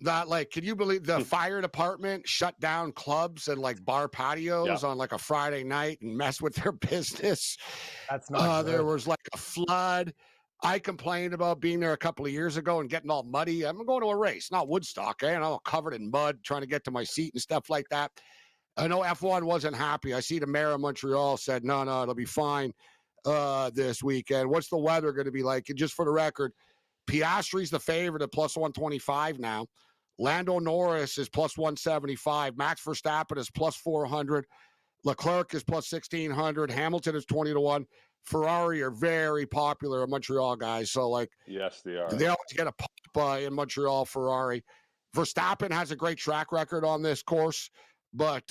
That, like, can you believe the fire department shut down clubs and like bar patios on like a Friday night and mess with their business? That's not there was like a flood. I complained about being there a couple of years ago and getting all muddy. I'm going to a race, not Woodstock, and I'm all covered in mud trying to get to my seat and stuff like that. I know F1 wasn't happy. I see the mayor of Montreal said, no, it'll be fine this weekend. What's the weather going to be like? And just for the record, Piastri's the favorite at plus 125 now. Lando Norris is plus 175. Max Verstappen is plus 400. Leclerc is plus 1,600. Hamilton is 20 to 1. Ferrari are very popular in Montreal, guys. So, like, yes, they are. They always get a pop in Montreal, Ferrari. Verstappen has a great track record on this course. But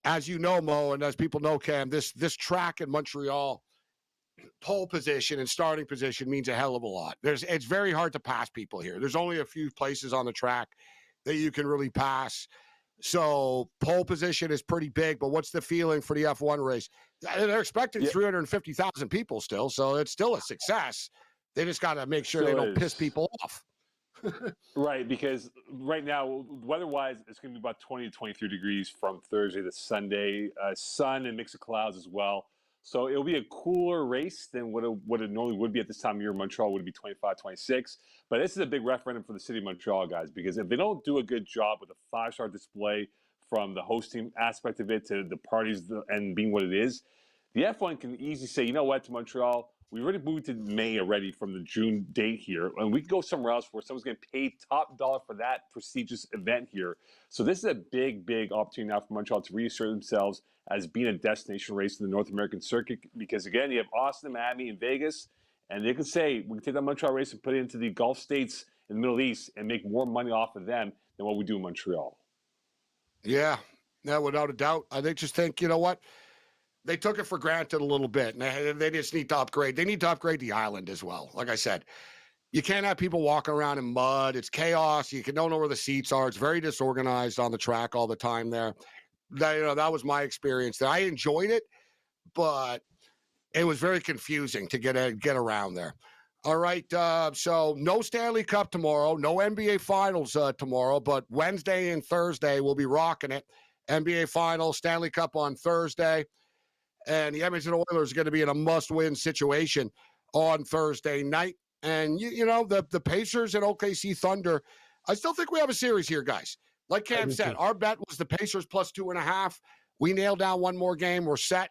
as you know, Mo, and as people know, Cam, this track in Montreal, pole position and starting position means a hell of a lot. It's very hard to pass people here. There's only a few places on the track that you can really pass. So pole position is pretty big, but what's the feeling for the F1 race? They're expecting 350,000 people still, so it's still a success. They just got to make sure they don't piss people off. Right, because right now, weather-wise, it's going to be about 20 to 23 degrees from Thursday to Sunday. Sun and mix of clouds as well. So it'll be a cooler race than what it normally would be at this time of year. Montreal would be 25, 26. But this is a big referendum for the city of Montreal, guys, because if they don't do a good job with a 5-star display from the hosting aspect of it to the parties and being what it is, the F1 can easily say, you know what, to Montreal, we already moved to May already from the June date here, and we can go somewhere else where someone's going to pay top dollar for that prestigious event here. So this is a big, big opportunity now for Montreal to reassert themselves as being a destination race in the North American circuit. Because again, you have Austin, Miami, and Vegas, and they can say we can take that Montreal race and put it into the Gulf states in the Middle East and make more money off of them than what we do in Montreal. Yeah, without a doubt. I think, you know what? They took it for granted a little bit, and they just need to upgrade. They need to upgrade the island as well. Like I said, you can't have people walking around in mud. It's chaos. You don't know where the seats are. It's very disorganized on the track all the time there. That was my experience there. I enjoyed it, but it was very confusing to get around there. All right, so no Stanley Cup tomorrow, no NBA Finals tomorrow, but Wednesday and Thursday we'll be rocking it. NBA Finals, Stanley Cup on Thursday. And the Edmonton Oilers are going to be in a must-win situation on Thursday night. And, the Pacers and OKC Thunder, I still think we have a series here, guys. Like Cam do said, too. our bet was the Pacers plus 2.5. We nailed down one more game. We're set.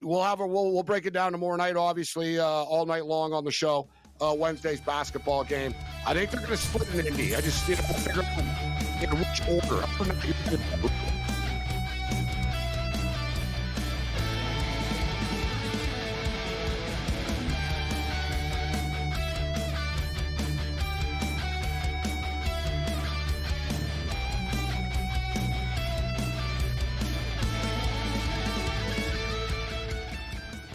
We'll break it down tomorrow night, obviously, all night long on the show. Wednesday's basketball game. I think they're going to split in Indy. I just figure out in which order.